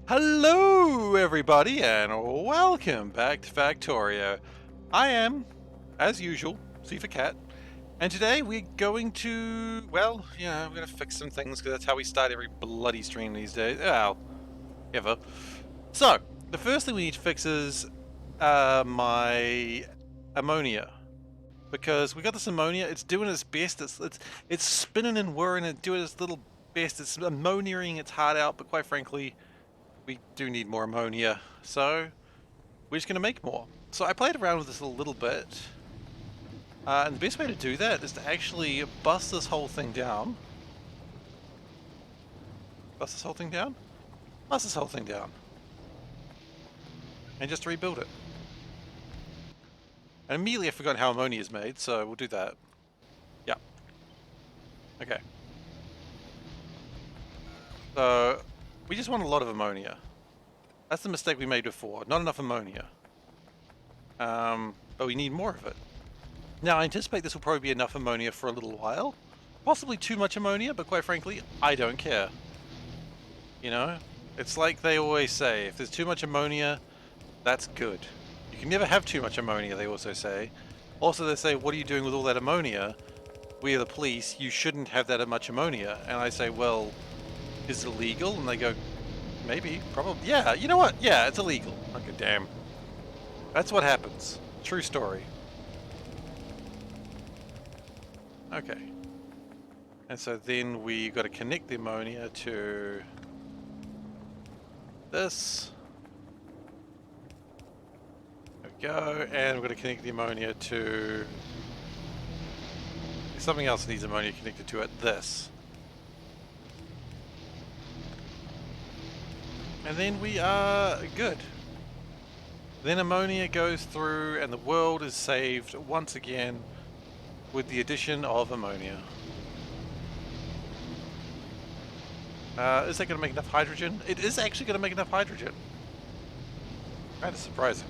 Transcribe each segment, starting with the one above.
Hello, everybody, and welcome back to Factorio. I am, as usual, SeiferKatt, and today we're going to, well, we're going to fix some things because that's how we start every bloody stream these days. Well, ever. So, the first thing we need to fix is my ammonia. Because we got this ammonia, it's doing its best, it's spinning and whirring and doing its little best, it's ammoniaing its heart out, but quite frankly, we do need more ammonia, so we're just going to make more. So I played around with this a little bit, and the best way to do that is to actually bust this whole thing down. Bust this whole thing down? Bust this whole thing down. And just rebuild it. And immediately I forgot how ammonia is made, so we'll do that. Yeah. Okay. So, we just want a lot of ammonia. That's the mistake we made before. Not enough ammonia. But we need more of it. Now, I anticipate this will probably be enough ammonia for a little while. Possibly too much ammonia, but quite frankly, I don't care. You know? It's like they always say, if there's too much ammonia, that's good. You can never have too much ammonia, they also say. Also, they say, what are you doing with all that ammonia? We are the police, you shouldn't have that much ammonia. And I say, well, is it illegal? And they go, maybe, probably. Yeah, you know what? Yeah, it's illegal. Okay, damn. That's what happens. True story. Okay. And so then we got to connect the ammonia to this. There we go. And we're going to connect the ammonia to something else that needs ammonia connected to it. This. And then we are good. Then ammonia goes through and the world is saved once again with the addition of ammonia. Is that going to make enough hydrogen? It is actually going to make enough hydrogen. Kind of surprising.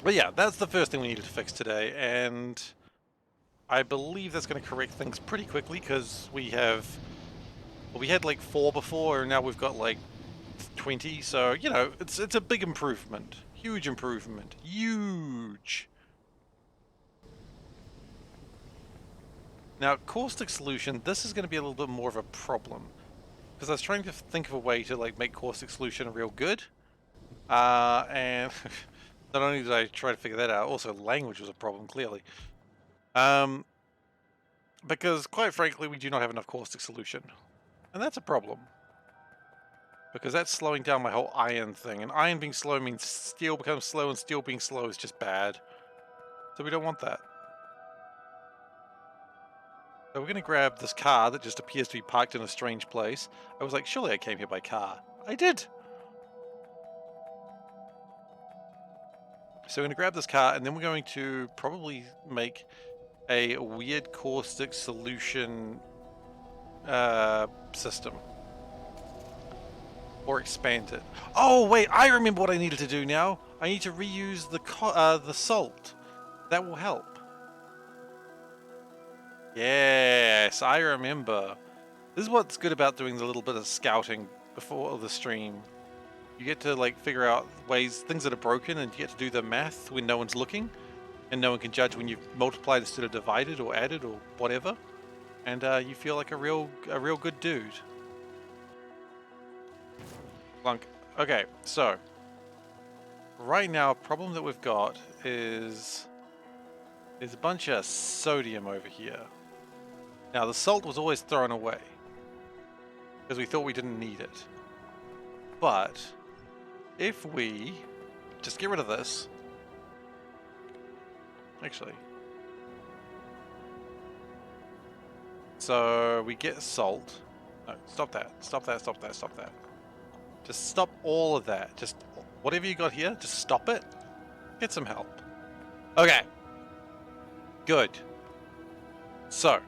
But yeah, that's the first thing we needed to fix today, and I believe that's going to correct things pretty quickly because we have... Well, we had like 4 before, and now we've got like 20, so, you know, it's a big improvement. Huge improvement. Huge! Now, caustic solution, this is going to be a little bit more of a problem. Because I was trying to think of a way to, like, make caustic solution real good. And not only did I try to figure that out, also language was a problem, clearly. Because, quite frankly, we do not have enough caustic solution. And that's a problem. Because that's slowing down my whole iron thing. And iron being slow means steel becomes slow, and steel being slow is just bad. So we don't want that. So we're going to grab this car that just appears to be parked in a strange place. I was like, surely I came here by car. I did! So we're going to grab this car, and then we're going to probably make a weird caustic solution system. Or expand it. Oh, wait, I remember what I needed to do now. I need to reuse the salt. That will help. Yes, I remember. This is what's good about doing the little bit of scouting before the stream. You get to like figure out things that are broken, and you get to do the math when no one's looking, and no one can judge when you've multiplied instead of divided or added or whatever, and you feel like a real good dude. Plunk. Okay, so right now, a problem that we've got is there's a bunch of sodium over here. Now, the salt was always thrown away because we thought we didn't need it. But if we just get rid of this, actually, so we get salt. No, stop that, stop that, stop that, stop that. Just stop all of that. Just whatever you got here, just stop it. Get some help. Okay. Good. So,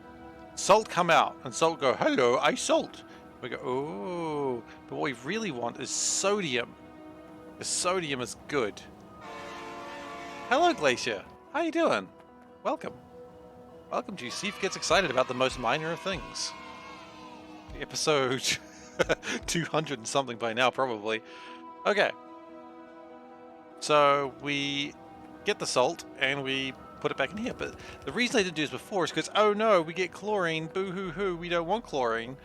salt come out, and salt go, hello, I salt. We go, oh, but what we really want is sodium. The sodium is good. Hello, Glacier. How you doing? Welcome. Welcome to Seif Gets Excited About the Most Minor of Things. The episode 200 and something by now, probably. Okay. So we get the salt and we put it back in here. But the reason I didn't do this before is because, oh no, we get chlorine. Boo hoo hoo. We don't want chlorine.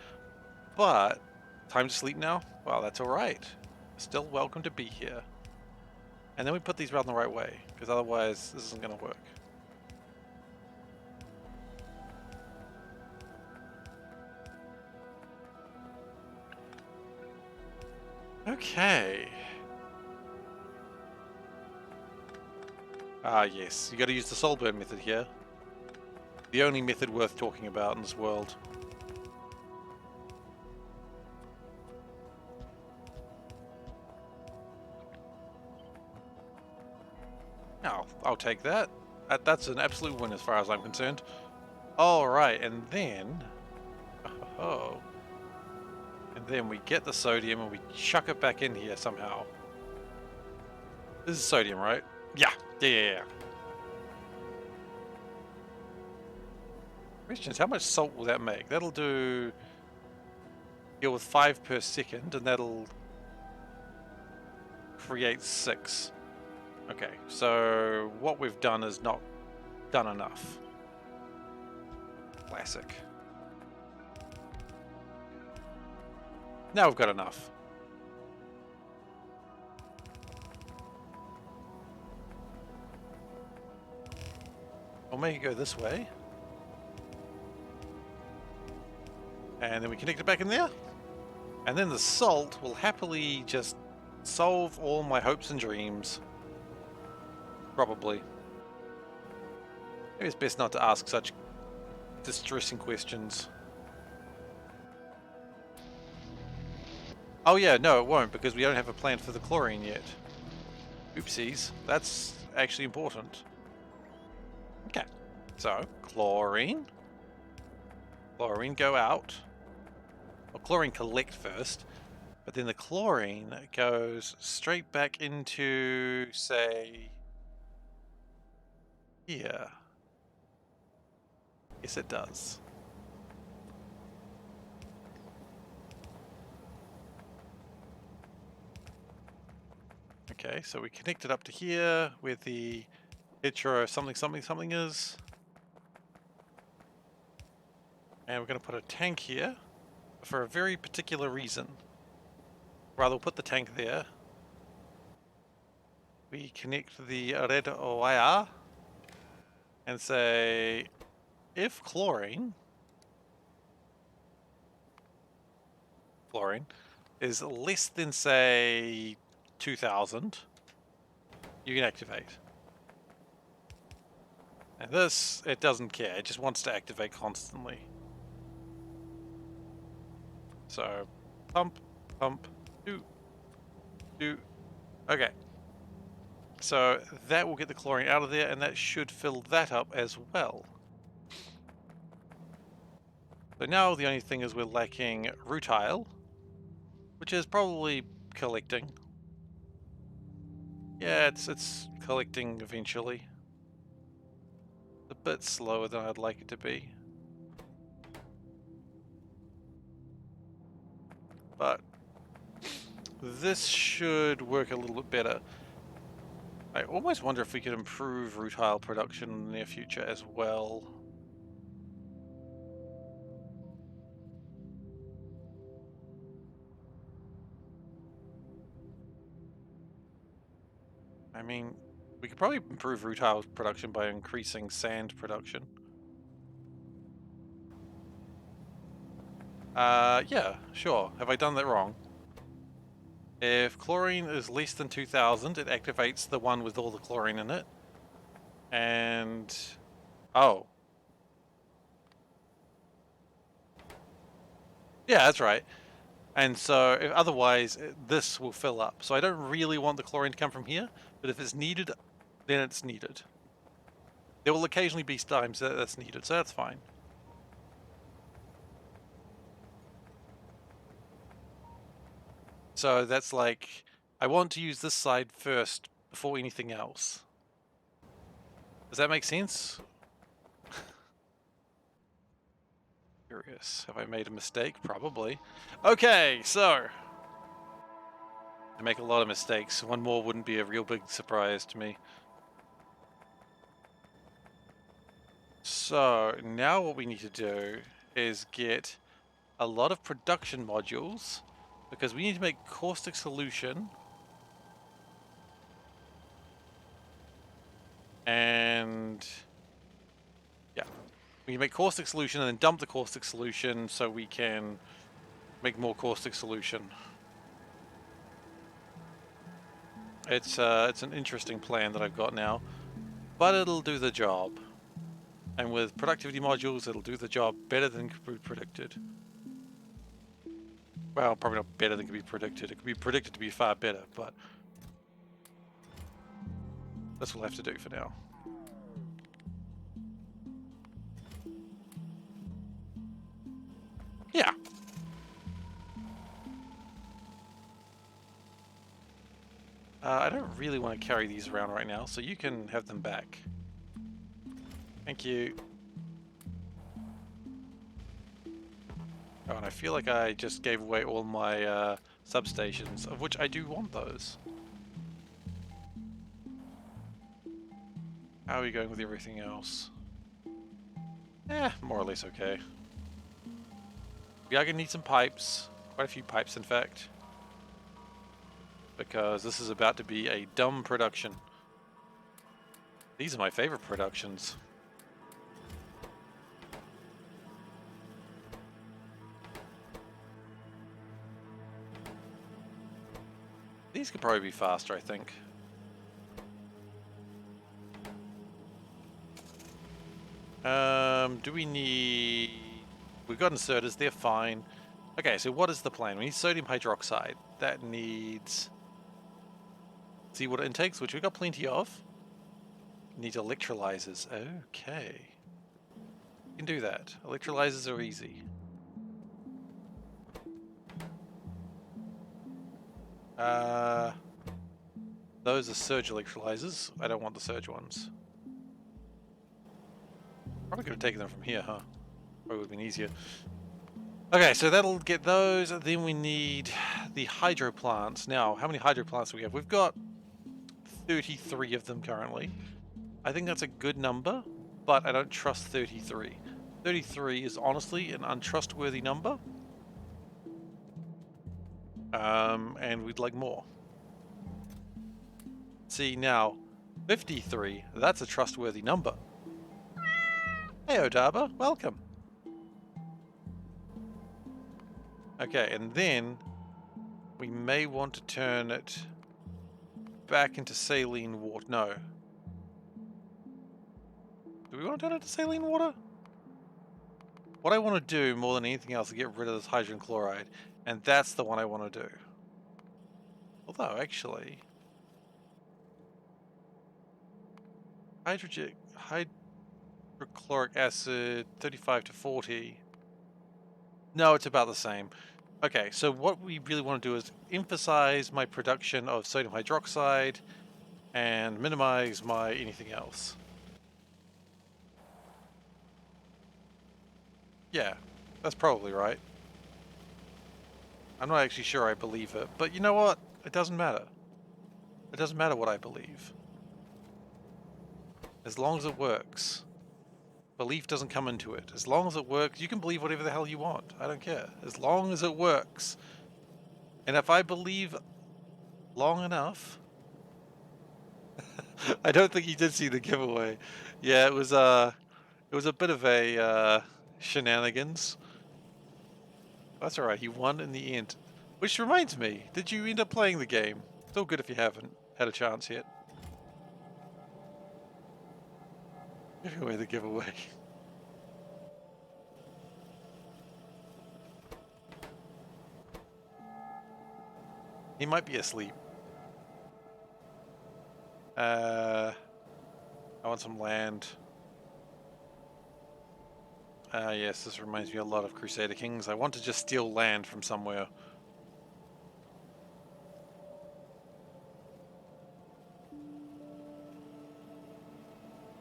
But time to sleep now? Well, that's all right. Still welcome to be here. And then we put these around the right way, because otherwise this isn't going to work. Okay. Ah, yes. You got to use the soul burn method here. The only method worth talking about in this world. Oh, I'll take that. That's an absolute win as far as I'm concerned. Alright, and then... Oh. And then we get the sodium and we chuck it back in here somehow. This is sodium, right? Yeah. Yeah. Question is, how much salt will that make? That'll do... Deal with 5 per second, and that'll... create 6. Okay, so what we've done is not done enough. Classic. Now we've got enough. I'll make it go this way. And then we connect it back in there. And then the salt will happily just solve all my hopes and dreams. Probably. Maybe it's best not to ask such distressing questions. Oh yeah, no it won't, because we don't have a plan for the chlorine yet. Oopsies. That's actually important. Okay. So, chlorine. Chlorine go out. Well, chlorine collect first. But then the chlorine goes straight back into, say... here. Yes, it does. Okay, so we connect it up to here where the hetero something is. And we're going to put a tank here for a very particular reason. Rather, we'll put the tank there. We connect the red wire and say, if chlorine is less than, say, 2000, you can activate. And this, it doesn't care, it just wants to activate constantly. So, pump, do. Okay. So that will get the chlorine out of there, and that should fill that up as well. So now the only thing is we're lacking rutile, which is probably collecting. Yeah, it's collecting eventually. A bit slower than I'd like it to be. But this should work a little bit better. I almost wonder if we could improve rutile production in the near future as well. I mean, we could probably improve rutile production by increasing sand production. Yeah, sure. Have I done that wrong? If chlorine is less than 2000, it activates the one with all the chlorine in it. And... oh. Yeah, that's right. And so, if otherwise, this will fill up. So I don't really want the chlorine to come from here, but if it's needed, then it's needed. There will occasionally be times that that's needed, so that's fine. So that's like, I want to use this side first before anything else. Does that make sense? Curious. Have I made a mistake? Probably. Okay, so I make a lot of mistakes. One more wouldn't be a real big surprise to me. So now what we need to do is get a lot of production modules because we need to make caustic solution. And yeah, we can make caustic solution and then dump the caustic solution so we can make more caustic solution. It's an interesting plan that I've got now, but it'll do the job. And with productivity modules, it'll do the job better than could be predicted. Well, probably not better than could be predicted. It could be predicted to be far better, but that's what we'll have to do for now. Yeah. I don't really want to carry these around right now, so you can have them back. Thank you. Oh, and I feel like I just gave away all my substations, of which I do want those. How are we going with everything else? More or less okay. We are going to need some pipes. Quite a few pipes, in fact. Because this is about to be a dumb production. These are my favorite productions. These could probably be faster, I think. Do we need... We've got inserters, they're fine. Okay, so what is the plan? We need sodium hydroxide. That needs... See what it intakes, which we've got plenty of. Needs electrolyzers. Okay. We can do that. Electrolyzers are easy. Those are surge electrolyzers. I don't want the surge ones. Probably could have taken them from here, huh? Probably would have been easier. Okay, so that'll get those. Then we need the hydro plants. Now, how many hydro plants do we have? We've got 33 of them currently. I think that's a good number, but I don't trust 33. 33 is honestly an untrustworthy number. And we'd like more. See, now, 53, that's a trustworthy number. Hey, Odaba, welcome. Okay, and then we may want to turn it back into saline water. No. Do we want to turn it to saline water? What I want to do more than anything else is get rid of this hydrogen chloride, and that's the one I want to do. Although, actually, hydrochloric acid, 35 to 40. No, it's about the same. Okay, so what we really want to do is emphasize my production of sodium hydroxide and minimize my anything else. Yeah, that's probably right. I'm not actually sure I believe it, but you know what? It doesn't matter. It doesn't matter what I believe. As long as it works. Belief doesn't come into it. As long as it works, you can believe whatever the hell you want. I don't care. As long as it works. And if I believe long enough... I don't think you did see the giveaway. Yeah, it was a bit of a shenanigans. That's alright, he won in the end. Which reminds me, did you end up playing the game? Still good if you haven't had a chance yet. Give away the giveaway. He might be asleep. I want some land. Yes, this reminds me a lot of Crusader Kings. I want to just steal land from somewhere.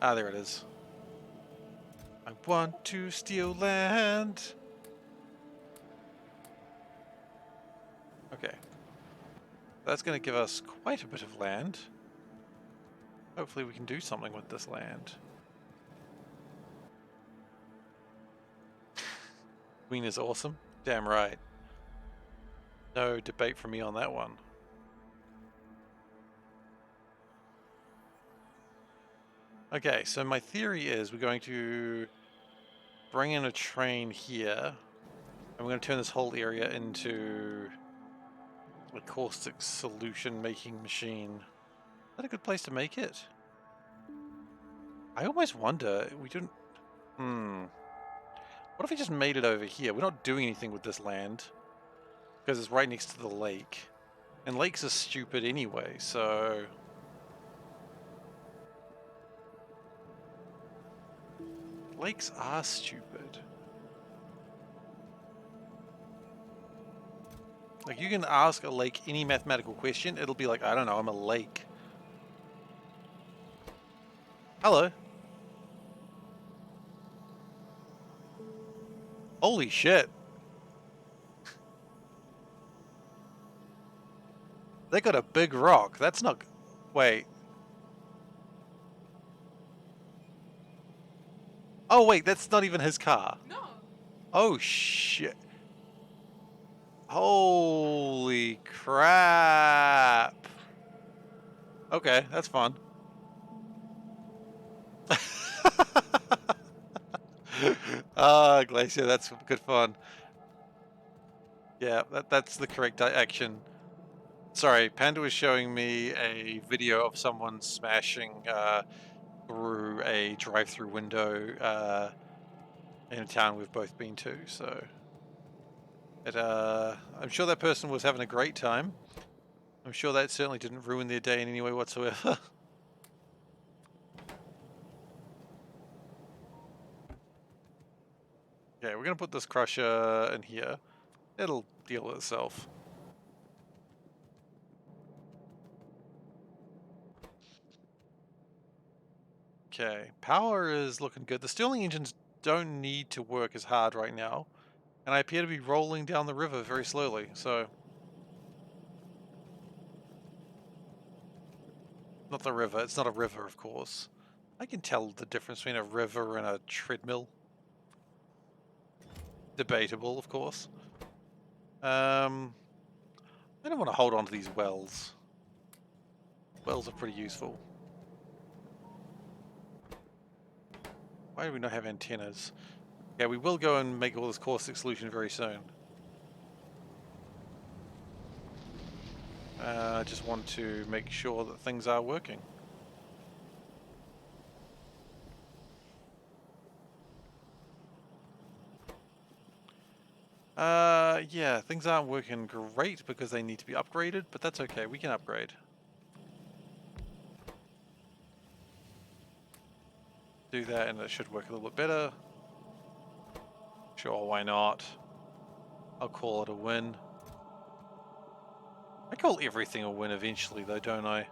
Ah, there it is. I want to steal land. Okay. That's going to give us quite a bit of land. Hopefully we can do something with this land. Queen is awesome. Damn right. No debate from me on that one. Okay, so my theory is we're going to bring in a train here, and we're going to turn this whole area into a caustic solution making machine. Is that a good place to make it? I almost wonder, we didn't... What if we just made it over here? We're not doing anything with this land, because it's right next to the lake. And lakes are stupid anyway, so... Lakes are stupid. Like, you can ask a lake any mathematical question, it'll be like, I don't know, I'm a lake. Hello. Holy shit. They got a big rock. That's not... Wait. Oh, wait, that's not even his car. No. Oh, shit. Holy crap. Okay, that's fun. Glacier, that's good fun. Yeah, that's the correct action. Sorry, Panda was showing me a video of someone smashing through a drive-through window in a town we've both been to, so... I'm sure that person was having a great time. I'm sure that certainly didn't ruin their day in any way whatsoever. Okay, we're going to put this crusher in here. It'll deal with itself. Okay, power is looking good. The Stirling engines don't need to work as hard right now. And I appear to be rolling down the river very slowly, so... Not the river, it's not a river, of course. I can tell the difference between a river and a treadmill. Debatable, of course. I don't want to hold on to these wells. Wells are pretty useful. Why do we not have antennas? Yeah, we will go and make all this caustic solution very soon. I just want to make sure that things are working. Yeah, things aren't working great because they need to be upgraded, but that's okay, we can upgrade. Do that and it should work a little bit better. Sure, why not? I'll call it a win. I call everything a win eventually though, don't I?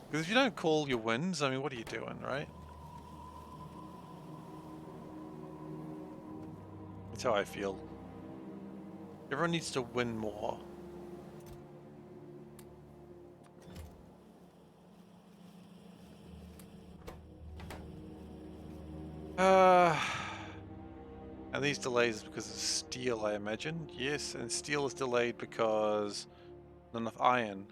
Because if you don't call your wins, I mean, what are you doing, right? That's how I feel. Everyone needs to win more. And these delays is because of steel, I imagine. Yes, and steel is delayed because not enough iron.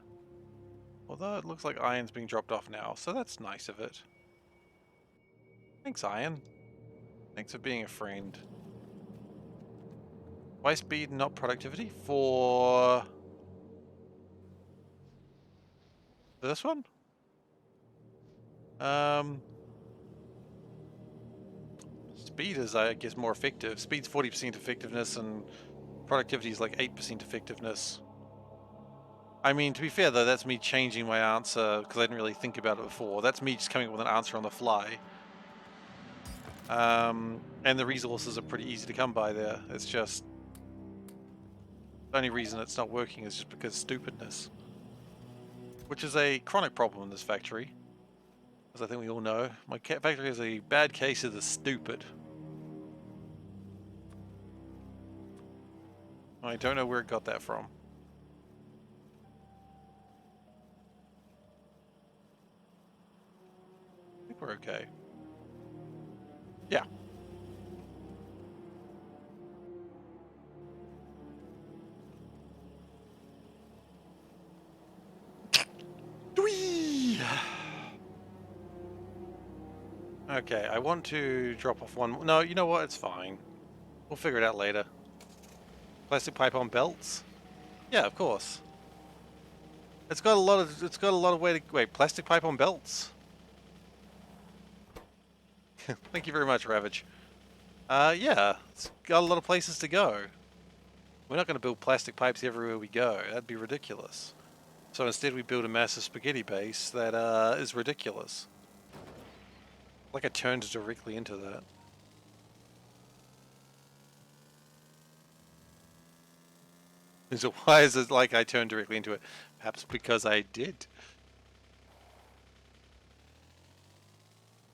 Although it looks like iron's being dropped off now, so that's nice of it. Thanks, iron. Thanks for being a friend. Why speed, not productivity? For this one? Speed is, I guess, more effective. Speed's 40% effectiveness and productivity is like 8% effectiveness. I mean, to be fair though, that's me changing my answer because I didn't really think about it before. That's me just coming up with an answer on the fly. And the resources are pretty easy to come by there. It's just... The only reason it's not working is just because stupidness. Which is a chronic problem in this factory. As I think we all know. My factory is a bad case of the stupid. I don't know where it got that from. I think we're okay. Yeah. Whee! Okay, I want to drop off one. No, you know what? It's fine. We'll figure it out later. Plastic pipe on belts? Yeah, of course. It's got a lot of. It's got a lot of way to wait. Plastic pipe on belts. Thank you very much, Ravage. Yeah, it's got a lot of places to go. We're not going to build plastic pipes everywhere we go. That'd be ridiculous. So instead, we build a massive spaghetti base that is ridiculous. Like I turned directly into that. So why is it like I turned directly into it? Perhaps because I did.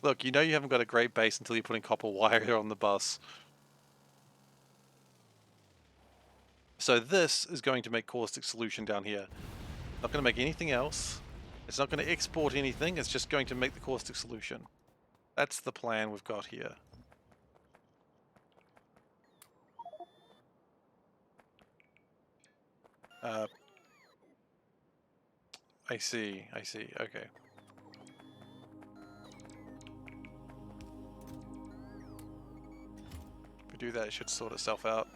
Look, you know you haven't got a great base until you're putting copper wire on the bus. So this is going to make caustic solution down here. Not going to make anything else. It's not going to export anything. It's just going to make the caustic solution. That's the plan we've got here. I see. I see. Okay. If we do that, it should sort itself out.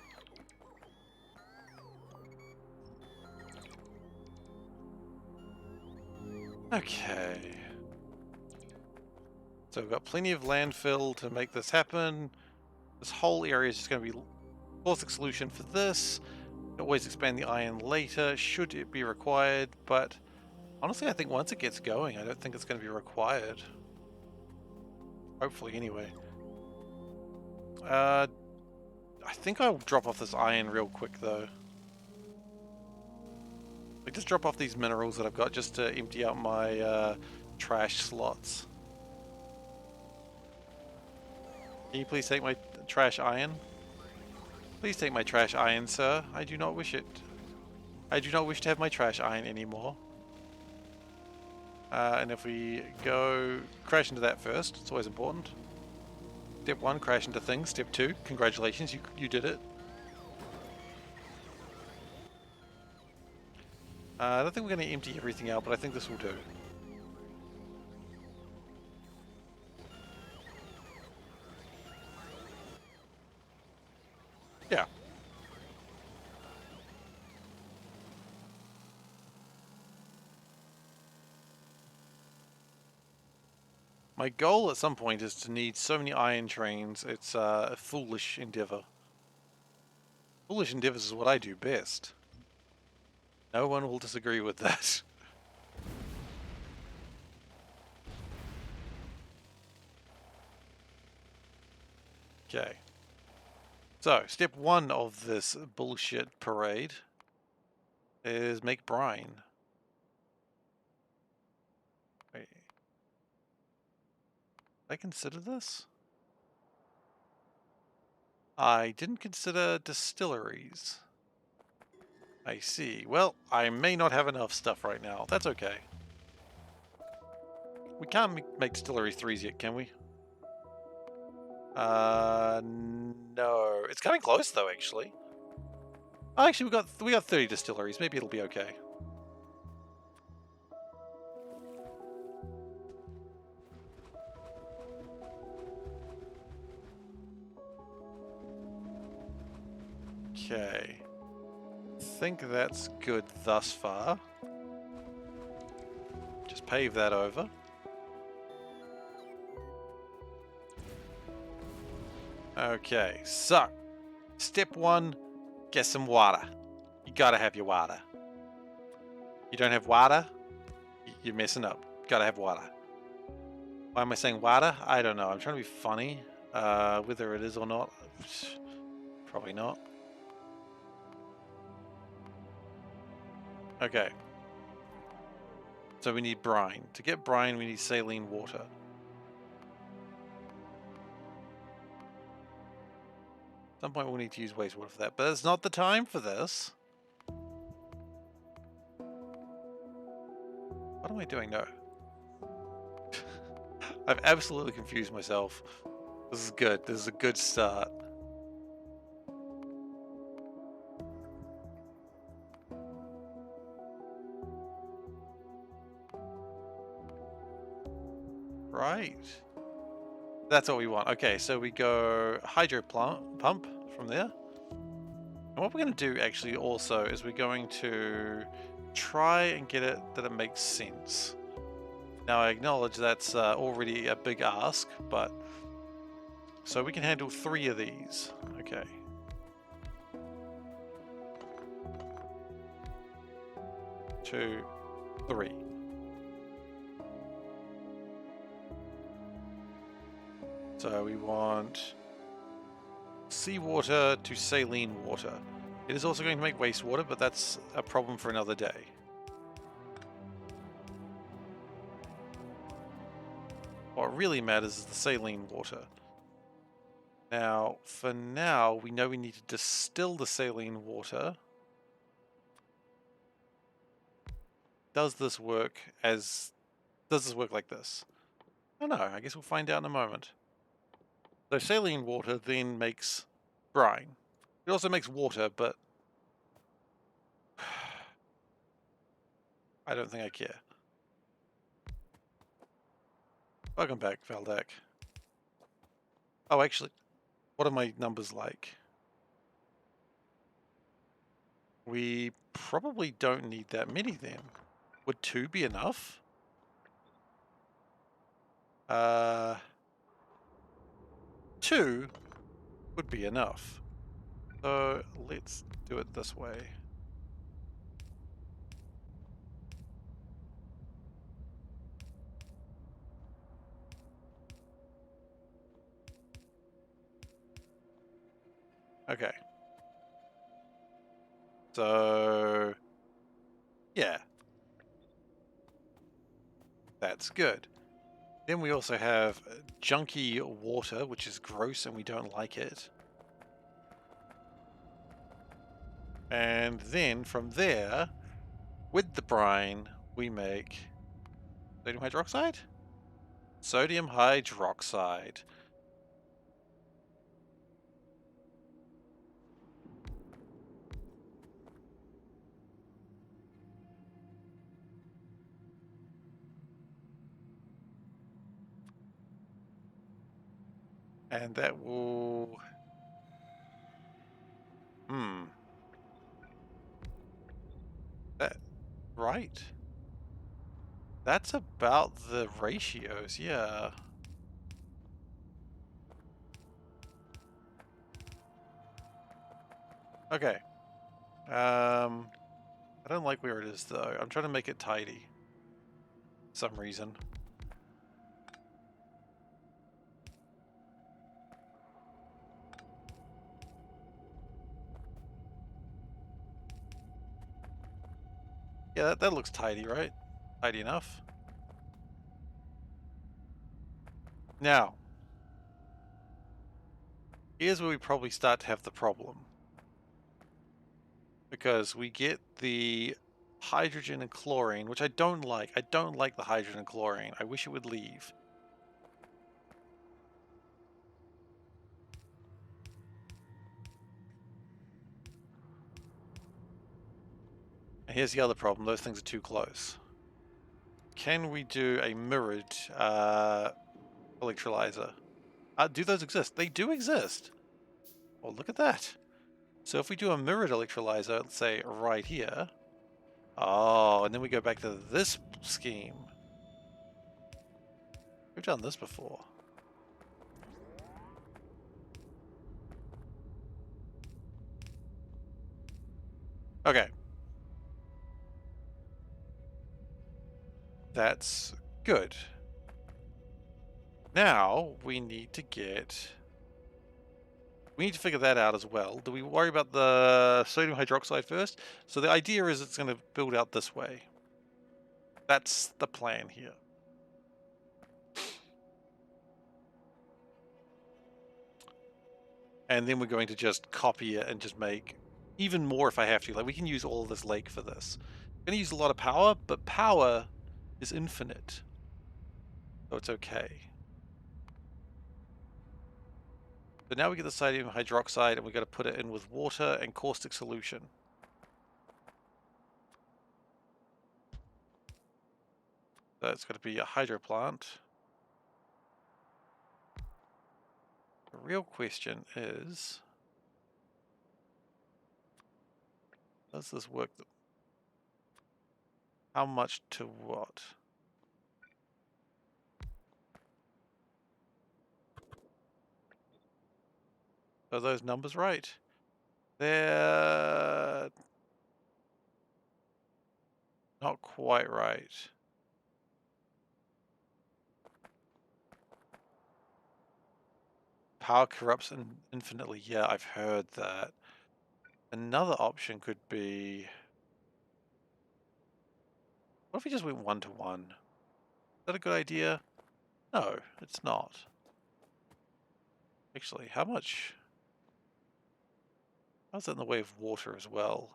Okay. So we've got plenty of landfill to make this happen. This whole area is just going to be caustic solution for this. Always expand the iron later, should it be required, but honestly I think once it gets going, I don't think it's going to be required. Hopefully, anyway. I think I'll drop off this iron real quick, though. Like, just drop off these minerals that I've got just to empty out my trash slots. Can you please take my trash iron? Please take my trash iron, sir. I do not wish it. I do not wish to have my trash iron anymore. And if we go crash into that first, it's always important. Step 1, crash into things. Step 2, congratulations, you did it. I don't think we're going to empty everything out, but I think this will do. Yeah. My goal at some point is to need so many iron trains, it's a foolish endeavor. Foolish endeavors is what I do best. No one will disagree with that. Okay. So, step 1 of this bullshit parade is make brine. Wait. Did I consider this? I didn't consider distilleries. I see. Well, I may not have enough stuff right now. That's okay. We can't make distillery 3s yet, can we? No. It's coming close though, actually. Oh, actually, we got 30 distilleries. Maybe it'll be okay. Okay. I think that's good thus far. Just pave that over. Okay, so step 1, get some water. You gotta have your water. You don't have water, you're messing up. Gotta have water. Why am I saying water? I don't know. I'm trying to be funny. Whether it is or not, probably not. Okay. So we need brine. To get brine, we need saline water. At some point we'll need to use wastewater for that, but it's not the time for this. What am I doing? No. I've absolutely confused myself. This is good. This is a good start. Right. That's what we want. Okay, so we go hydro pump from there. And what we're going to do actually also is we're going to try and get it that it makes sense. Now I acknowledge that's already a big ask, but so we can handle 3 of these. Okay. Two, 3. So we want seawater to saline water. It is also going to make wastewater, but that's a problem for another day. What really matters is the saline water. Now, for now, we know we need to distill the saline water. Does this work like this? I don't know, I guess we'll find out in a moment. So saline water then makes brine. It also makes water, but I don't think I care. Welcome back, Valdak. Oh, actually, what are my numbers like? We probably don't need that many then. Would 2 be enough? 2 would be enough. So let's do it this way. Okay. So, yeah. That's good. Then we also have junky water, which is gross and we don't like it. And then from there, with the brine, we make sodium hydroxide? Sodium hydroxide. And that will... That... Right. That's about the ratios, yeah. Okay. I don't like where it is though. I'm trying to make it tidy. For some reason. Yeah, that looks tidy, right? Tidy enough. Now, here's where we probably start to have the problem. Because we get the hydrogen and chlorine, which I don't like. I don't like the hydrogen and chlorine. I wish it would leave. And here's the other problem. Those things are too close. Can we do a mirrored electrolyzer? Do those exist? They do exist. Well, look at that. So if we do a mirrored electrolyzer, let's say right here. Oh, and then we go back to this scheme. We've done this before. Okay. That's good. Now we need to figure that out as well. Do we worry about the sodium hydroxide first? So the idea is it's going to build out this way. That's the plan here. And then we're going to just copy it and just make even more if I have to. Like, we can use all of this lake for this. I'm going to use a lot of power, but power is infinite. So it's okay. So now we get the sodium hydroxide and we've got to put it in with water and caustic solution. That's got to be a hydro plant. The real question is, does this work? How much to what? Are those numbers right? They're not quite right. Power corrupts infinitely. Yeah, I've heard that. Another option could be, what if we just went 1-to-1? Is that a good idea? No, it's not. Actually, how much? How's that in the way of water as well?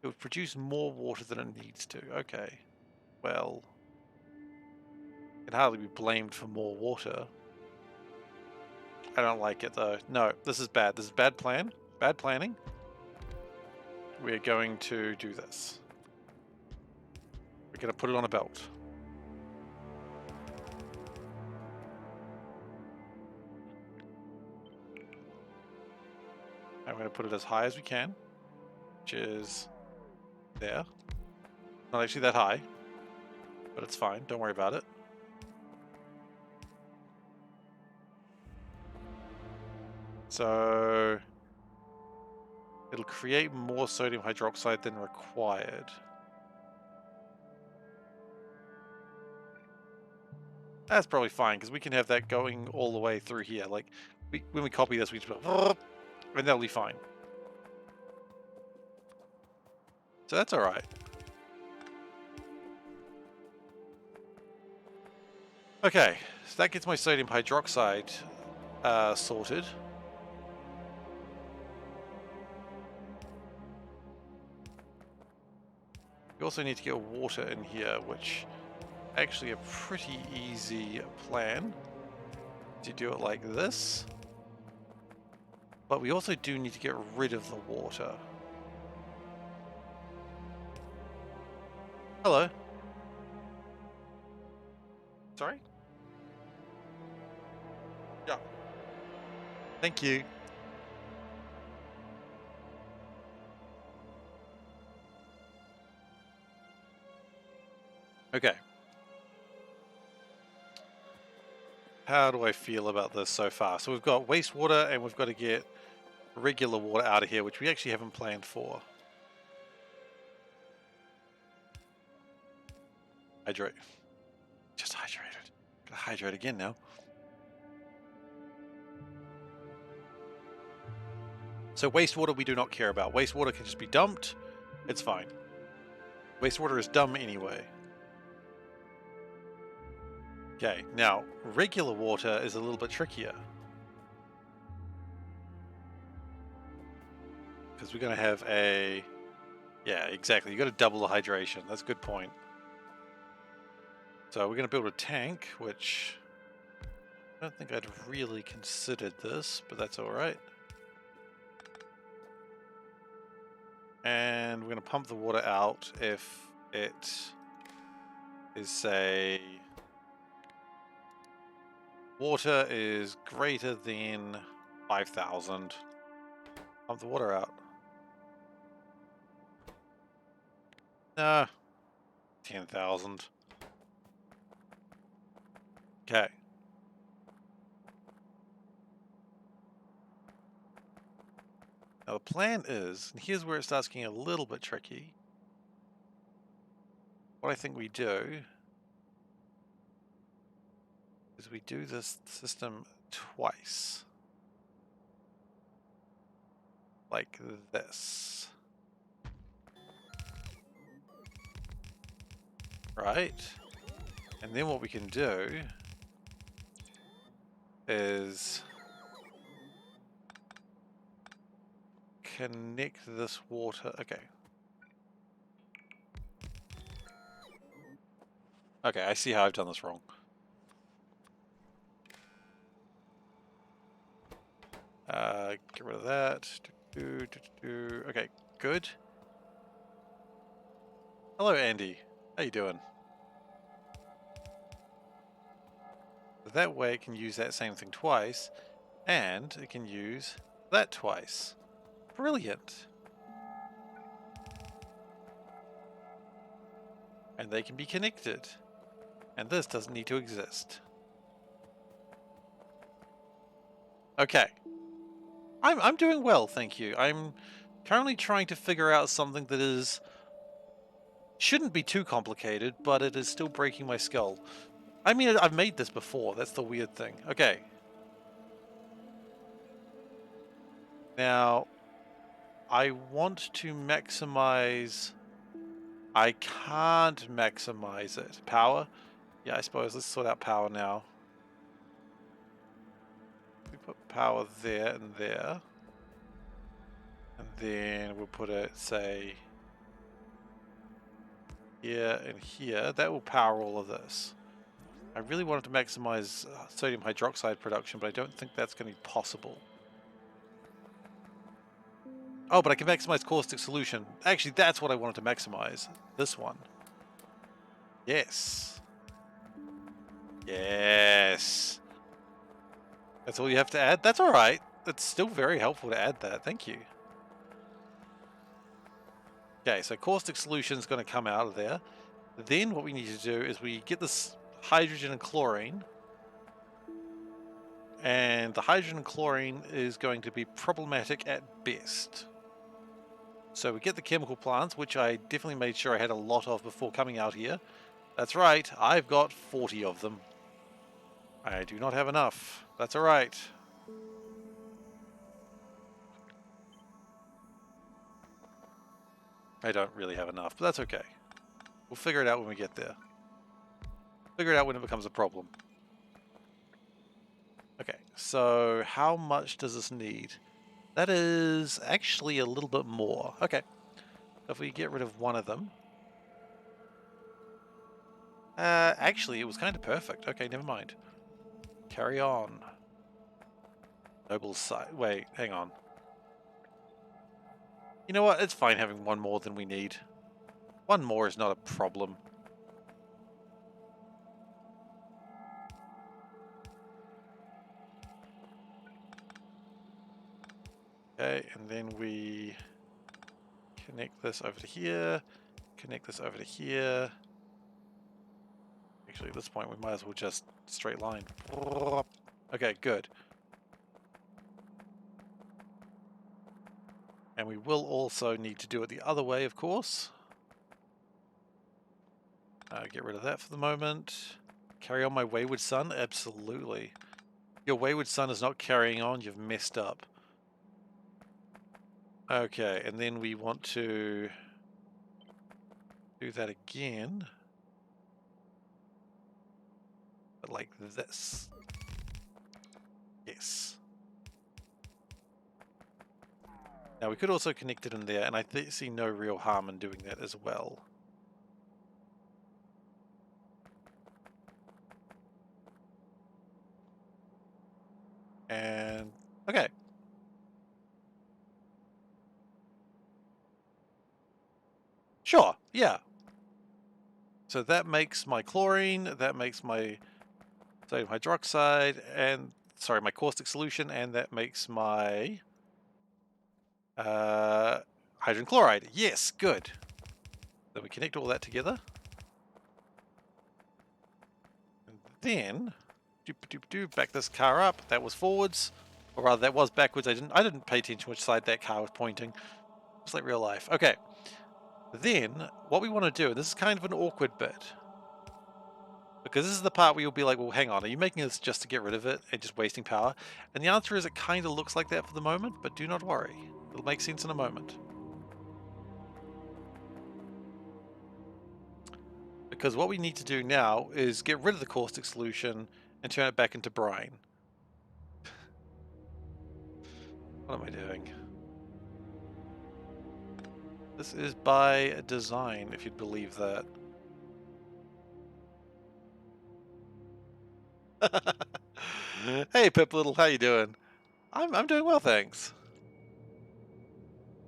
It would produce more water than it needs to. Okay. Well, it can hardly be blamed for more water. I don't like it though. No, this is bad. This is bad plan. Bad planning. We're going to do this. We're going to put it on a belt. I'm going to put it as high as we can, which is there. Not actually that high, but it's fine. Don't worry about it. So it'll create more sodium hydroxide than required. That's probably fine, because we can have that going all the way through here. Like, when we copy this, we just go, and that'll be fine. So that's all right. Okay, so that gets my sodium hydroxide sorted. We also need to get water in here, which actually a pretty easy plan to do it like this. But we also do need to get rid of the water. Hello. Sorry? Yeah. Thank you. Okay. How do I feel about this so far? So we've got wastewater and we've got to get regular water out of here, which we actually haven't planned for. Hydrate. Just hydrated. Gotta hydrate again now. So wastewater we do not care about. Wastewater can just be dumped. It's fine. Wastewater is dumb anyway. Okay, now regular water is a little bit trickier. Because we're going to have a... Yeah, exactly. You've got to double the hydration. That's a good point. So we're going to build a tank, which... I don't think I'd really considered this, but that's alright. And we're going to pump the water out if it is, say... Water is greater than 5,000. Pump the water out. Nah. 10,000. Okay. Now the plan is, and here's where it starts getting a little bit tricky. What I think we do is we do this system twice. Like this. Right? And then what we can do is connect this water. Okay. Okay, I see how I've done this wrong. Get rid of that. Okay, good. Hello, Andy. How you doing? That way it can use that same thing twice, and it can use that twice. Brilliant. And they can be connected. And this doesn't need to exist. Okay. I'm doing well, thank you. I'm currently trying to figure out something that shouldn't be too complicated, but it is still breaking my skull. I mean, I've made this before, that's the weird thing. Okay. Now, I want to maximize... I can't maximize it. Power? Yeah, I suppose. Let's sort out power now. We put power there and there. And then we'll put it, say, here and here. That will power all of this. I really wanted to maximize sodium hydroxide production, but I don't think that's going to be possible. Oh, but I can maximize caustic solution. Actually, that's what I wanted to maximize. This one. Yes. Yes. That's all you have to add? That's alright. That's still very helpful to add that. Thank you. Okay, so caustic solution is going to come out of there. Then what we need to do is we get this hydrogen and chlorine. And the hydrogen and chlorine is going to be problematic at best. So we get the chemical plants, which I definitely made sure I had a lot of before coming out here. That's right, I've got 40 of them. I do not have enough. That's alright. I don't really have enough, but that's okay. We'll figure it out when we get there. Figure it out when it becomes a problem. Okay, so how much does this need? That is actually a little bit more. Okay, if we get rid of one of them. Actually, it was kind of perfect. Okay, never mind. Carry on. Noble site. Wait, hang on. You know what? It's fine having one more than we need. One more is not a problem. Okay, and then we connect this over to here. Connect this over to here. Actually, at this point, we might as well just straight line. Okay, good. And we will also need to do it the other way, of course. Get rid of that for the moment. Carry on my wayward son? Absolutely. Your wayward son is not carrying on, you've messed up. Okay, and then we want to do that again. But like this. Yes. Now we could also connect it in there, and I see no real harm in doing that as well. And okay. Sure, yeah. So that makes my chlorine, that makes my sodium hydroxide, and sorry, my caustic solution, and that makes my hydrogen chloride. Yes, good. Then we connect all that together. And then back this car up. That was forwards. Or rather that was backwards. I didn't pay attention which side that car was pointing. Just like real life. Okay. Then what we want to do, and this is kind of an awkward bit. Because this is the part where you'll be like, well, hang on, are you making this just to get rid of it and just wasting power? And the answer is it kind of looks like that for the moment, but do not worry. It'll make sense in a moment. Because what we need to do now is get rid of the caustic solution and turn it back into brine. What am I doing? This is by design, if you'd believe that. Hey, Pip Little, how you doing? I'm doing well, thanks.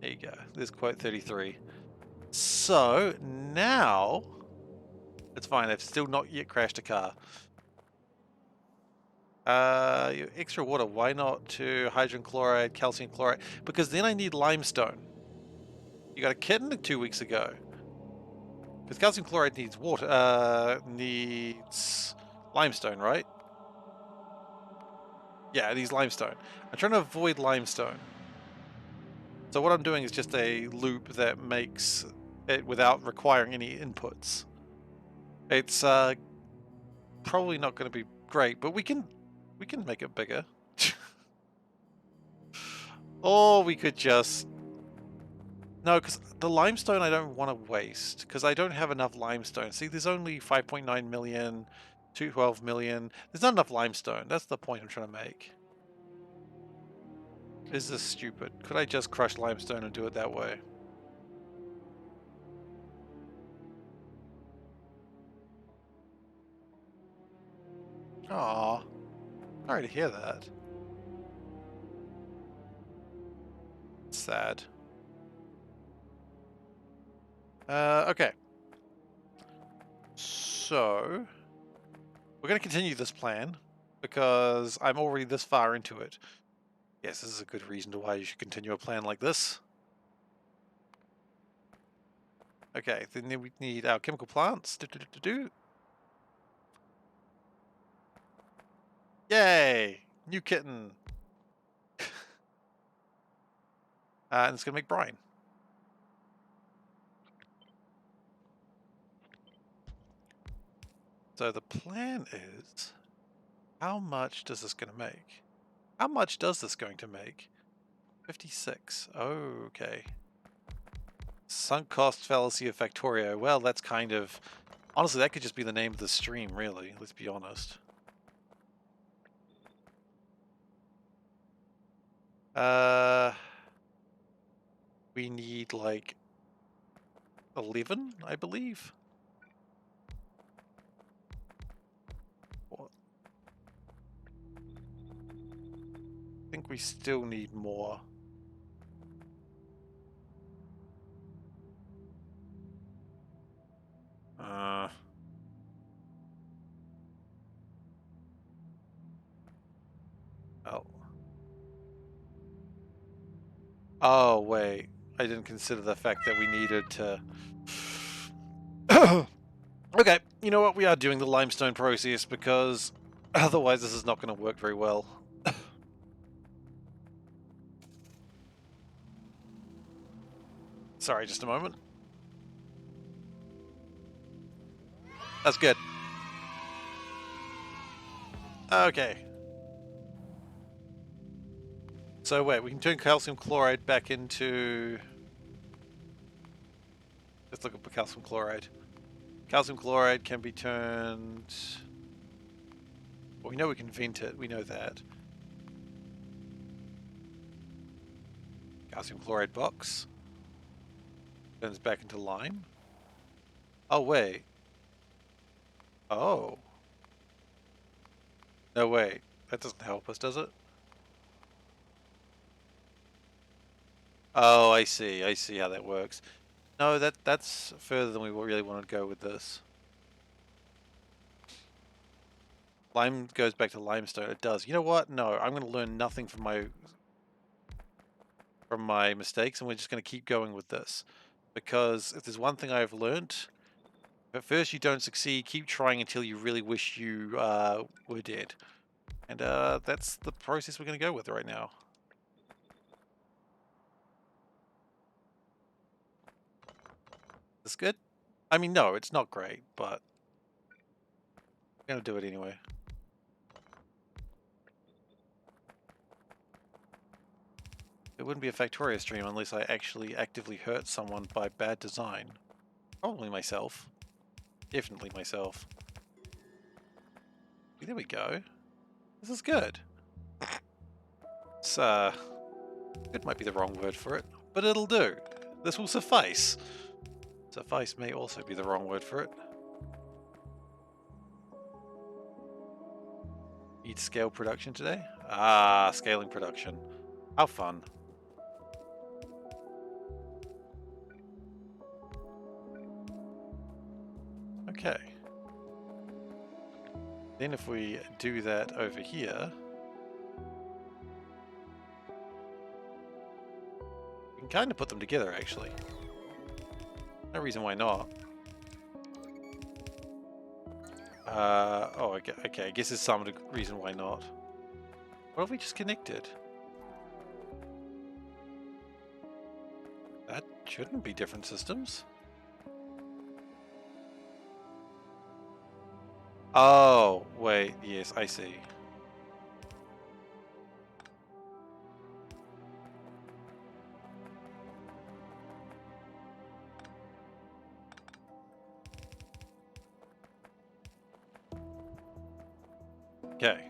There you go. There's quote 33. So now it's fine. I've still not yet crashed a car. Extra water. Why not to hydrogen chloride, calcium chloride? Because then I need limestone. You got a kitten 2 weeks ago. Because calcium chloride needs water. Needs limestone, right? Yeah, it needs limestone. I'm trying to avoid limestone. So what I'm doing is just a loop that makes it without requiring any inputs. It's probably not going to be great, but we can make it bigger. Or we could just... No, because the limestone I don't want to waste, because I don't have enough limestone. See, there's only 5.9 million, 212 million. There's not enough limestone. That's the point I'm trying to make. Is this stupid? Could I just crush limestone and do it that way? Aw, sorry to hear that. Sad. Okay. So, we're going to continue this plan because I'm already this far into it. Yes, this is a good reason to why you should continue a plan like this. Okay, then we need our chemical plants. Yay! New kitten! And it's going to make brine. So the plan is, how much does this going to make? How much does this going to make? 56. Oh, okay. Sunk cost fallacy of Factorio. Well, that's kind of... Honestly, that could just be the name of the stream, really. Let's be honest. We need, like, 11, I believe. What? I think we still need more. Oh. Oh, wait. I didn't consider the fact that we needed to... Okay, you know what? We are doing the limestone process because otherwise this is not going to work very well. Sorry, just a moment. That's good. Okay. So wait, we can turn calcium chloride back into... Let's look at calcium chloride. Calcium chloride can be turned... Well, we know we can vent it, we know that. Calcium chloride box. Turns back into lime. Oh, wait. Oh. No, wait. That doesn't help us, does it? Oh, I see. I see how that works. No, that's further than we really want to go with this. Lime goes back to limestone. It does. You know what? No, I'm going to learn nothing from my mistakes, and we're just going to keep going with this. Because if there's one thing I've learnt, at first you don't succeed, keep trying until you really wish you were dead. And that's the process we're going to go with right now. This good? I mean, no, it's not great, but I'm going to do it anyway. It wouldn't be a Factorio stream unless I actually actively hurt someone by bad design. Probably myself. Definitely myself. There we go. This is good. It's, good might be the wrong word for it, but it'll do. This will suffice. Suffice may also be the wrong word for it. Need to scale production today? Ah, scaling production. How fun. Okay. Then if we do that over here, we can kind of put them together actually. No reason why not. Oh, okay, I guess there's some reason why not. What have we just connected? That shouldn't be different systems. Oh, wait, yes, I see. Okay.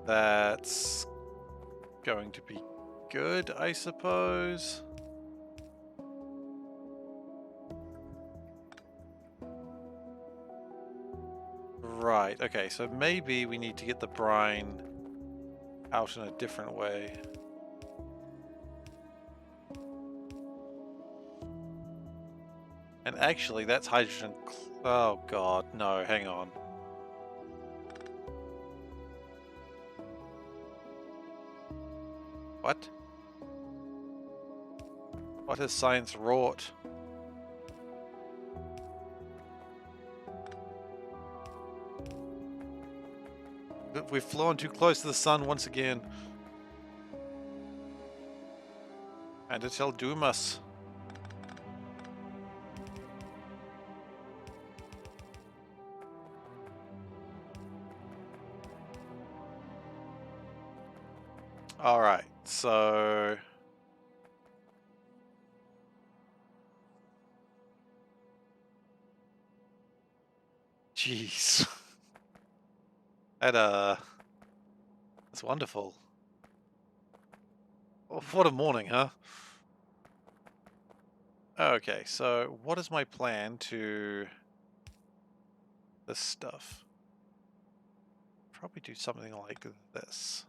That's going to be good, I suppose. Right, okay, so maybe we need to get the brine out in a different way. And actually, that's hydrogen. Oh god, no, hang on. What? What has science wrought? We've flown too close to the sun once again. And it'll doom us. Alright, so... Jeez. That's wonderful. Oh, what a morning, huh? Okay, so what is my plan to this stuff? Probably do something like this.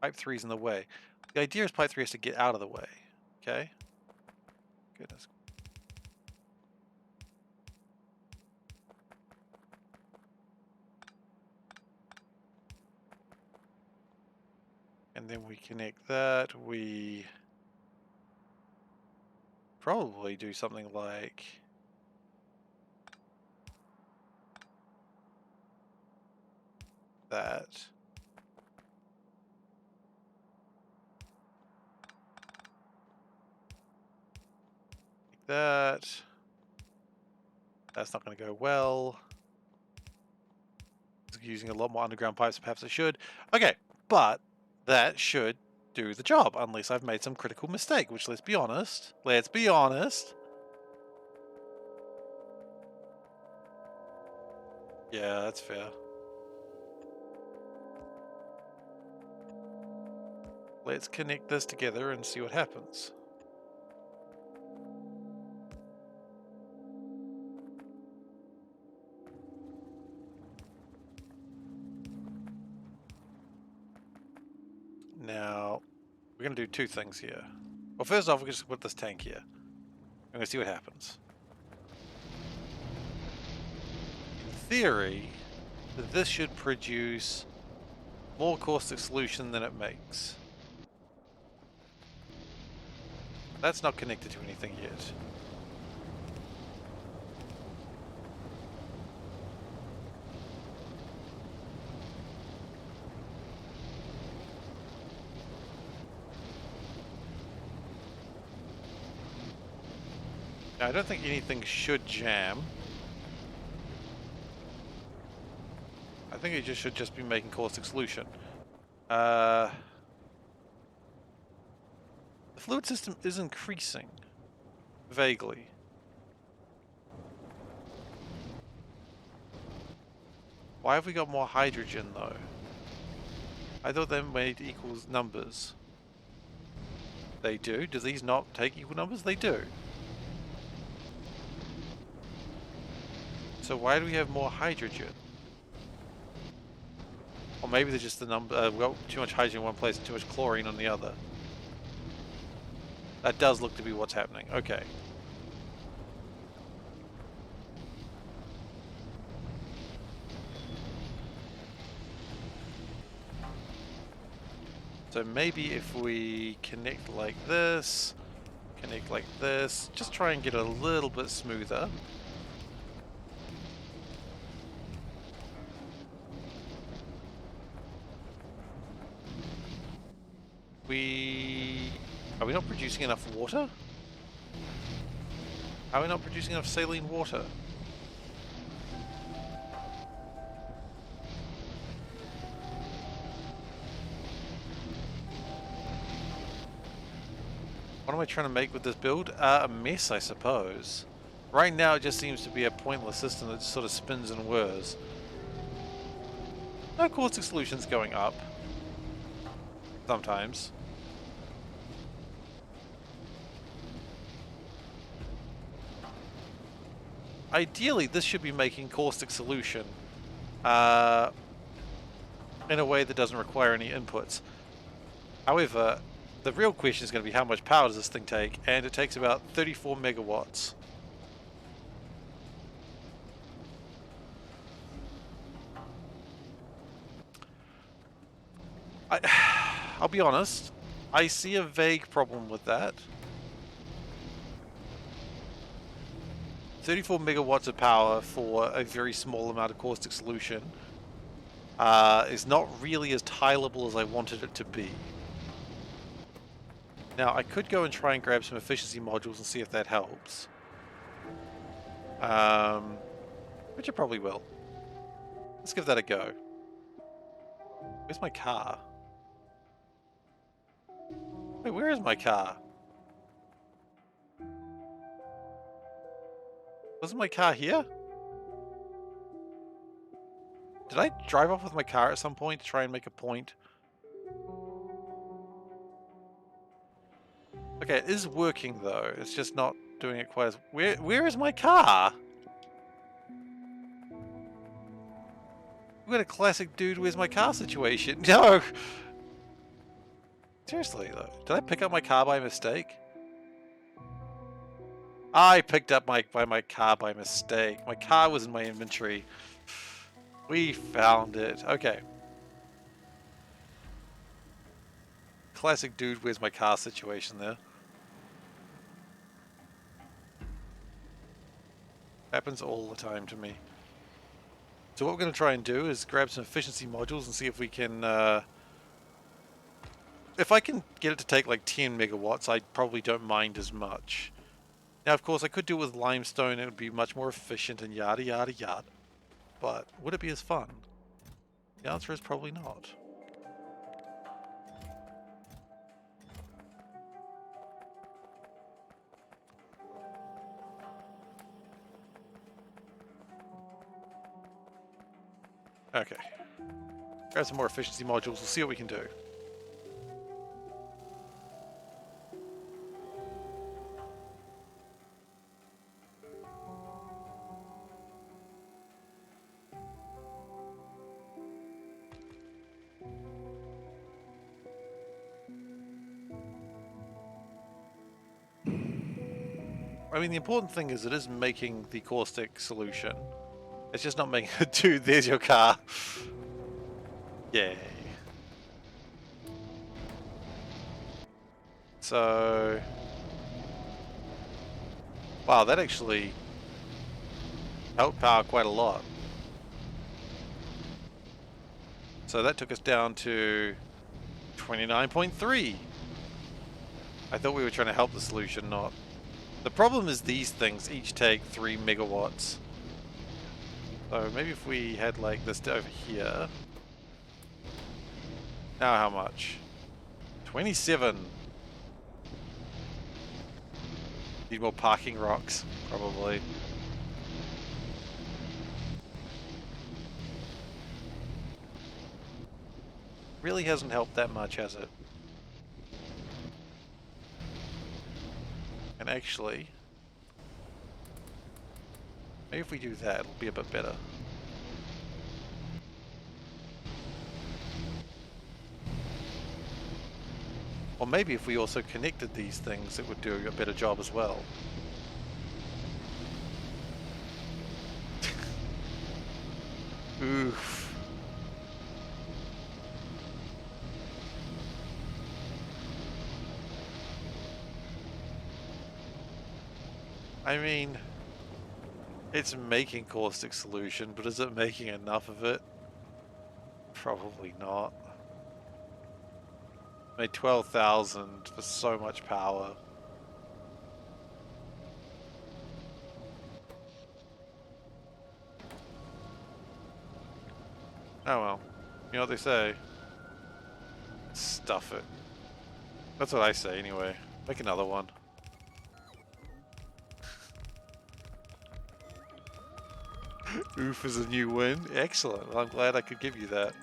Pipe 3's in the way. The idea is pipe 3 has to get out of the way. Okay? Goodness. And then we connect that. We probably do something like that. Like that. That's not going to go well. It's using a lot more underground pipes than perhaps I should. Okay, but that should do the job, unless I've made some critical mistake, which let's be honest. Yeah, that's fair. Let's connect this together and see what happens. Now, we're going to do two things here. Well, first off, we're just put this tank here. I'm going to see what happens. In theory, this should produce more caustic solution than it makes. That's not connected to anything yet. Now, I don't think anything should jam. I think it just should just be making caustic solution. The fluid system is increasing. Vaguely. Why have we got more hydrogen though? I thought that made equals numbers. They do. Do these not take equal numbers? They do. So why do we have more hydrogen? Or maybe they're just the number. Well, too much hydrogen in one place and too much chlorine on the other. That does look to be what's happening. Okay. So maybe if we connect like this, just try and get a little bit smoother. Are we not producing enough water? Are we not producing enough saline water? What am I trying to make with this build? A mess, I suppose. Right now it just seems to be a pointless system that just sort of spins and whirs. No caustic solutions going up. Sometimes. Ideally, this should be making caustic solution in a way that doesn't require any inputs. However, the real question is going to be how much power does this thing take, and it takes about 34 megawatts. I'll be honest, I see a vague problem with that. 34 megawatts of power for a very small amount of caustic solution is not really as tileable as I wanted it to be. Now, I could go and try and grab some efficiency modules and see if that helps. Which I probably will. Let's give that a go. Where's my car? Wait, where is my car? Wasn't my car here? Did I drive off with my car at some point to try and make a point? Okay, it is working though. It's just not doing it quite as... Where is my car? We got a classic dude, where's my car situation. No! Seriously though, did I pick up my car by mistake? I picked up my car by mistake. My car was in my inventory. We found it. Okay. Classic dude, where's my car situation there. Happens all the time to me. So what we're going to try and do is grab some efficiency modules and see if we can... if I can get it to take like 10 megawatts, I probably don't mind as much. Now, of course, I could do it with limestone and it would be much more efficient and yada yada yada. But would it be as fun? The answer is probably not. Okay. Grab some more efficiency modules, we'll see what we can do. I mean, the important thing is it is making the caustic solution. It's just not making it. Dude, there's your car. Yay. So... Wow, that actually helped power quite a lot. So that took us down to 29.3. I thought we were trying to help the solution, not... The problem is these things each take 3 megawatts. So maybe if we had like this over here. Now how much? 27. Need more parking rocks, probably. Really hasn't helped that much, has it? And actually, maybe if we do that, it'll be a bit better. Or maybe if we also connected these things, it would do a better job as well. Oof. I mean, it's making caustic solution, but is it making enough of it? Probably not. Made 12,000 for so much power. Oh well. You know what they say? Stuff it. That's what I say anyway. Make another one. Oof is a new win. Excellent. Well, I'm glad I could give you that.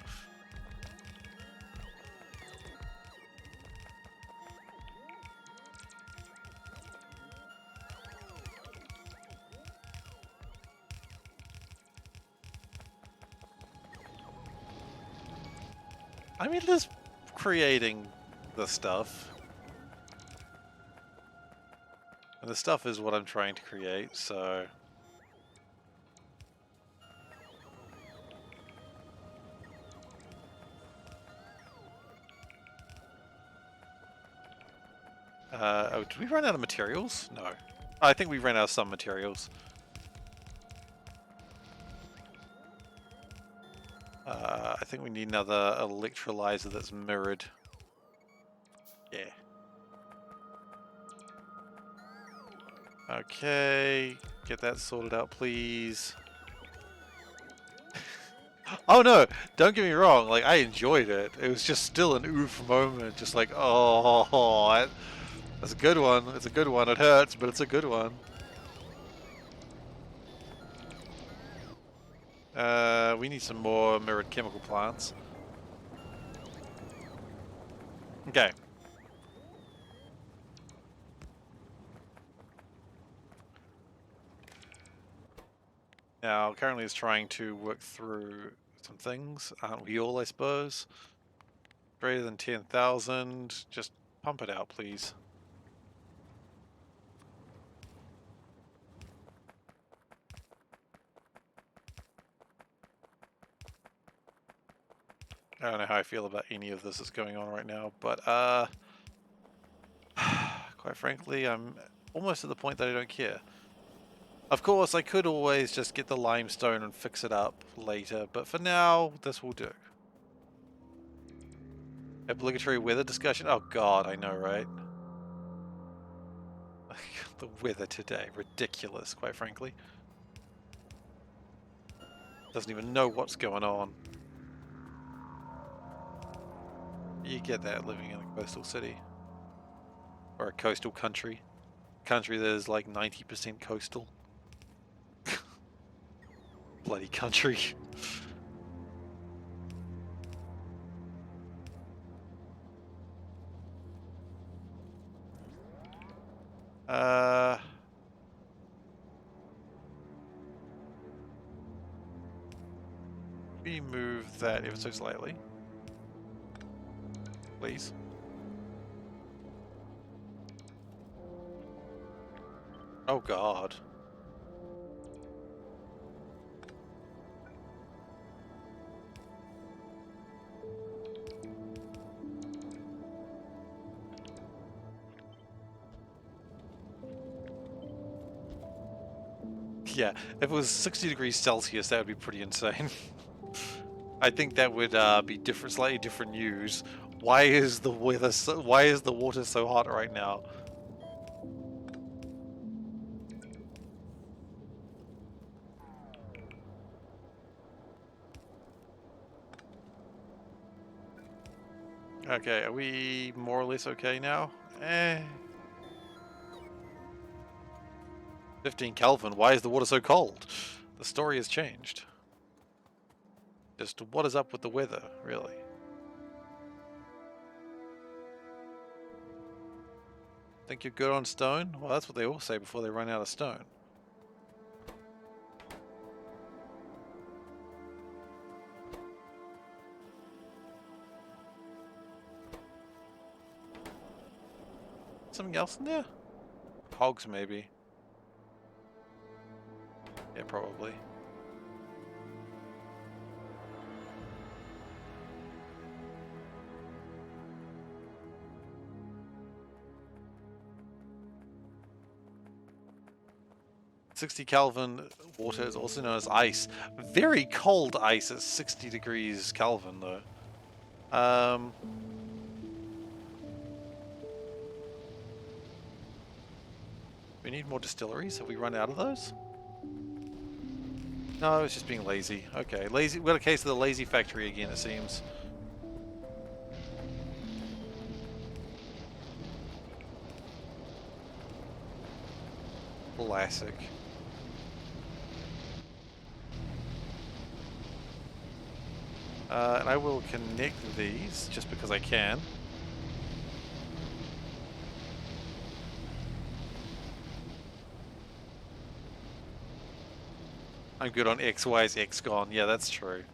I mean, just creating the stuff. And the stuff is what I'm trying to create, so... oh, did we run out of materials? No. I think we ran out of some materials. I think we need another electrolyzer that's mirrored. Yeah. Okay, get that sorted out, please. Oh no, don't get me wrong, like, I enjoyed it. It was just still an oof moment, just like, oh, that's a good one. It's a good one. It hurts, but it's a good one. We need some more mirrored chemical plants. Okay. Now, currently it's trying to work through some things, aren't we all, I suppose? Greater than 10,000, just pump it out, please. I don't know how I feel about any of this that's going on right now, but, quite frankly, I'm almost to the point that I don't care. Of course, I could always just get the limestone and fix it up later, but for now, this will do. Obligatory weather discussion? Oh god, I know, right? The weather today, ridiculous, quite frankly. Doesn't even know what's going on. You get that living in a coastal city. Or a coastal country. Country that is like 90% coastal. Bloody country. We move that ever so slightly. Please. Oh god. Yeah, if it was 60 degrees Celsius, that would be pretty insane. I think that would be different, slightly different news. Why is the weather why is the water so hot right now? Okay, are we more or less okay now? 15 Kelvin, why is the water so cold? The story has changed. Just what is up with the weather, really? Think you're good on stone? Well, that's what they all say before they run out of stone. Something else in there? Hogs, maybe. Yeah, probably. "60 Kelvin water is also known as ice." Very cold ice at 60 degrees Kelvin, though. We need more distilleries. Have we run out of those? No, it's just being lazy. Okay, lazy. We got a case of the lazy factory again, it seems. Classic. And I will connect these just because I can. I'm good on X. Why is X gone? Yeah, that's true.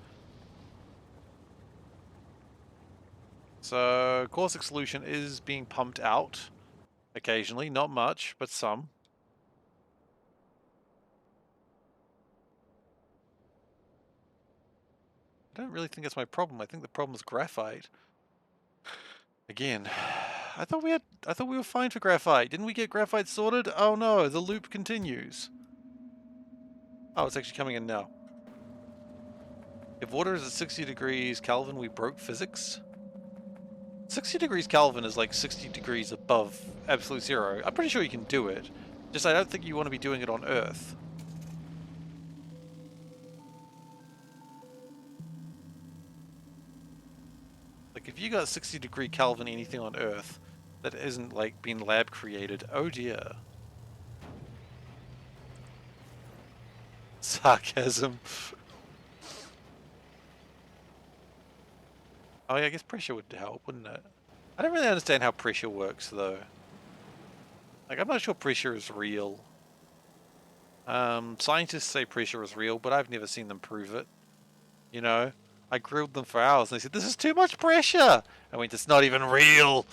So, caustic solution is being pumped out occasionally. Not much, but some. I don't really think that's my problem. I think the problem is graphite. Again, I thought we were fine for graphite. Didn't we get graphite sorted? Oh no, the loop continues. Oh, it's actually coming in now. If water is at 60 degrees Kelvin, we broke physics. 60 degrees Kelvin is like 60 degrees above absolute zero. I'm pretty sure you can do it. Just I don't think you want to be doing it on Earth. Like if you got 60 degree Kelvin anything on Earth that isn't like been lab created, oh dear. Sarcasm. Oh yeah, I guess pressure would help, wouldn't it? I don't really understand how pressure works though. Like I'm not sure pressure is real. Scientists say pressure is real, but I've never seen them prove it. You know? I grilled them for hours and they said, "This is too much pressure." I went, "It's not even real."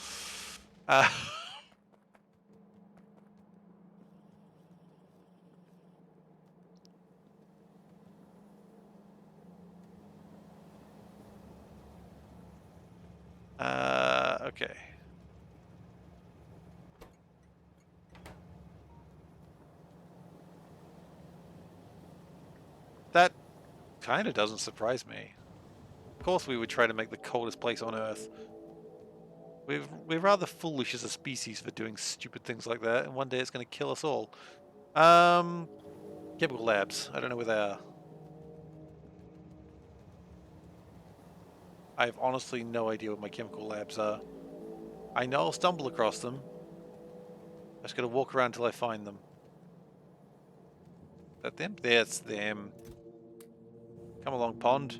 Uh, okay. That kind of doesn't surprise me. Of course we would try to make the coldest place on Earth. We're rather foolish as a species for doing stupid things like that, and one day it's going to kill us all. Chemical labs. I don't know where they are. I have honestly no idea what my chemical labs are. I know I'll stumble across them. I just gotta walk around till I find them. Is that them? That's them. Come along, pond.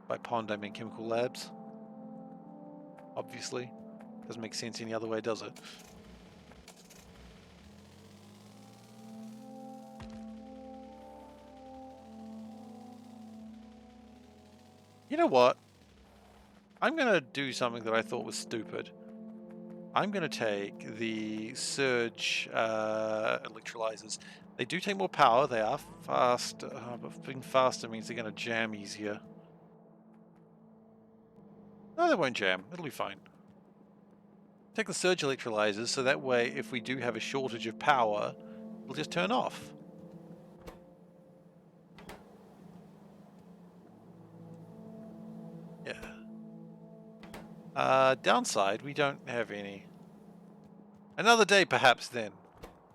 By pond, I mean chemical labs. Obviously. Doesn't make sense any other way, does it? You know what? I'm gonna do something that I thought was stupid. I'm gonna take the surge electrolyzers. They do take more power, they are fast, but being faster means they're gonna jam easier. No, they won't jam. It'll be fine. Take the surge electrolyzers so that way if we do have a shortage of power, it'll just turn off. Yeah. Downside, we don't have any. Another day perhaps then.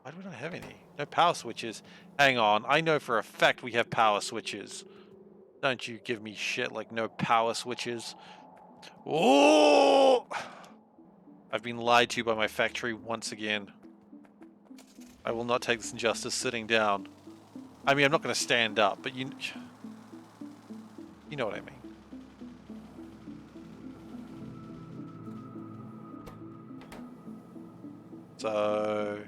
Why do we not have any? No power switches. Hang on, I know for a fact we have power switches. Don't you give me shit like no power switches. Oh! I've been lied to by my factory once again. I will not take this injustice sitting down. I mean, I'm not going to stand up, but you know what I mean. So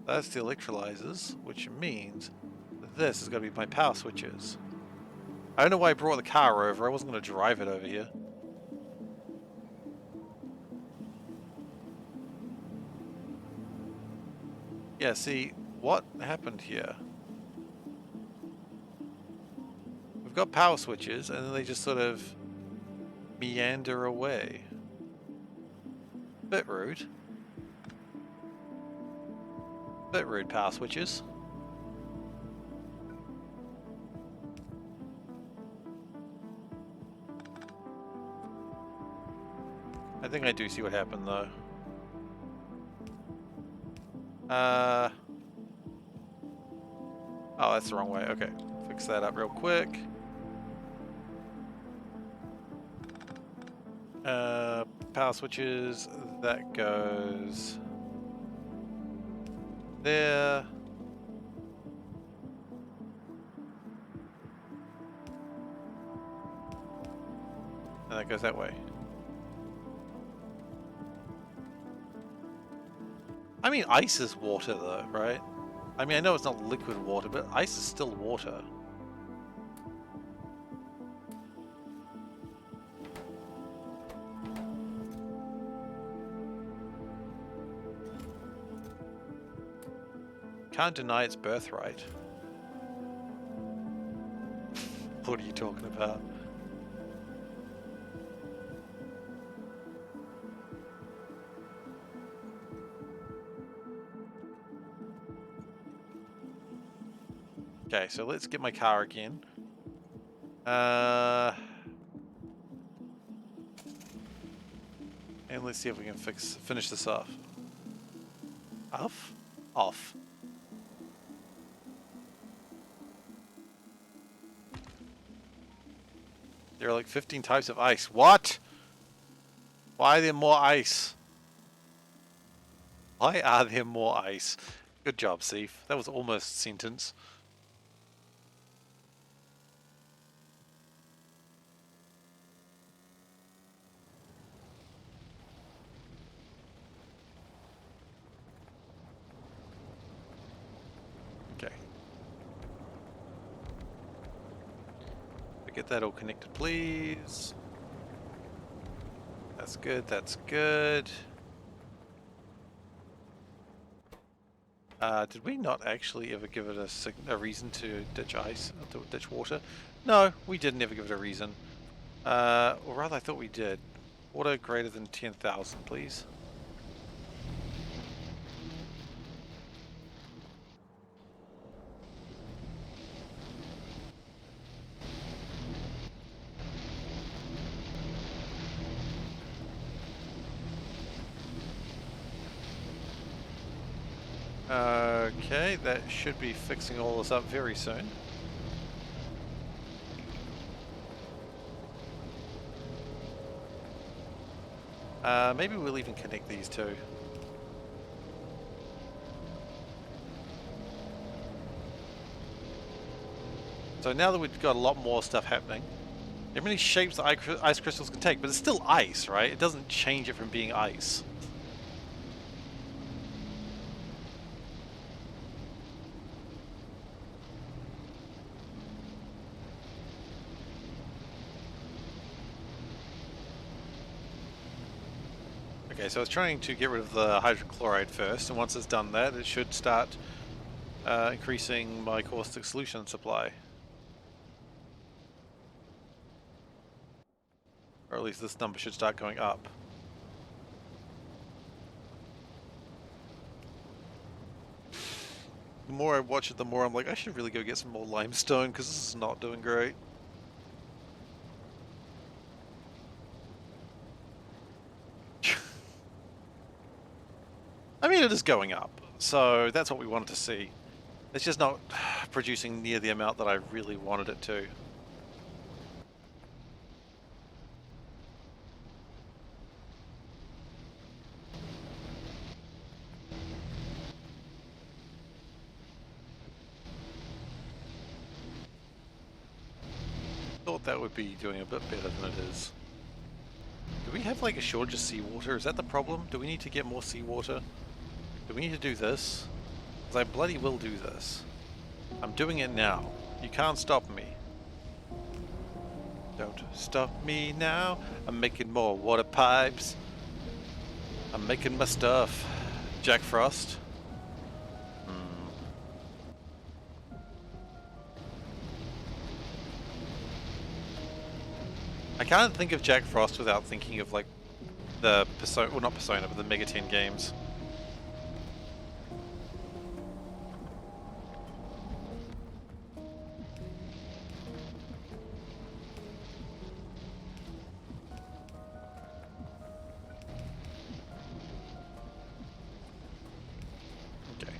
that's the electrolyzers, which means this is going to be my power switches. I don't know why I brought the car over. I wasn't going to drive it over here. Yeah, see, what happened here? We've got power switches, and then they just sort of meander away. Bit rude. Bit rude, power switches. I think I do see what happened, though. Oh, that's the wrong way. Okay, fix that up real quick. Power switches, that goes there. And that goes that way. I mean, ice is water though, right? I mean, I know it's not liquid water, but ice is still water. Can't deny its birthright. What are you talking about? Okay, so let's get my car again. And let's see if we can finish this off. Off? Off. There are like 15 types of ice. What? Why are there more ice? Why are there more ice? Good job, Seif. That was almost a sentence. Okay. Get that all connected, please. That's good, that's good. Did we not actually ever give it a reason to ditch ice, to ditch water? No, we didn't ever give it a reason. Or rather, I thought we did. Water greater than 10,000, please. Okay, that should be fixing all this up very soon. Maybe we'll even connect these two. So now that we've got a lot more stuff happening, there are many shapes that ice crystals can take, but it's still ice, right? It doesn't change it from being ice. Okay, so I was trying to get rid of the hydrogen chloride first, and once it's done that, it should start increasing my caustic solution supply. Or at least this number should start going up. The more I watch it, the more I'm like, I should really go get some more limestone, because this is not doing great. I mean, it is going up, so that's what we wanted to see. It's just not producing near the amount that I really wanted it to. Thought that would be doing a bit better than it is. Do we have like a shortage of seawater? Is that the problem? Do we need to get more seawater? Do we need to do this? Because I bloody will do this. I'm doing it now. You can't stop me. Don't stop me now. I'm making more water pipes. I'm making my stuff. Jack Frost. I can't think of Jack Frost without thinking of like the Persona, well not Persona, but the Mega 10 games. Okay.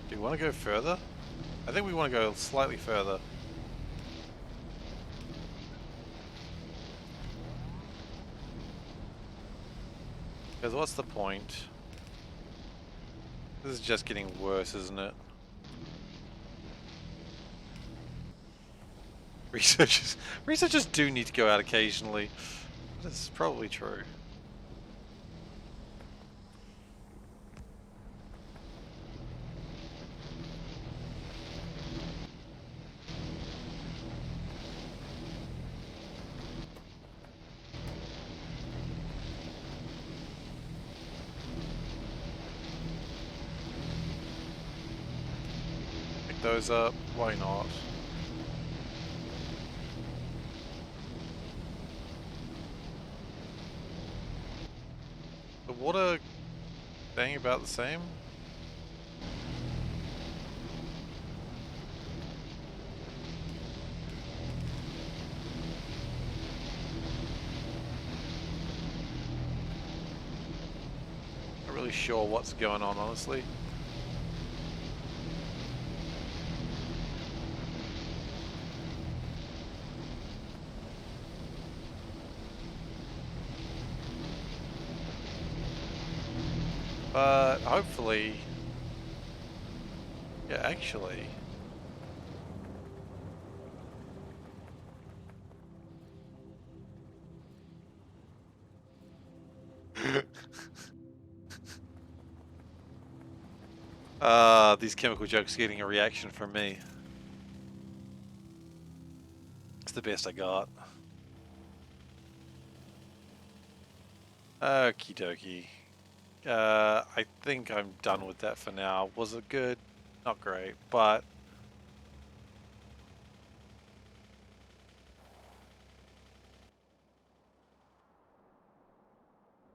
Do you want to go further? I think we want to go slightly further. Because what's the point? This is just getting worse, isn't it? Researchers do need to go out occasionally. That's probably true. Pick those up. Why not? The water staying about the same? Not really sure what's going on, honestly. But hopefully, yeah, actually. These chemical jokes getting a reaction from me. It's the best I got. Okie dokie. I think I'm done with that for now. Was it good? Not great, but...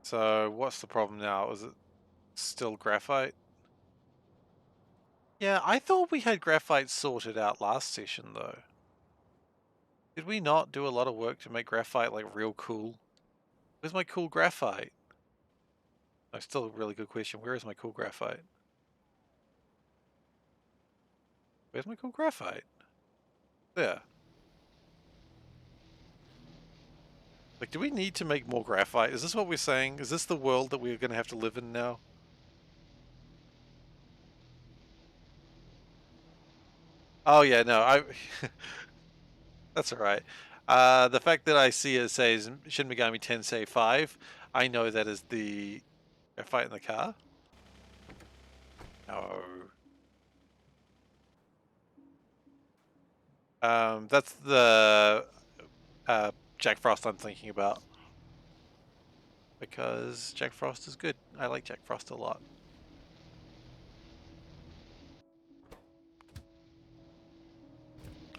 So, what's the problem now? Is it still graphite? Yeah, I thought we had graphite sorted out last session, though. Did we not do a lot of work to make graphite, like, real cool? Where's my cool graphite? That's still a really good question. Where is my cool graphite? Where's my cool graphite? There. Like, do we need to make more graphite? Is this what we're saying? Is this the world that we're going to have to live in now? Oh yeah, no, I... That's alright. The fact that I see it says Shin Megami Tensei 5, I know that is the graphite in the car. No. That's the Jack Frost I'm thinking about. Because Jack Frost is good. I like Jack Frost a lot.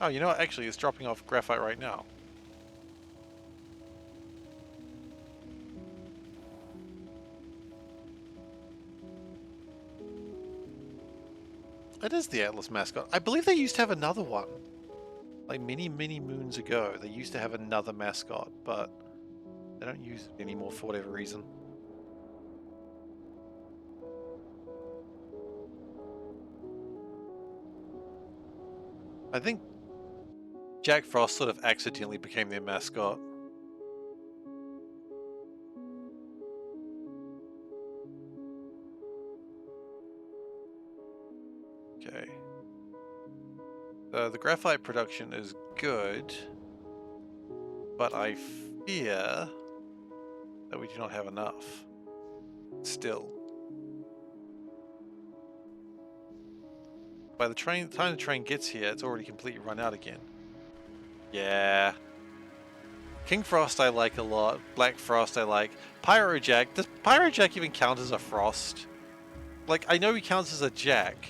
Oh, you know what? Actually, it's dropping off graphite right now. It is the Atlas mascot. I believe they used to have another one. Like many, many moons ago, they used to have another mascot, but they don't use it anymore for whatever reason. I think Jack Frost sort of accidentally became their mascot. Okay. The graphite production is good. but I fear that we do not have enough. Still. By the time the train gets here, it's already completely run out again. Yeah. King Frost I like a lot. Black Frost I like. Pyrojack. Does Pyrojack even count as a Frost? Like, I know he counts as a Jack,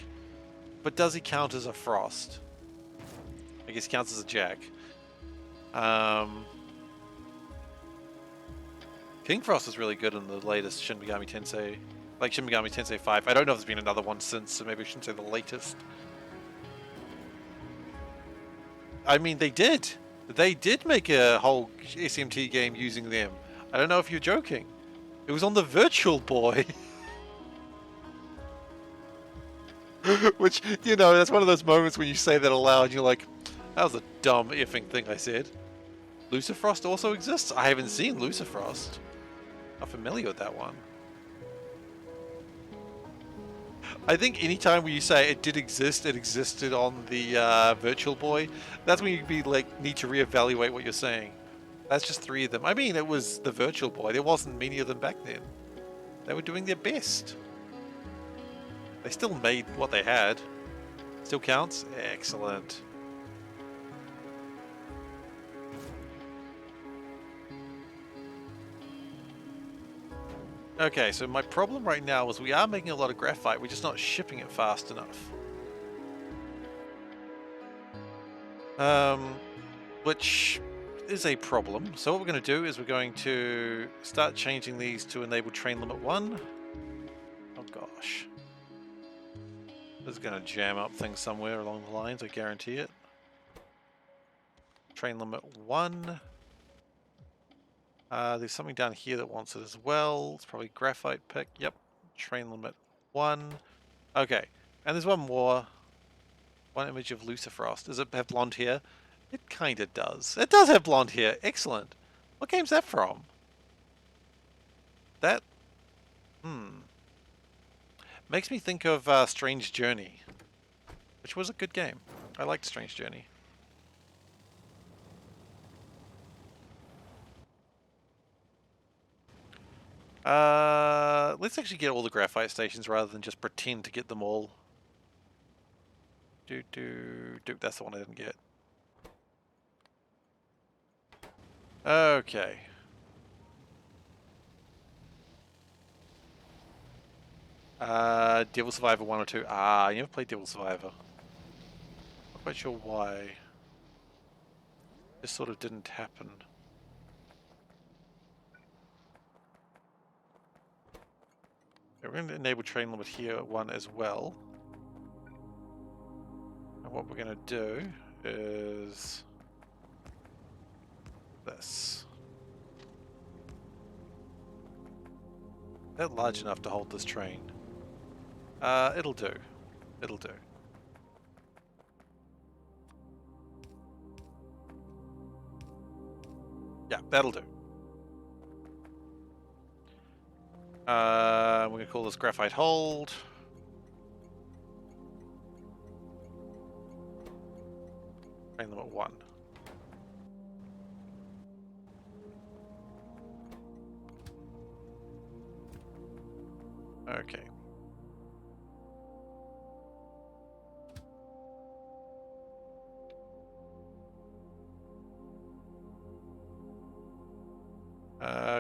but does he count as a Frost? I guess he counts as a Jack. King Frost is really good in the latest Shin Megami Tensei. Like Shin Megami Tensei 5. I don't know if there's been another one since, so maybe I shouldn't say the latest. I mean, they did. They did make a whole SMT game using them. I don't know if you're joking. It was on the Virtual Boy. Which, you know, that's one of those moments when you say that aloud and you're like, that was a dumb effing thing I said. Lucifrost also exists? I haven't seen Lucifrost. I'm familiar with that one. I think anytime when you say it did exist, it existed on the Virtual Boy, that's when you'd be like, need to reevaluate what you're saying. That's just 3 of them. I mean, it was the Virtual Boy. There wasn't many of them back then. They were doing their best. They still made what they had. Still counts? Excellent. Okay, so my problem right now is we are making a lot of graphite, we're just not shipping it fast enough. Which is a problem. So what we're going to do is we're going to start changing these to enable train limit 1. Oh gosh. This is going to jam up things somewhere along the lines, I guarantee it. Train limit 1. There's something down here that wants it as well. It's probably graphite pick. Yep. Train limit 1. Okay. And there's one more. One image of Lucifrost. Does it have blonde hair? It kind of does. It does have blonde hair. Excellent. What game's that from? That... Makes me think of Strange Journey, which was a good game. I liked Strange Journey. Let's actually get all the graphite stations rather than just pretend to get them all. That's the one I didn't get. Okay. Devil Survivor 1 or 2. I never played Devil Survivor. Not quite sure why. This sort of didn't happen. We're going to enable train limit here at 1 as well. And what we're going to do is this. That large enough to hold this train? It'll do. It'll do. Yeah, that'll do. We're going to call this graphite hold. Train limit 1. Okay.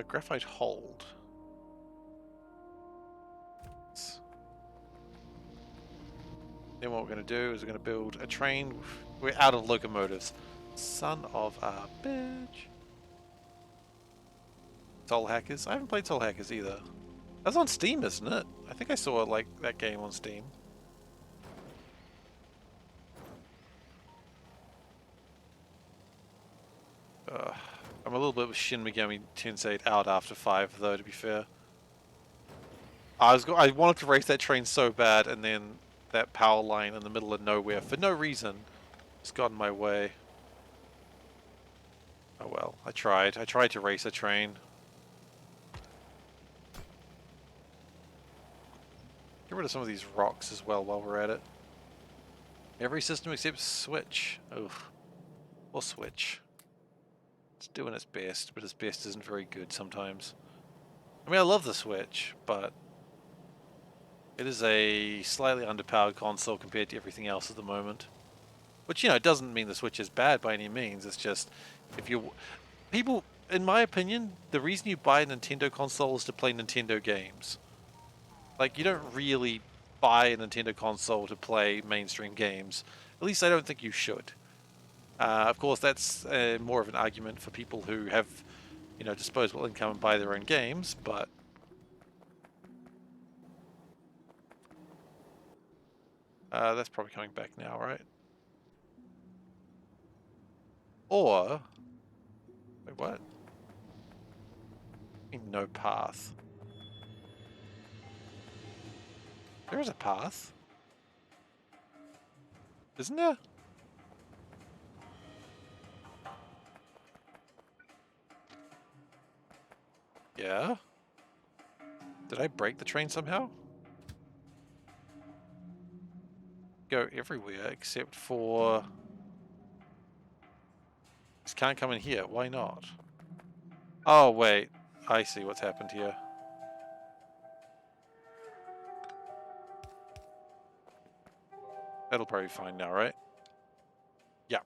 Graphite hold. Then what we're going to do is we're going to build a train. We're out of locomotives. Son of a bitch. Soul Hackers? I haven't played Soul Hackers either. That's on Steam, isn't it? I think I saw like that game on Steam. I'm a little bit with Shin Megami Tensei out after 5 though, to be fair. I wanted to race that train so bad, and then that power line in the middle of nowhere for no reason just got in my way. Oh well, I tried. I tried to race a train. Get rid of some of these rocks as well while we're at it. Every system except Switch. Oof. Or Switch. It's doing its best, but its best isn't very good sometimes. I mean, I love the Switch, but it is a slightly underpowered console compared to everything else at the moment. Which, you know, doesn't mean the Switch is bad by any means. It's just, if you... People, in my opinion, the reason you buy a Nintendo console is to play Nintendo games. Like, you don't really buy a Nintendo console to play mainstream games. At least I don't think you should. Of course, that's more of an argument for people who have, you know, disposable income and buy their own games, but... that's probably coming back now, right? Or... Wait, what? No path. There is a path. Isn't there? Yeah? Did I break the train somehow? Go everywhere except for... This can't come in here. Why not? Oh, wait. I see what's happened here. That'll probably be fine now, right? Yeah.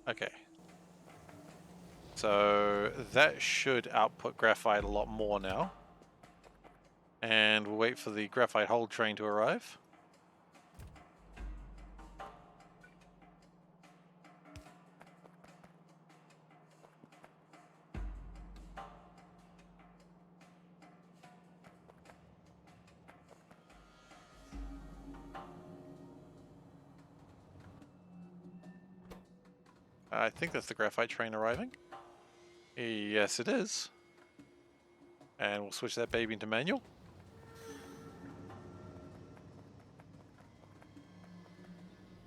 Okay. So that should output graphite a lot more now. And we'll wait for the graphite hold train to arrive. I think that's the graphite train arriving. Yes, it is. And we'll switch that baby into manual.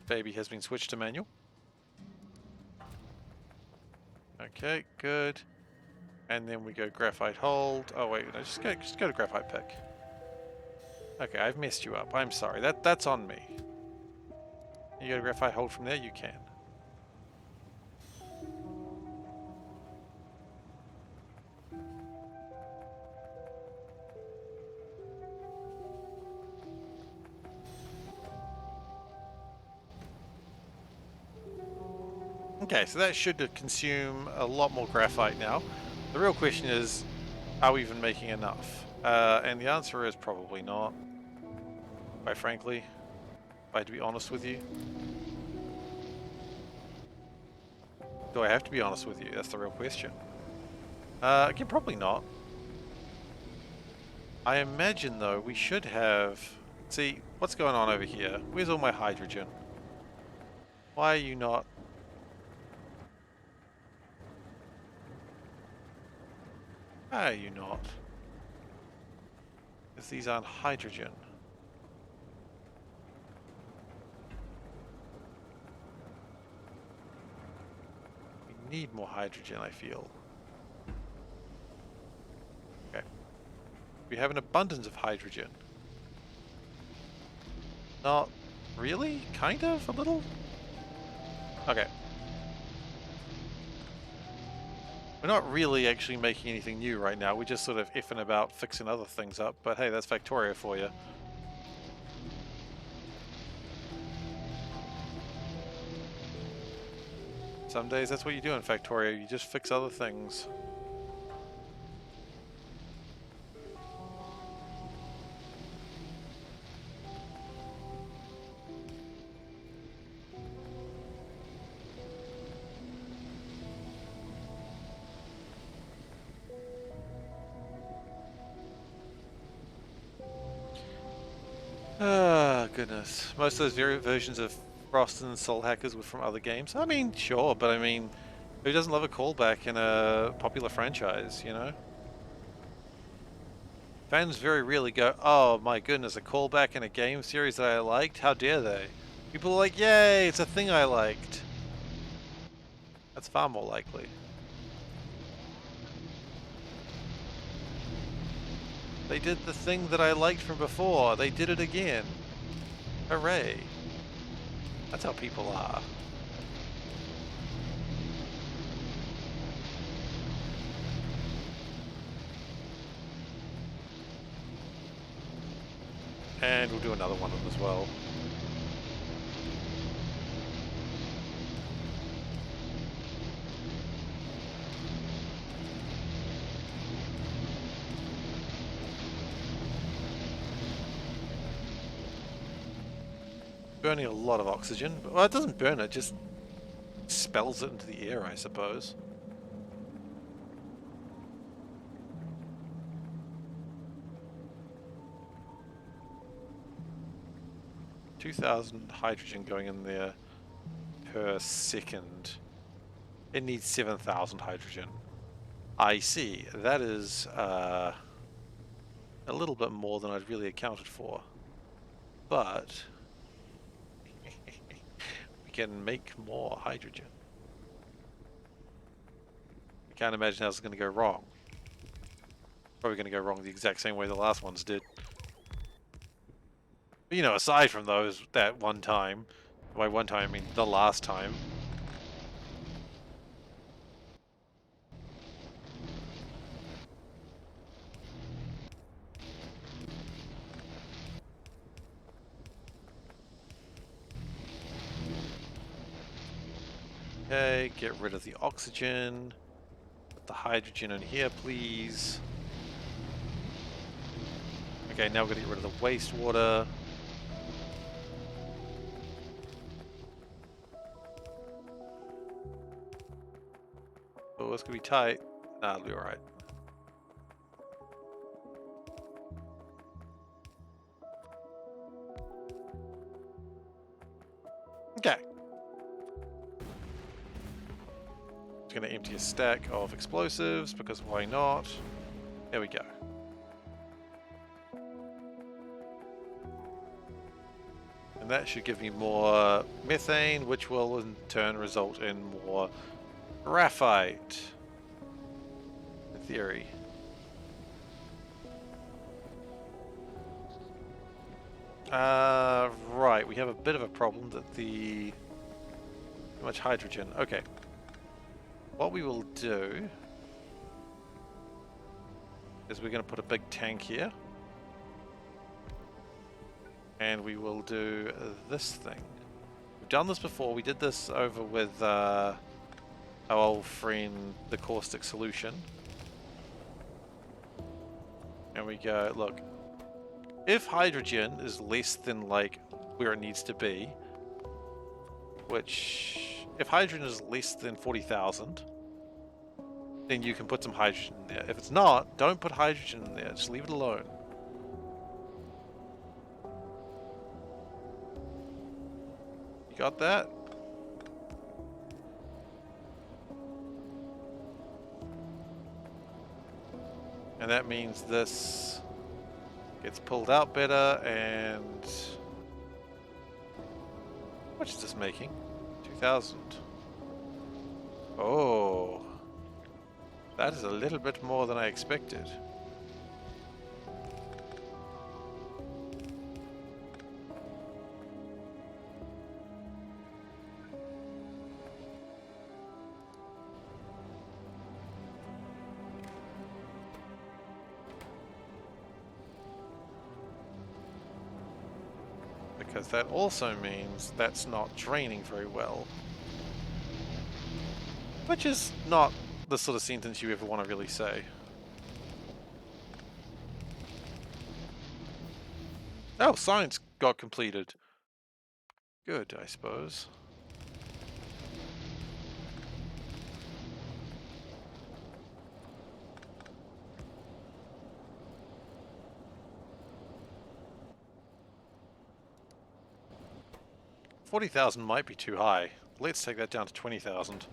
Baby has been switched to manual. Okay, good. And then we go graphite hold. Oh wait, no, just go to graphite pick. Okay, I've messed you up. I'm sorry. That's on me. You go to graphite hold from there, you can. Okay, so that should consume a lot more graphite now. The real question is, are we even making enough? And the answer is probably not. Quite frankly, if I had to be honest with you. Do I have to be honest with you? That's the real question. Again, probably not. I imagine, though, we should have... See, what's going on over here? Where's all my hydrogen? Why are you not... Why are you not? Because these aren't hydrogen. We need more hydrogen, I feel. Okay. We have an abundance of hydrogen. Not really? Kind of? A little? Okay. We're not really actually making anything new right now. We're just sort of effing about fixing other things up. But hey, that's Factorio for you. Some days that's what you do in Factorio. You just fix other things. Ah, goodness. Most of those versions of Frost and Soul Hackers were from other games. I mean, sure, but I mean, who doesn't love a callback in a popular franchise, you know? Fans very rarely go, oh my goodness, a callback in a game series that I liked? How dare they? People are like, yay, it's a thing I liked. That's far more likely. They did the thing that I liked from before. They did it again. Hooray. That's how people are. And we'll do another one of them as well. Burning a lot of oxygen. Well, it doesn't burn it, it just expels it into the air, I suppose. $2,000 hydrogen going in there per second. It needs 7,000 hydrogen. I see. That is a little bit more than I'd really accounted for. But we can make more hydrogen. I can't imagine how it's going to go wrong. Probably going to go wrong the exact same way the last ones did. But, you know, aside from those, that one time, by one time I mean the last time. Okay, get rid of the oxygen. Put the hydrogen in here, please. Okay, now we're going to get rid of the wastewater. Oh, it's going to be tight. Nah, it'll be alright. Okay. It's going to empty a stack of explosives, because why not? There we go. And that should give me more methane, which will in turn result in more graphite. In theory. Right, we have a bit of a problem that too much hydrogen. Okay. What we will do is we're going to put a big tank here. And we will do this thing. We've done this before. We did this over with our old friend, the caustic solution. And we go, look, if hydrogen is less than like where it needs to be, which if hydrogen is less than 40,000, then you can put some hydrogen in there. If it's not, don't put hydrogen in there. Just leave it alone. You got that? And that means this gets pulled out better, and how much is this making? 2,000. Oh, that is a little bit more than I expected. Because that also means that's not draining very well. Which is not the sort of sentence you ever want to really say. Oh, science got completed. Good, I suppose. $40,000 might be too high. Let's take that down to 20,000.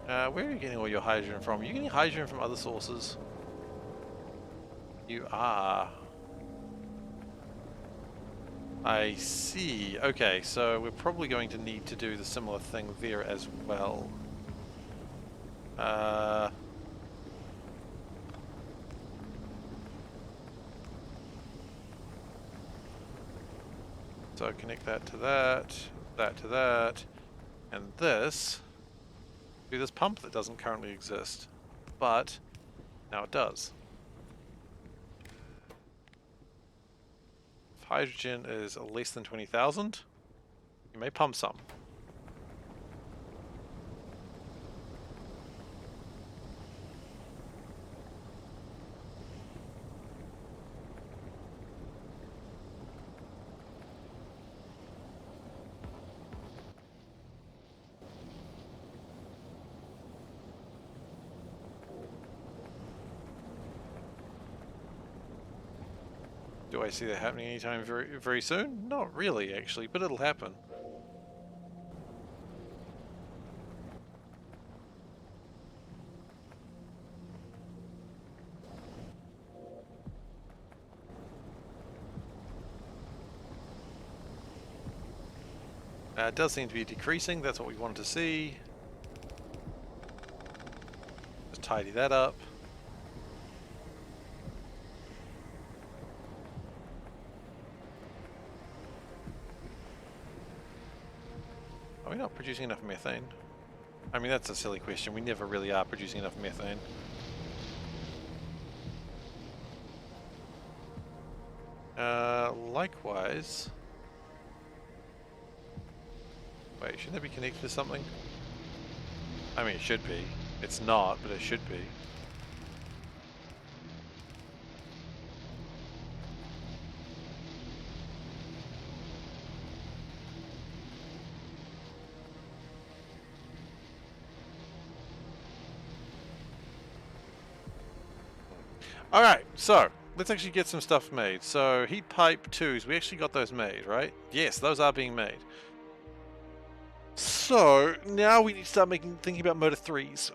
Where are you getting all your hydrogen from? Are you getting hydrogen from other sources? You are. I see. Okay, so we're probably going to need to do the similar thing there as well. So connect that to that, that to that, and this to this pump that doesn't currently exist, but now it does. If hydrogen is less than 20,000, you may pump some. Do I see that happening anytime very soon? Not really, actually, but it'll happen. It does seem to be decreasing. That's what we wanted to see. Just tidy that up. Are we not producing enough methane? I mean, that's a silly question. We never really are producing enough methane. Likewise... Wait, shouldn't that be connected to something? I mean, it should be. It's not, but it should be. Alright, so let's actually get some stuff made. So heat pipe 2s, we actually got those made, right? Yes, those are being made. So now we need to start thinking about motor 3s.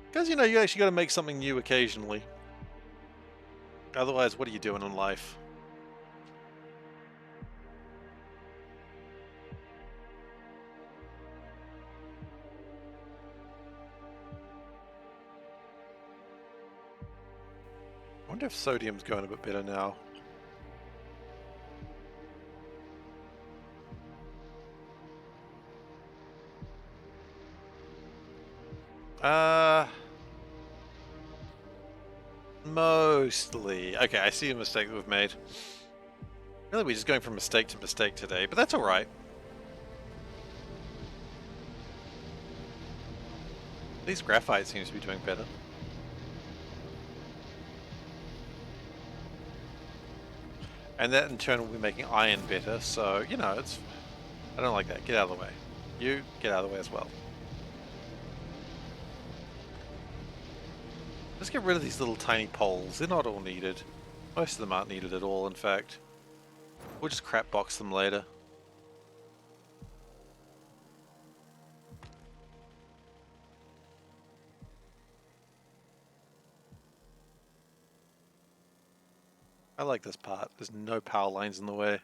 Because, you know, you actually got to make something new occasionally. Otherwise, what are you doing in life? I wonder if sodium's going a bit better now. Mostly. Okay, I see a mistake that we've made. Really, we're just going from mistake to mistake today, but that's alright. At least graphite seems to be doing better. And that in turn will be making iron better, so, you know, it's... I don't like that. Get out of the way. You, get out of the way as well. Let's get rid of these little tiny poles. They're not all needed. Most of them aren't needed at all, in fact. We'll just crap box them later. I like this part. There's no power lines in the way.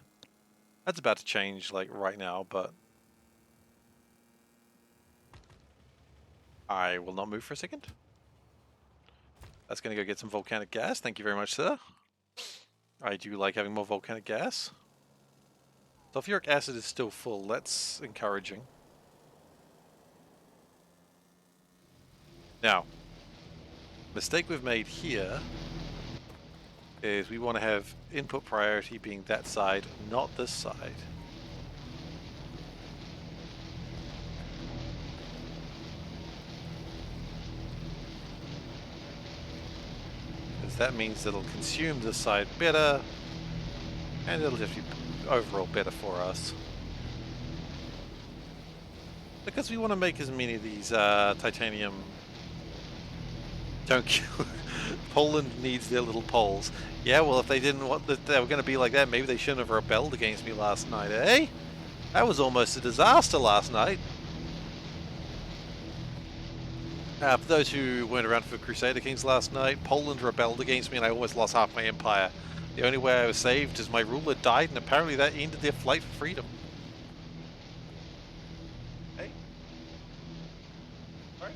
That's about to change, like, right now, but... I will not move for a second. That's going to go get some volcanic gas. Thank you very much, sir. I do like having more volcanic gas. Sulfuric acid is still full. That's encouraging. Now, mistake we've made here is we want to have input priority being that side, not this side. Because that means it'll consume this side better, and it'll just be overall better for us. Because we want to make as many of these titanium... Don't kill... Poland needs their little poles. Yeah, well, if they didn't want that they were going to be like that, maybe they shouldn't have rebelled against me last night, eh? That was almost a disaster last night. For those who weren't around for Crusader Kings last night, Poland rebelled against me and I almost lost half my empire. The only way I was saved is my ruler died, and apparently that ended their flight for freedom. Hey? Sorry?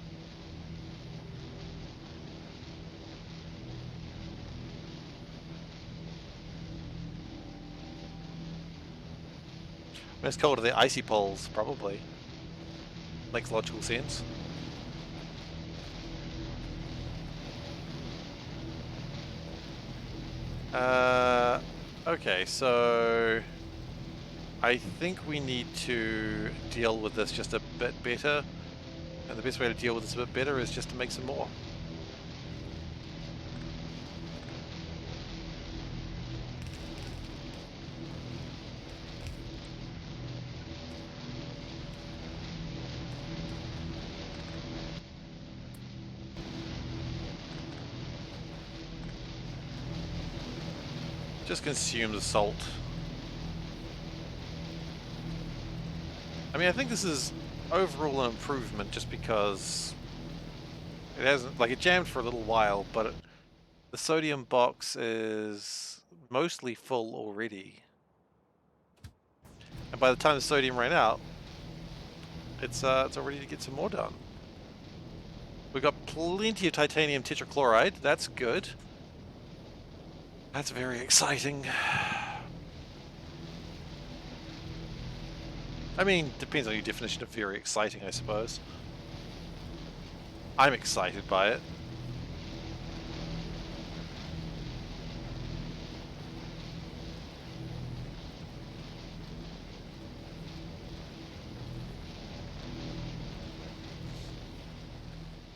It's called the icy poles, probably. Makes logical sense. Okay, so I think we need to deal with this just a bit better, and the best way to deal with this a bit better is just to make some more. Just consume the salt. I mean, I think this is overall an improvement just because it hasn't, like, it jammed for a little while, but the sodium box is mostly full already. And by the time the sodium ran out, it's ready to get some more done. We've got plenty of titanium tetrachloride. That's good. That's very exciting. I mean, depends on your definition of very exciting, I suppose. I'm excited by it.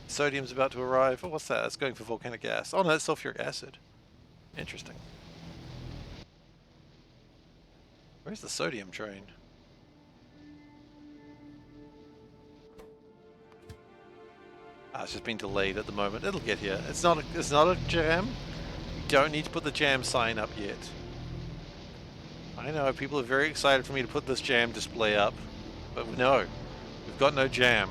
Sodium's about to arrive. Oh, what's that? It's going for volcanic gas. Oh no, that's sulfuric acid. Interesting. Where's the sodium train? Ah, it's just been delayed at the moment. It'll get here. It's not a jam. You don't need to put the jam sign up yet. I know people are very excited for me to put this jam display up, but no, we've got no jam.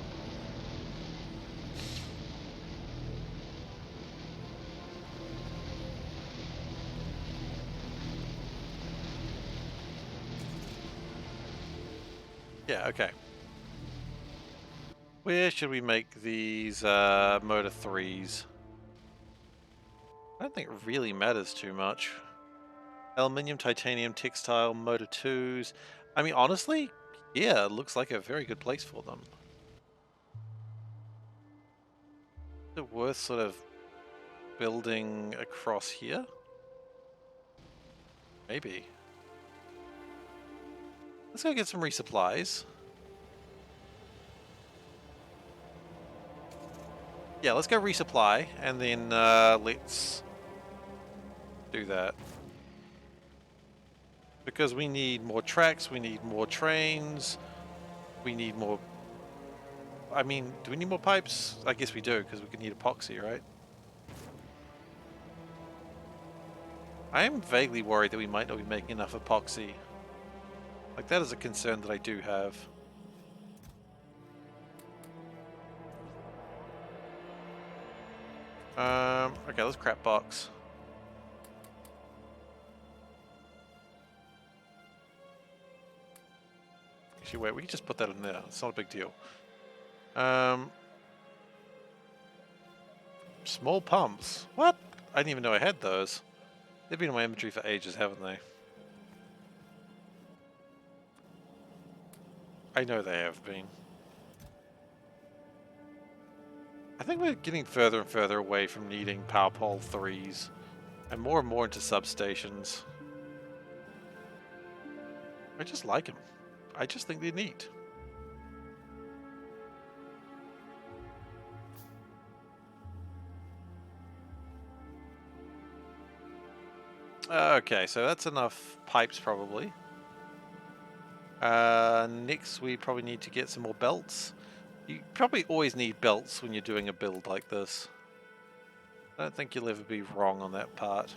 Yeah, okay. Where should we make these motor 3s? I don't think it really matters too much. Aluminium, titanium, textile, motor 2s. I mean, honestly, yeah, it looks like a very good place for them. Is it worth sort of building across here? Maybe. Let's go get some resupplies. Yeah, let's go resupply, and then let's do that. Because we need more tracks, we need more trains, we need more... I mean, do we need more pipes? I guess we do, because we could need epoxy, right? I am vaguely worried that we might not be making enough epoxy. Like, that is a concern that I do have. Okay, let's crap box. Actually, wait, we can just put that in there. It's not a big deal. Small pumps. What? I didn't even know I had those. They've been in my inventory for ages, haven't they? I know they have been. I think we're getting further and further away from needing power pole 3s and more into substations. I just like them. I just think they're neat. Okay, so that's enough pipes probably. Next we probably need to get some more belts. You probably always need belts when you're doing a build like this. I don't think you'll ever be wrong on that part.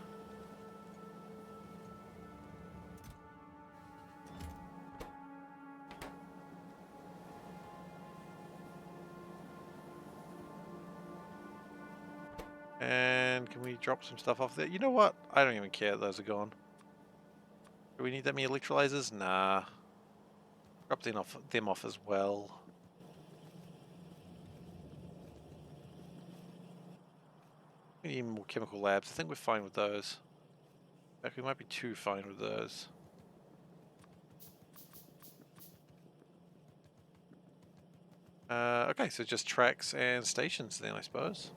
And can we drop some stuff off there? You know what? I don't even care that those are gone. Do we need that many electrolyzers? Nah. Drop them off as well. We need more chemical labs. I think we're fine with those. In fact, we might be too fine with those. Okay, so just tracks and stations then, I suppose.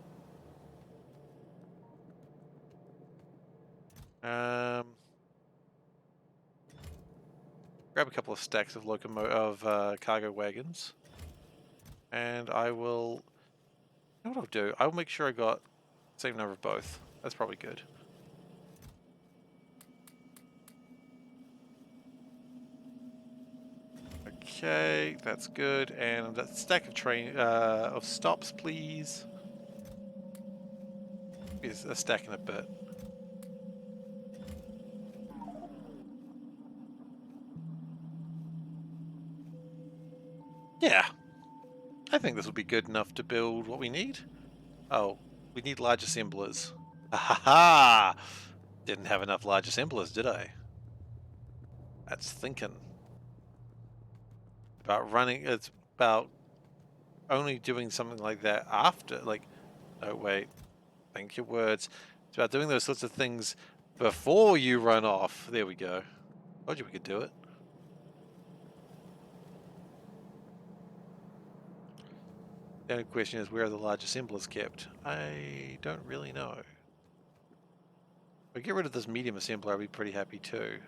Grab a couple of stacks of cargo wagons, and I will. You know what I'll do? I'll make sure I got the same number of both. That's probably good. Okay, that's good. And a stack of stops, please. Is a stack in a bit. Yeah, I think this will be good enough to build what we need. Oh, we need large assemblers. Ha ha ha! Didn't have enough large assemblers, did I? That's thinking. It's about only doing something like that after, like, oh wait, think your words. It's about doing those sorts of things before you run off. There we go. Told you we could do it. The only question is, where are the large assemblers kept? I don't really know. If I get rid of this medium assembler, I'll be pretty happy too.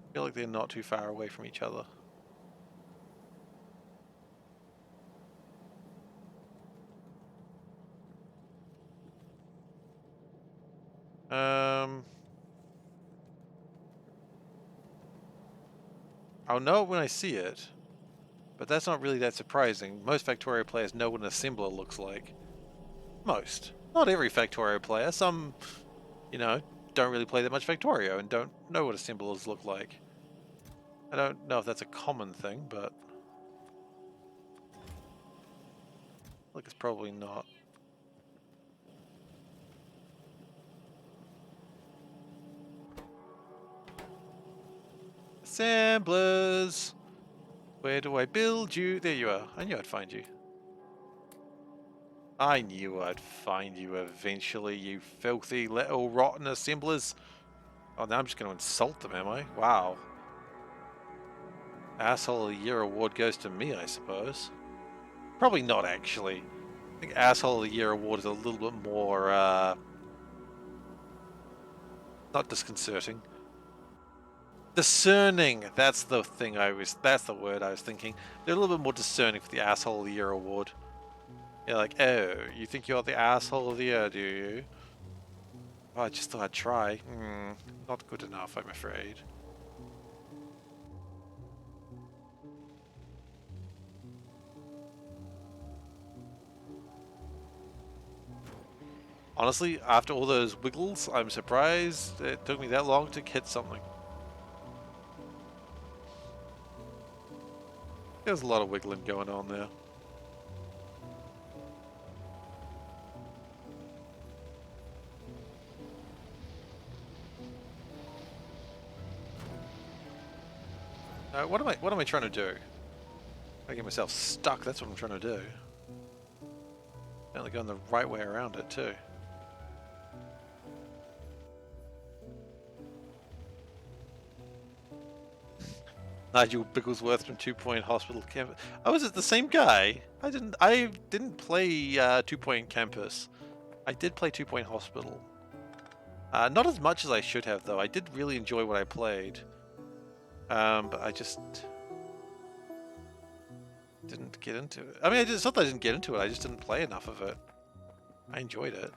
I feel like they're not too far away from each other. I'll know it when I see it, but that's not really that surprising. Most Factorio players know what an assembler looks like. Most. Not every Factorio player. Some, you know, don't really play that much Factorio and don't know what assemblers look like. I don't know if that's a common thing, but like it's probably not. Assemblers! Where do I build you? There you are. I knew I'd find you. I knew I'd find you eventually, you filthy little rotten assemblers. Oh, now I'm just going to insult them, am I? Wow. Asshole of the Year award goes to me, I suppose. Probably not, actually. I think Asshole of the Year award is a little bit more, not disconcerting. Discerning! That's the word I was thinking. They're a little bit more discerning for the Asshole of the Year award. You're like, oh, you think you're the Asshole of the Year, do you? Oh, I just thought I'd try. Not good enough, I'm afraid. Honestly, after all those wiggles, I'm surprised it took me that long to hit something. There's a lot of wiggling going on there. What am I trying to do? I get myself stuck, that's what I'm trying to do. Apparently going the right way around it too. Nigel Bigglesworth from 2 Point Hospital Campus. Oh, is it the same guy? I didn't play 2 Point Campus. I did play 2 Point Hospital. Not as much as I should have though. I did really enjoy what I played. But I just didn't get into it. I mean, it's not that I didn't get into it, I just didn't play enough of it. I enjoyed it.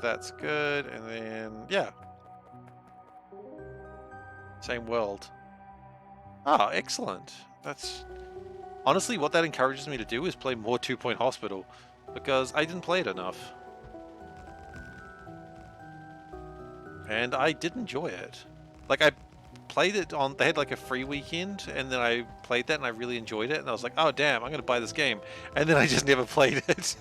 That's good, and then, yeah. Same world. Ah, excellent. That's... Honestly, what that encourages me to do is play more 2 Point Hospital, because I didn't play it enough. and I did enjoy it. Like, I played it on, they had like a free weekend, and then I played that and I really enjoyed it, and I was like, oh damn, I'm gonna buy this game, and then I just never played it.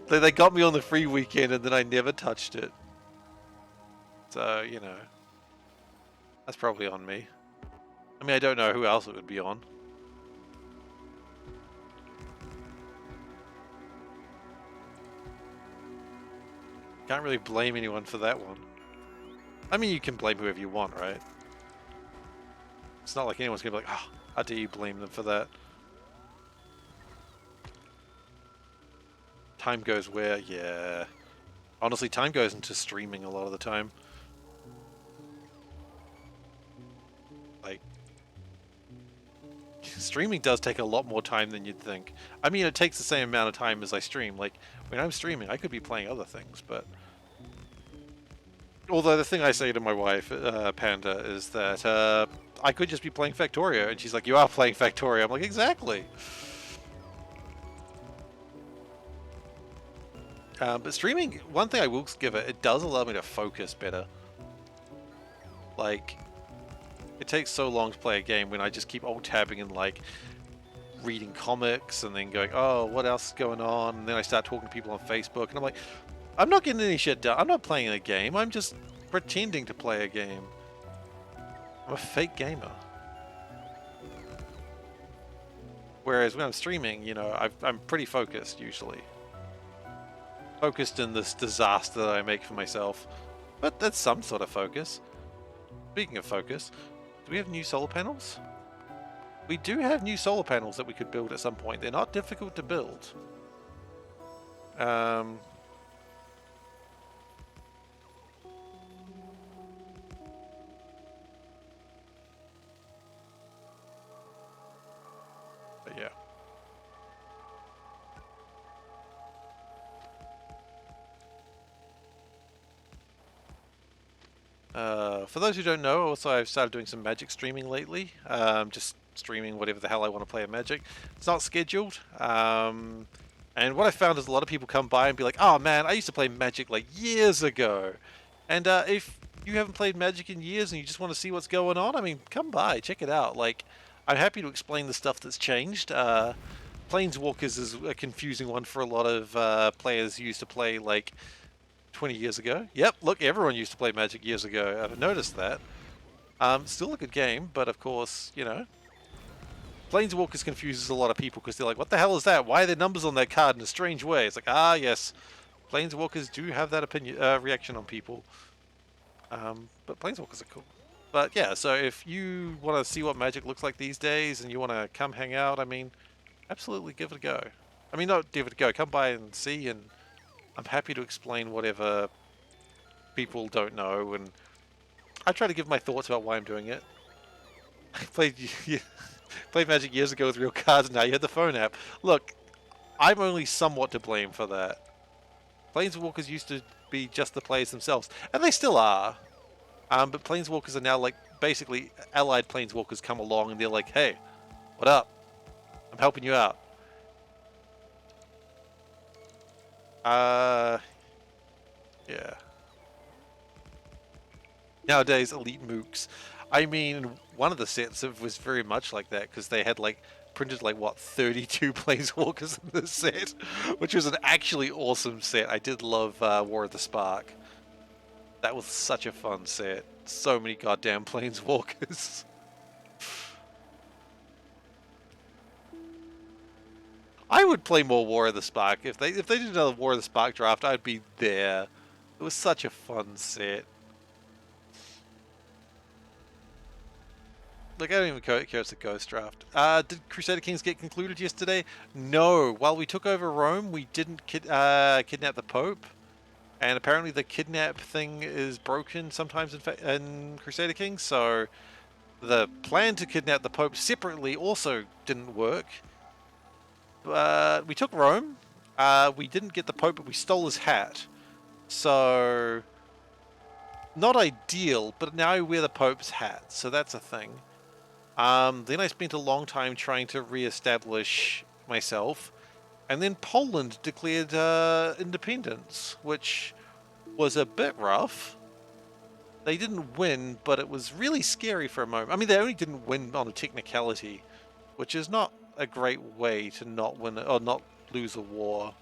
They got me on the free weekend and then I never touched it. So, you know, that's probably on me. I mean, I don't know who else it would be on. Can't really blame anyone for that one. I mean, you can blame whoever you want, right? It's not like anyone's gonna be like, oh, how dare you blame them for that? Time goes where? Yeah. Honestly, time goes into streaming a lot of the time. Like, streaming does take a lot more time than you'd think. I mean, it takes the same amount of time as I stream. Like, when I'm streaming, I could be playing other things, but... Although the thing I say to my wife, Panda, is that I could just be playing Factorio, and she's like, you are playing Factorio. I'm like, exactly. But streaming, one thing I will give it, it does allow me to focus better. Like, it takes so long to play a game when I just keep alt-tabbing and, like, reading comics and then going, oh, what else is going on? And then I start talking to people on Facebook, and I'm like, I'm not getting any shit done. I'm not playing a game. I'm just pretending to play a game. I'm a fake gamer. Whereas when I'm streaming, you know, I'm pretty focused, usually. Focused in this disaster that I make for myself. But that's some sort of focus. Speaking of focus, do we have new solar panels? We do have new solar panels that we could build at some point. They're not difficult to build. But yeah. For those who don't know, also I've started doing some Magic streaming lately. Just streaming whatever the hell I want to play of Magic. It's not scheduled. And what I found is a lot of people come by and be like, oh man, I used to play Magic like years ago. And if you haven't played Magic in years and you just want to see what's going on, I mean, come by, check it out. Like, I'm happy to explain the stuff that's changed. Planeswalkers is a confusing one for a lot of players who used to play like 20 years ago. Yep, look, everyone used to play Magic years ago. I've noticed that. Still a good game, but of course, you know, Planeswalkers confuses a lot of people because they're like, what the hell is that? Why are there numbers on that card in a strange way? It's like, ah, yes, Planeswalkers do have that opinion, reaction on people. But Planeswalkers are cool. But yeah, so if you want to see what Magic looks like these days and you want to come hang out, I mean, absolutely give it a go. I mean, not give it a go, come by and see, and I'm happy to explain whatever people don't know, and I try to give my thoughts about why I'm doing it. I played Magic years ago with real cards, and now you had the phone app. Look, I'm only somewhat to blame for that. Planeswalkers used to be just the players themselves, and they still are. But Planeswalkers are now like, basically, allied Planeswalkers come along and they're like, hey, what up? I'm helping you out. Yeah. Nowadays, Elite Mooks. I mean, one of the sets was very much like that, because they had like, printed like, what, 32 Planeswalkers in the set, which was an actually awesome set. I did love War of the Spark. That was such a fun set. So many goddamn Planeswalkers. I would play more War of the Spark. If they did another War of the Spark draft, I'd be there. It was such a fun set. Like, I don't even care if it's a ghost draft. Did Crusader Kings get concluded yesterday? No. While we took over Rome, we didn't kidnap the Pope. And apparently the kidnap thing is broken sometimes in Crusader Kings, so the plan to kidnap the Pope separately also didn't work. We took Rome. We didn't get the Pope, but we stole his hat. So, not ideal, but now I wear the Pope's hat, so that's a thing. Then I spent a long time trying to re-establish myself, and then Poland declared independence, which was a bit rough. They didn't win, but it was really scary for a moment. I mean, they only didn't win on a technicality, which is not a great way to not win or not lose a war.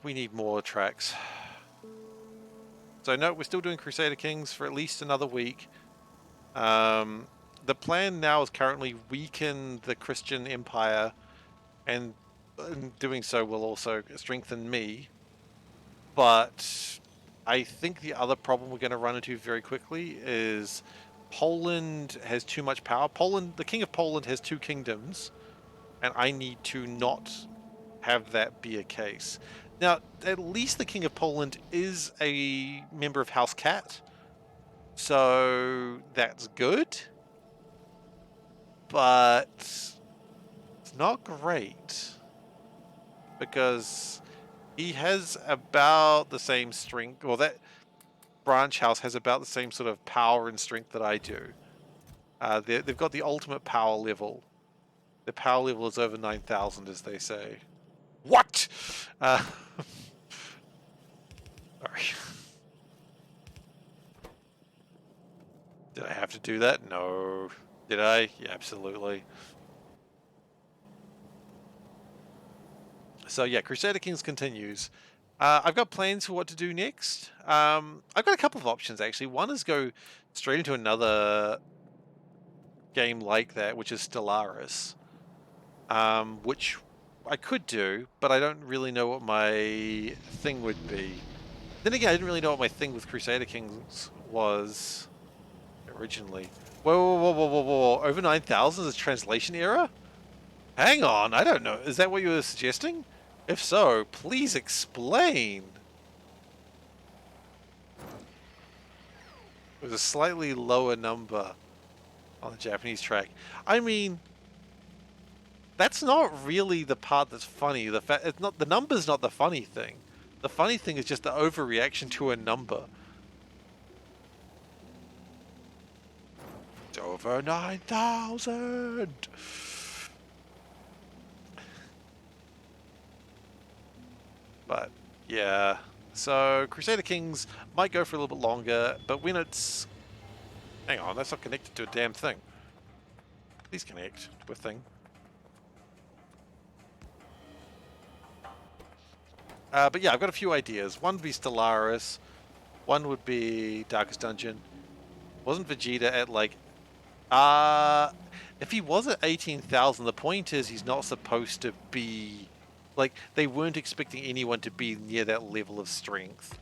We need more tracks. So no, we're still doing Crusader Kings for at least another week. The plan now is currently weaken the Christian Empire, and in doing so will also strengthen me. But I think the other problem we're going to run into very quickly is Poland has too much power. The king of Poland has 2 kingdoms, and I need to not have that be a case. Now, at least the king of Poland is a member of House Cat, so that's good. But it's not great, because he has about the same strength, or that branch house has about the same sort of power and strength that I do. They've got the ultimate power level. The power level is over 9,000, as they say. What? Sorry. Did I have to do that? No. Did I? Yeah, absolutely. So yeah, Crusader Kings continues. I've got plans for what to do next. I've got a couple of options, actually. One is go straight into another game like that, which is Stellaris, which I could do, but I don't really know what my thing would be. Then again, I didn't really know what my thing with Crusader Kings was originally. Whoa, whoa, whoa, whoa, whoa, whoa. Over 9,000 is translation error? Hang on, I don't know. Is that what you were suggesting? If so, please explain. It was a slightly lower number on the Japanese track. I mean, that's not really the part that's funny. It's not the number's not the funny thing. The funny thing is just the overreaction to a number. It's over 9,000. But yeah, so Crusader Kings might go for a little bit longer, but when it's... Hang on, that's not connected to a damn thing. Please connect to a thing. But yeah, I've got a few ideas. One would be Stellaris. One would be Darkest Dungeon. Wasn't Vegeta at like... if he was at 18,000, the point is he's not supposed to be... Like, they weren't expecting anyone to be near that level of strength.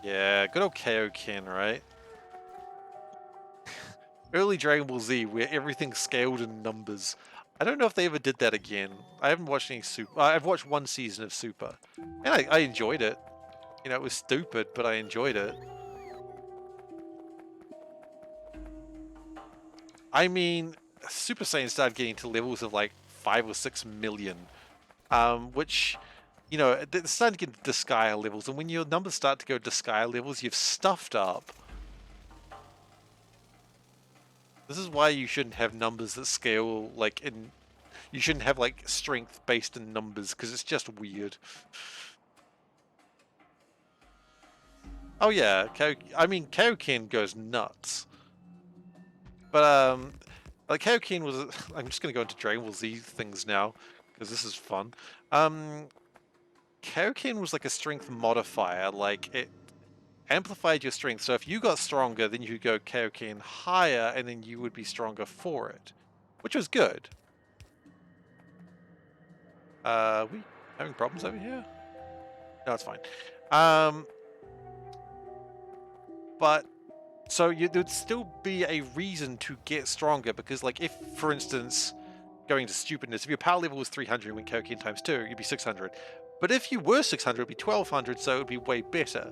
Yeah, good old Kaioken, right? Early Dragon Ball Z, where everything's scaled in numbers. I don't know if they ever did that again. I haven't watched any Super. I've watched one season of Super, and I enjoyed it. You know, it was stupid, but I enjoyed it. I mean, Super Saiyan started getting to levels of like 5 or 6 million, which, you know, it's starting to get to Disgaea levels, and when your numbers start to go to Disgaea levels, you've stuffed up. This is why you shouldn't have numbers that scale like in... You shouldn't have like strength based in numbers, because it's just weird. Oh yeah, I mean Kaioken goes nuts. But like Kaioken was... I'm just gonna go into Dragon Ball Z things now, because this is fun. Kaioken was like a strength modifier, like it amplified your strength. So if you got stronger, then you could go Kaioken higher, and then you would be stronger for it, which was good. We having problems over here? No, it's fine. But so there'd still be a reason to get stronger, because like if, for instance, going to stupidness, if your power level was 300 and went Kaioken times 2, you'd be 600. But if you were 600, it'd be 1200, so it would be way better.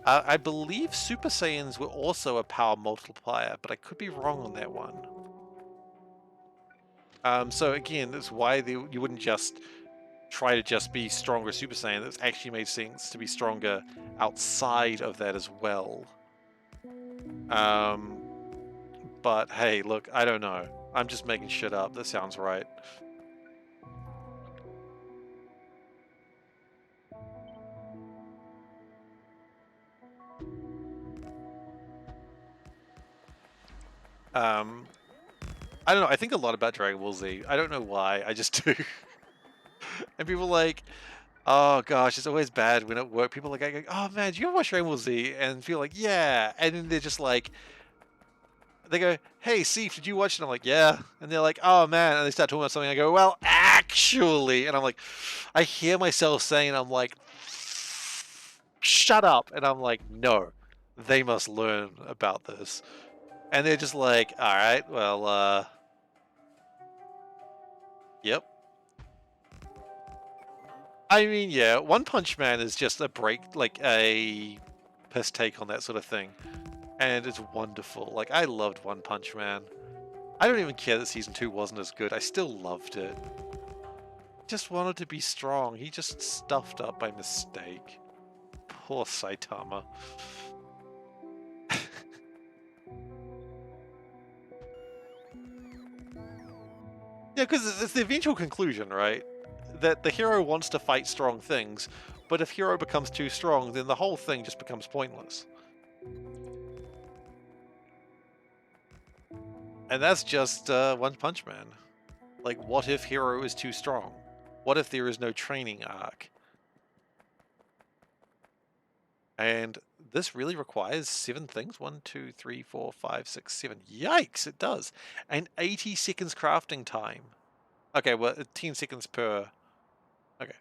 I believe Super Saiyans were also a power multiplier, but I could be wrong on that one. So again, that's why you wouldn't just try to just be stronger Super Saiyan. That's actually made sense to be stronger outside of that as well. But hey, look, I don't know. I'm just making shit up. That sounds right. I don't know, I think a lot about Dragon Ball Z. I don't know why, I just do. And people are like, oh gosh, it's always bad when at work people are like, oh man, do you ever watch Dragon Ball Z? And feel like, yeah. And then they're just like, they go, hey, Seif, did you watch it? And I'm like, yeah. And they're like, oh man. And they start talking about something. I go, well, actually. And I'm like, I hear myself saying, I'm like, shut up. And I'm like, no, they must learn about this. And they're just like, all right, well, yep. I mean, yeah, One Punch Man is just a break, like a piss take on that sort of thing. And it's wonderful. Like, I loved One Punch Man. I don't even care that season 2 wasn't as good. I still loved it. Just wanted to be strong. He just stuffed up by mistake. Poor Saitama. Yeah, because it's the eventual conclusion, right? That the hero wants to fight strong things, but if hero becomes too strong, then the whole thing just becomes pointless. And that's just One Punch Man. Like, what if hero is too strong? What if there is no training arc? And this really requires 7 things. 1, 2, 3, 4, 5, 6, 7. Yikes, it does. And 80 seconds crafting time. Okay, well, 10 seconds per... Okay.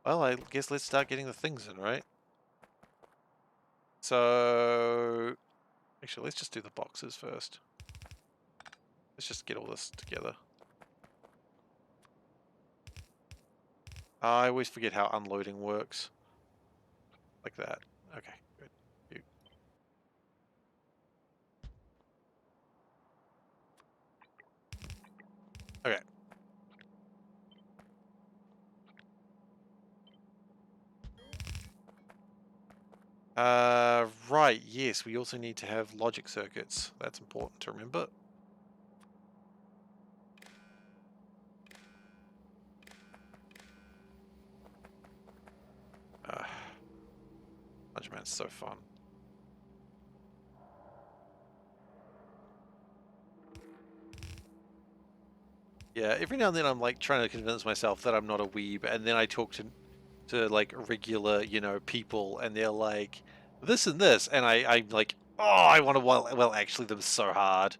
Well, I guess let's start getting the things in, right? So... Actually, let's just do the boxes first. Let's just get all this together. I always forget how unloading works. Like that. Okay, good. Okay. Right, yes, we also need to have logic circuits. That's important to remember. Punch Man's so fun. Yeah, every now and then I'm like trying to convince myself that I'm not a weeb, and then I talk to like regular, you know, people, and they're like this and this, and I'm like, oh, I want to well actually them so hard,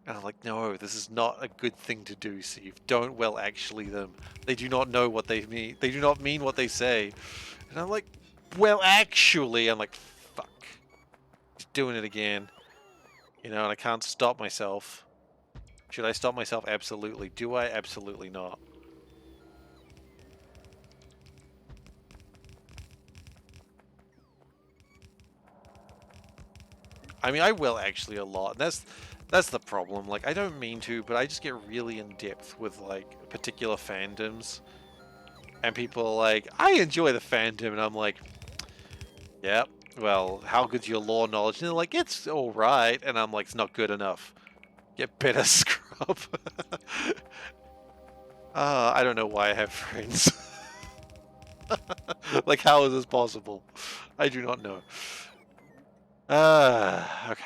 and I'm like, no, this is not a good thing to do, Steve. Don't well actually them. They do not know what they mean. They do not mean what they say, and I'm like, well actually, I'm like, fuck, just doing it again, you know, and I can't stop myself. Should I stop myself? Absolutely. Do I? Absolutely not. I mean, I will actually a lot. That's the problem. Like, I don't mean to, but I just get really in depth with like particular fandoms, and people are like, I enjoy the fandom, and I'm like, yeah, well, how good's your lore knowledge? And they're like, it's all right, and I'm like, it's not good enough. Get better, scrub. I don't know why I have friends. Like, how is this possible? I do not know. Okay.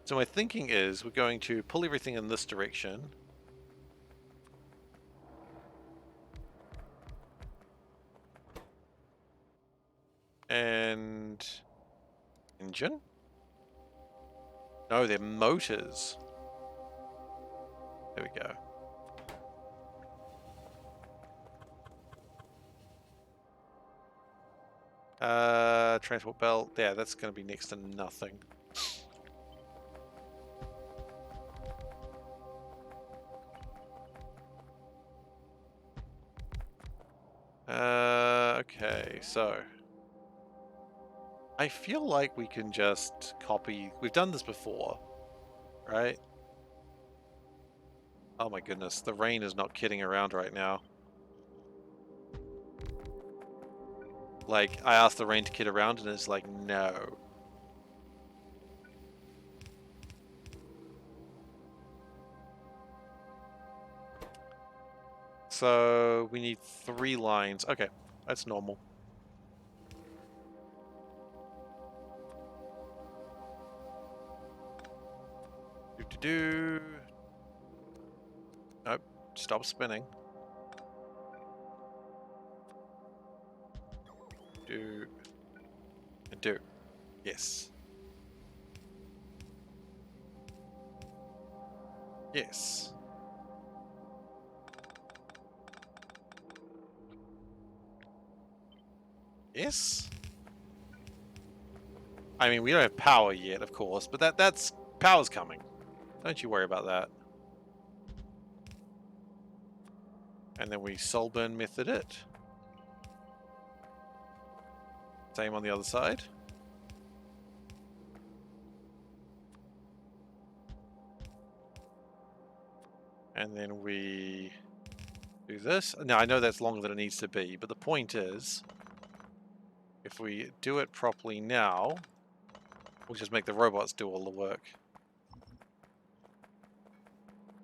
So my thinking is we're going to pull everything in this direction. And... engine? No, they're motors. There we go. Transport belt. Yeah, that's going to be next to nothing. Okay, so... I feel like we can just copy... We've done this before, right? Oh my goodness, the rain is not kidding around right now. Like, I asked the rain to kid around and it's like, no. So, we need 3 lines. Okay, that's normal. Do. Nope. Stop spinning. Do. And do. Yes. Yes. Yes. I mean, we don't have power yet, of course, but that's power's coming. Don't you worry about that. And then we soul burn method it. Same on the other side. And then we do this. Now, I know that's longer than it needs to be, but the point is, if we do it properly now, we'll just make the robots do all the work.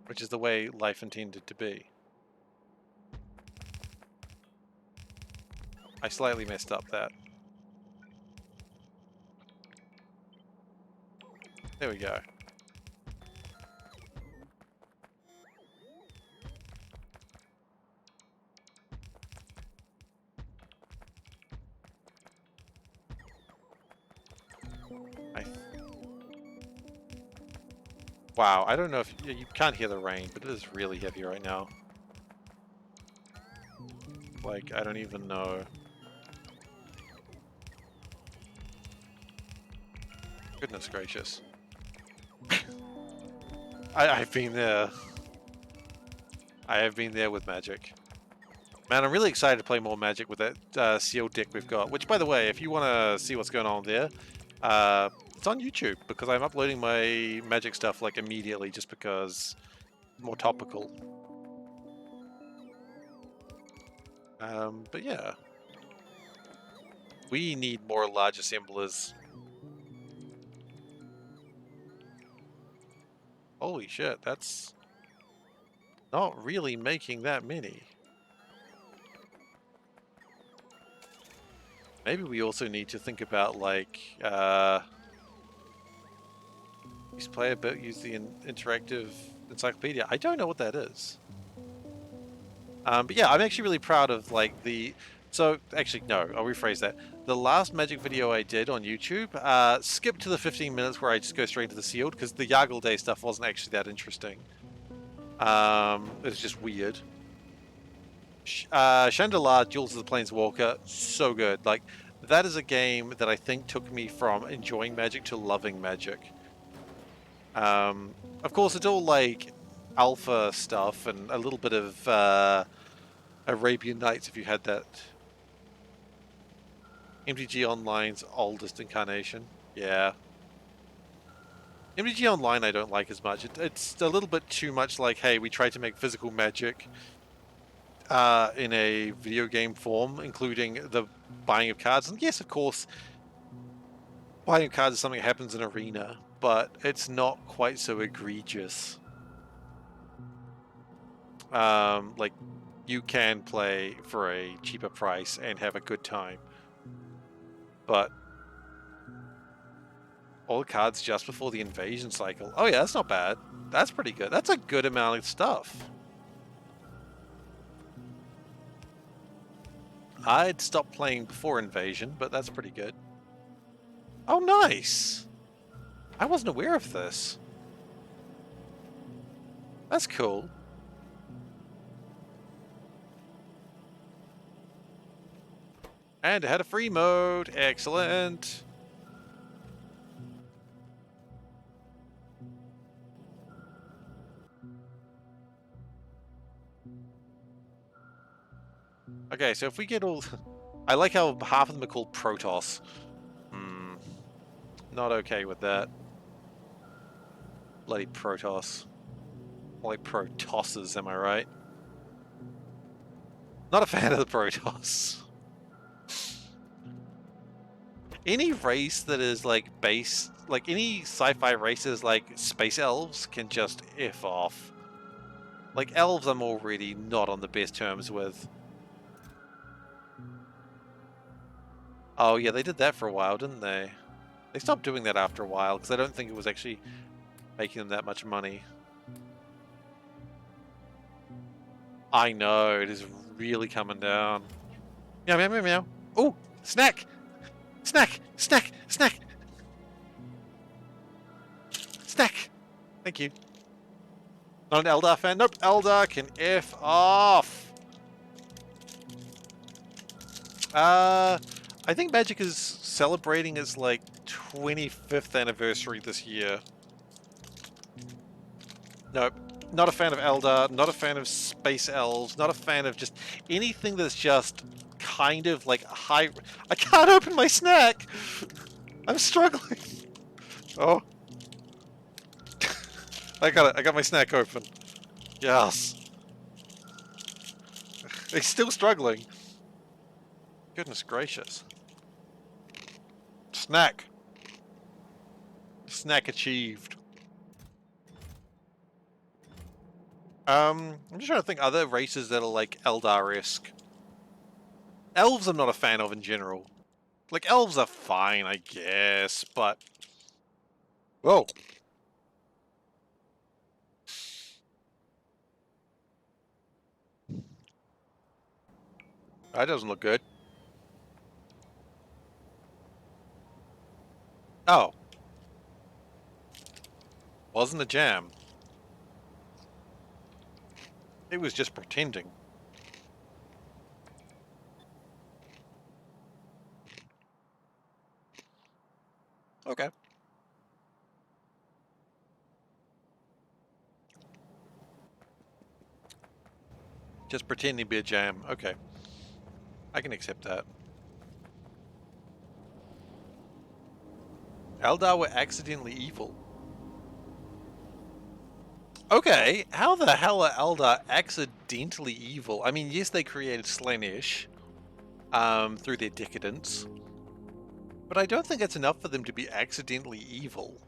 Which is the way life intended to be. I slightly messed up that. There we go. Wow, I don't know if you can't hear the rain, but it is really heavy right now. Like, I don't even know. Goodness gracious. I've been there. I have been there with Magic. Man, I'm really excited to play more Magic with that sealed deck we've got. Which, by the way, if you want to see what's going on there, it's on YouTube, because I'm uploading my Magic stuff like immediately, just because it's more topical. But yeah, we need more large assemblers. Holy shit, that's not really making that many. Maybe we also need to think about, like, use play a bit, use the interactive encyclopedia. I don't know what that is. But yeah, I'm actually really proud of, like, so, actually, no, I'll rephrase that. The last Magic video I did on YouTube, skip to the 15 minutes where I just go straight into the sealed, because the Yargle Day stuff wasn't actually that interesting. It's just weird. Chandelier, Jules of the Planeswalker, so good. Like, that is a game that I think took me from enjoying Magic to loving Magic. Of course, it's all, like, alpha stuff and a little bit of Arabian Nights if you had that. MTG Online's oldest incarnation. Yeah. MTG Online I don't like as much. It's a little bit too much like, hey, we tried to make physical Magic in a video game form, including the buying of cards. And yes, of course, buying of cards is something that happens in Arena, but it's not quite so egregious. Like, you can play for a cheaper price and have a good time. But all the cards just before the invasion cycle. Oh yeah, that's not bad. That's pretty good. That's a good amount of stuff. I'd stop playing before invasion, but that's pretty good. Oh, nice! I wasn't aware of this. That's cool. And it had a free mode. Excellent. Okay, so if we get all... I like how half of them are called Protoss. Not okay with that. Bloody Protoss. More like Protosses, am I right? Not a fan of the Protoss. Any race that is, like, based... Like, any sci-fi races like space elves can just F off. Like, elves I'm already not on the best terms with. Oh yeah, they did that for a while, didn't they? They stopped doing that after a while, because I don't think it was actually making them that much money. I know, it is really coming down. Meow, meow, meow, meow. Oh, snack! Snack! Snack! Snack! Snack! Thank you. Not an Eldar fan? Nope, Eldar can F off! I think Magic is celebrating its, like, 25th anniversary this year. Nope. Not a fan of Eldar, not a fan of Space Elves, not a fan of just anything that's just kind of like high... I can't open my snack! I'm struggling! Oh. I got it, I got my snack open. Yes. They're still struggling. Goodness gracious. Snack. Snack achieved. I'm just trying to think other races that are like Eldar-esque. Elves I'm not a fan of in general. Like, elves are fine, I guess, but... Whoa! That doesn't look good. Oh. Wasn't a jam. It was just pretending. Okay. Just pretending to be a jam. Okay. I can accept that. Eldar were accidentally evil. Okay, how the hell are Eldar accidentally evil? I mean, yes, they created Slaanesh through their decadence, but I don't think it's enough for them to be accidentally evil.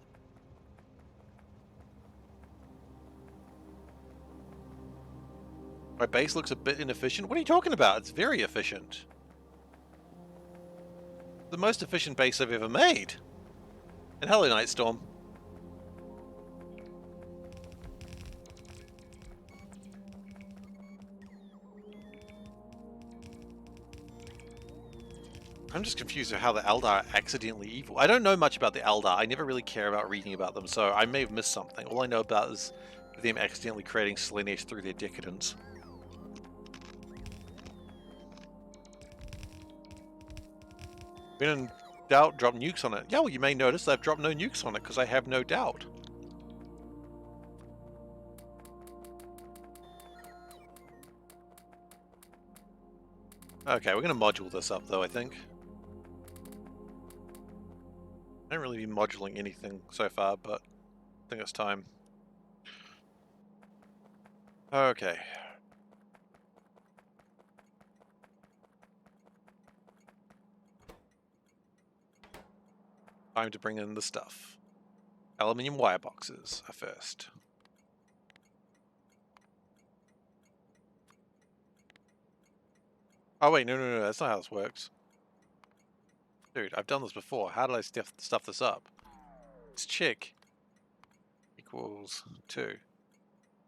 My base looks a bit inefficient. What are you talking about? It's very efficient. The most efficient base I've ever made. And hello, Nightstorm. I'm just confused with how the Eldar are accidentally evil. I don't know much about the Eldar. I never really care about reading about them, so I may have missed something. All I know about is them accidentally creating Slaanesh through their decadence. When in doubt, drop nukes on it. Yeah, well, you may notice I've dropped no nukes on it because I have no doubt. Okay, we're going to module this up, though, I think. I haven't really been moduling anything so far, but I think it's time. Okay. Time to bring in the stuff. Aluminium wire boxes are first. Oh wait, no, that's not how this works. Dude, I've done this before. How did I stuff this up? Let's check. Equals 2.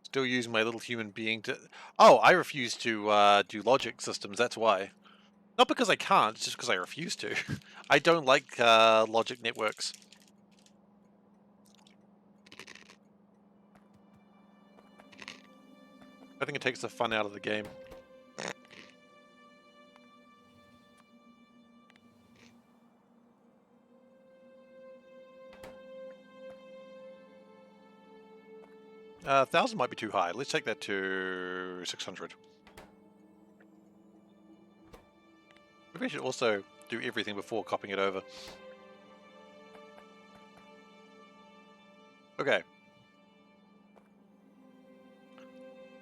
Still using my little human being to... Oh, I refuse to do logic systems, that's why. Not because I can't, it's just because I refuse to. I don't like logic networks. I think it takes the fun out of the game. Uh, 1,000 might be too high. Let's take that to 600. Maybe I should also do everything before copying it over. Okay.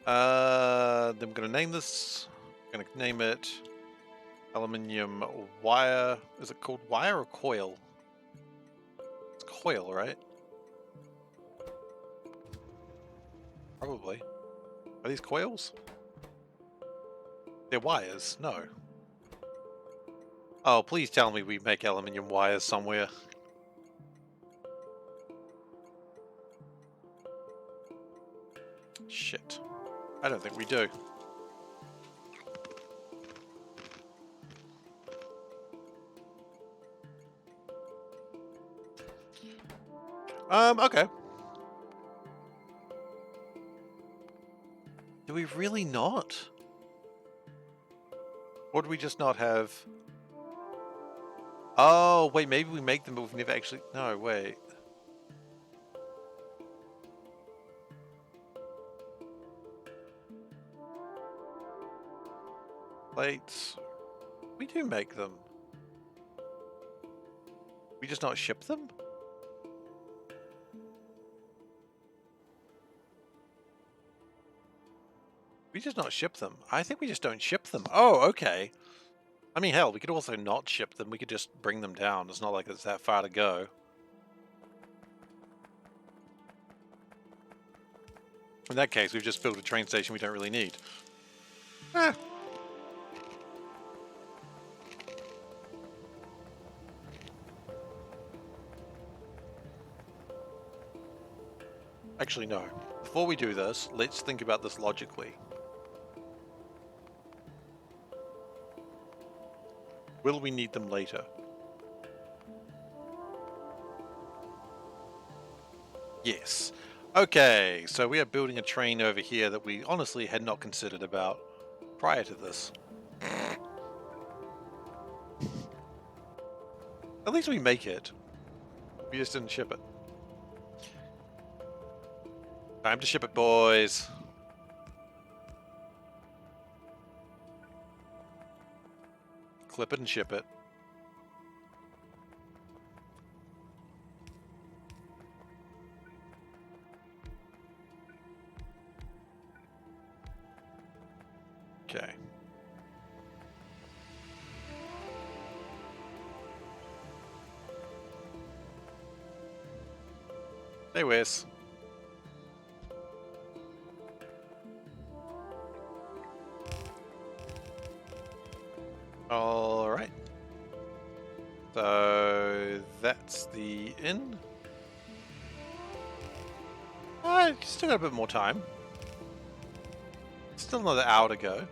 Then I'm going to name this. I'm going to name it aluminium wire. Is it called wire or coil? It's coil, right? Probably. Are these coils? They're wires. No. Oh, please tell me we make aluminium wires somewhere. Shit. I don't think we do. Okay. Do we really not? Or do we just not have... Oh, wait, maybe we make them, but we've never actually... No, wait. Plates. We do make them. We just not ship them? We just not ship them. I think we just don't ship them. Oh, okay. I mean, hell, we could also not ship them. We could just bring them down. It's not like it's that far to go. In that case, we've just built a train station we don't really need. Eh. Actually, no. Before we do this, let's think about this logically. Will we need them later? Yes. Okay, so we are building a train over here that we honestly had not considered about prior to this. At least we make it. We just didn't ship it. Time to ship it, boys. Clip it and ship it. Okay. Hey, Wes. All right. So that's the inn. Still got a bit more time. Still another hour to go.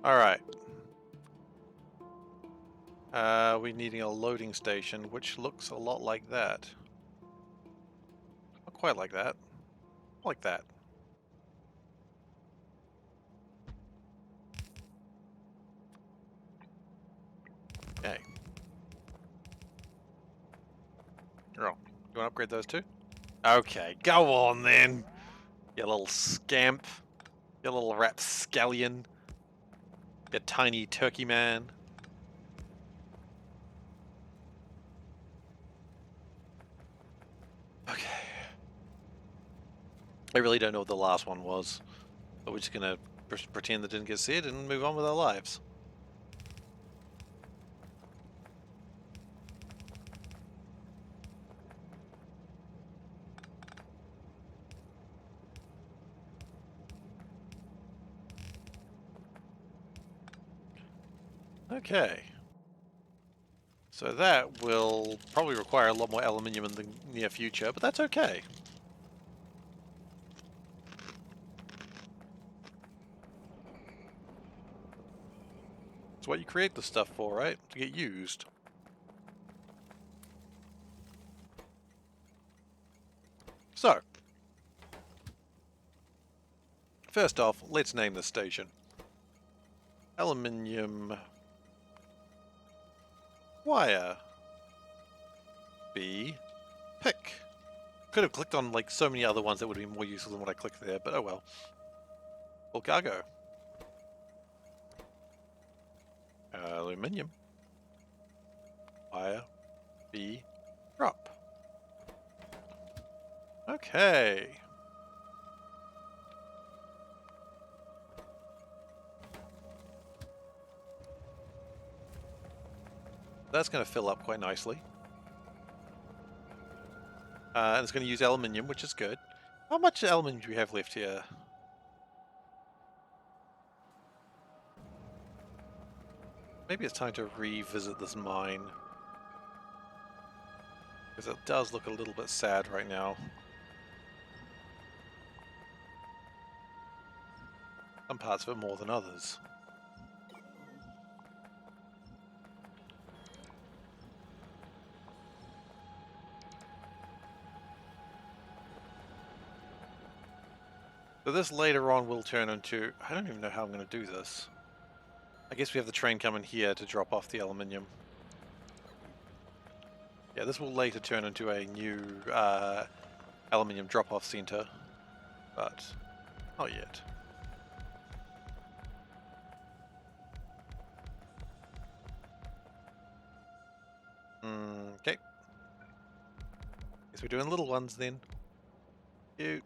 All right. We're needing a loading station, which looks a lot like that. Not quite like that. Like that. Okay. Oh, you want to upgrade those too? Okay, go on then. You little scamp. You little rapscallion. You tiny turkey man. Okay. I really don't know what the last one was, but we're just gonna pretend that didn't get said and move on with our lives. Okay. So that will probably require a lot more aluminium in the near future, but that's okay. It's what you create the stuff for, right? To get used. So, first off, let's name the station. Aluminium wire B pick. Could have clicked on like so many other ones that would have been more useful than what I clicked there, but oh well. Full cargo. Aluminium wire B drop. Okay. That's going to fill up quite nicely. And it's going to use aluminium, which is good. How much aluminium do we have left here? Maybe it's time to revisit this mine. Because it does look a little bit sad right now. Some parts of it more than others. So this later on will turn into... I don't even know how I'm going to do this. I guess we have the train coming here to drop off the aluminium. Yeah, this will later turn into a new aluminium drop-off center, but not yet. Okay. Guess we're doing little ones then. Cute.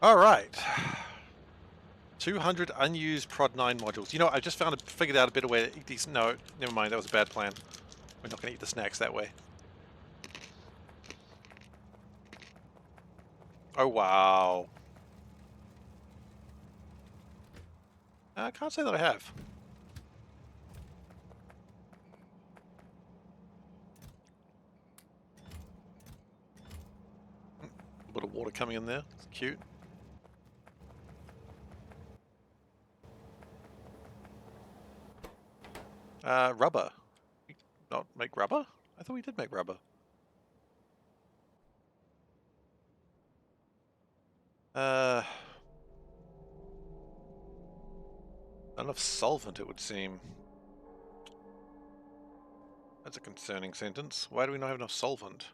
All right. 200 unused Prod 9 modules. You know, I just figured out a better way to eat these. No, never mind. That was a bad plan. We're not going to eat the snacks that way. Oh, wow. I can't say that I have. A bit of water coming in there. It's cute. Rubber. We not make rubber? I thought we did make rubber. Not enough solvent, it would seem. That's a concerning sentence. Why do we not have enough solvent?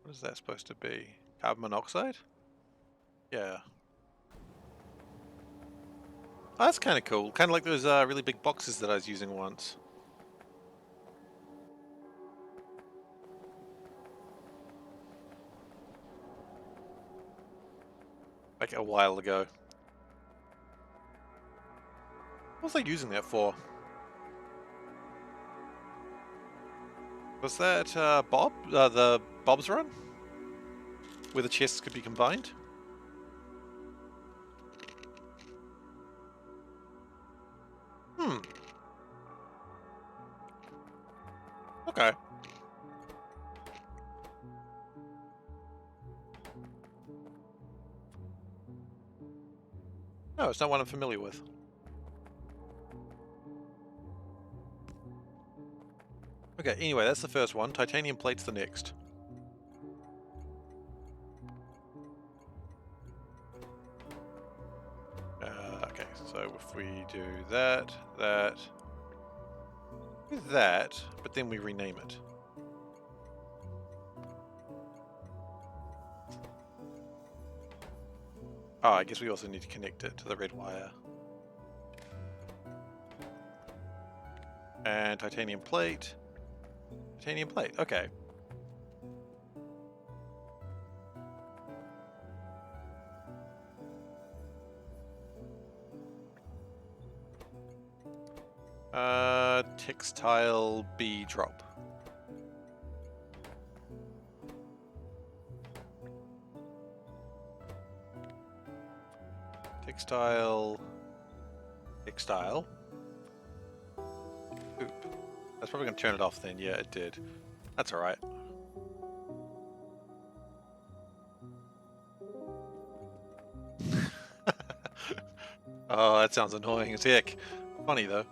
What is that supposed to be? Carbon monoxide? Yeah. Oh, that's kind of cool. Kind of like those really big boxes that I was using once. Like a while ago. What was I using that for? Was that Bob? The Bob's Run? Where the chests could be combined? Okay. No, it's not one I'm familiar with. Okay, anyway, that's the first one. Titanium plate's the next. Okay, so if we do that, but then we rename it. Oh, I guess we also need to connect it to the red wire. And titanium plate. Titanium plate, okay. Textile B drop. Textile. Oop. That's probably going to turn it off then. Yeah, it did. That's alright. Oh, that sounds annoying as heck. Funny though.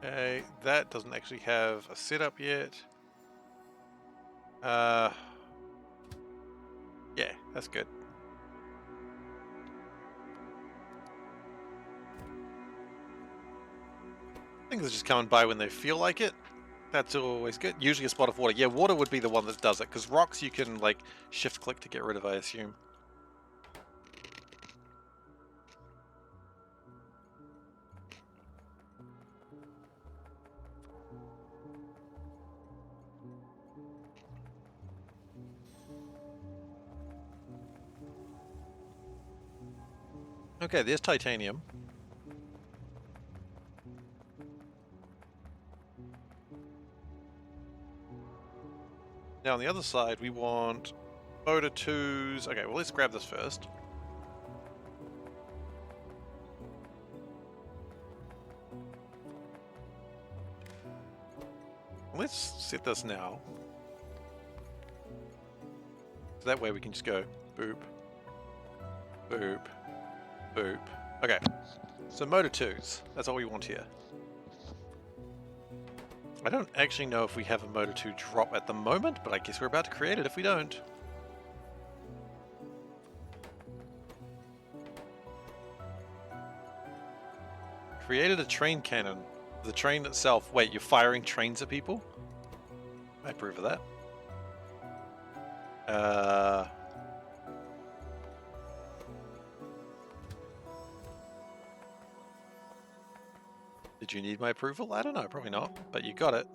Okay, that doesn't actually have a setup yet. Yeah, that's good. Things are just coming by when they feel like it. That's always good. Usually a spot of water. Yeah, water would be the one that does it, because rocks you can, like, shift-click to get rid of, I assume. Okay, there's titanium. Now on the other side, we want motor 2s. Okay, well, let's grab this first. Let's set this now. So that way we can just go boop, boop, boop. Okay, so motor 2s. That's all we want here. I don't actually know if we have a motor 2 drop at the moment, but I guess we're about to create it if we don't. Created a train cannon. The train itself. Wait, you're firing trains at people? I approve of that. Did you need my approval? I don't know, probably not, but you got it.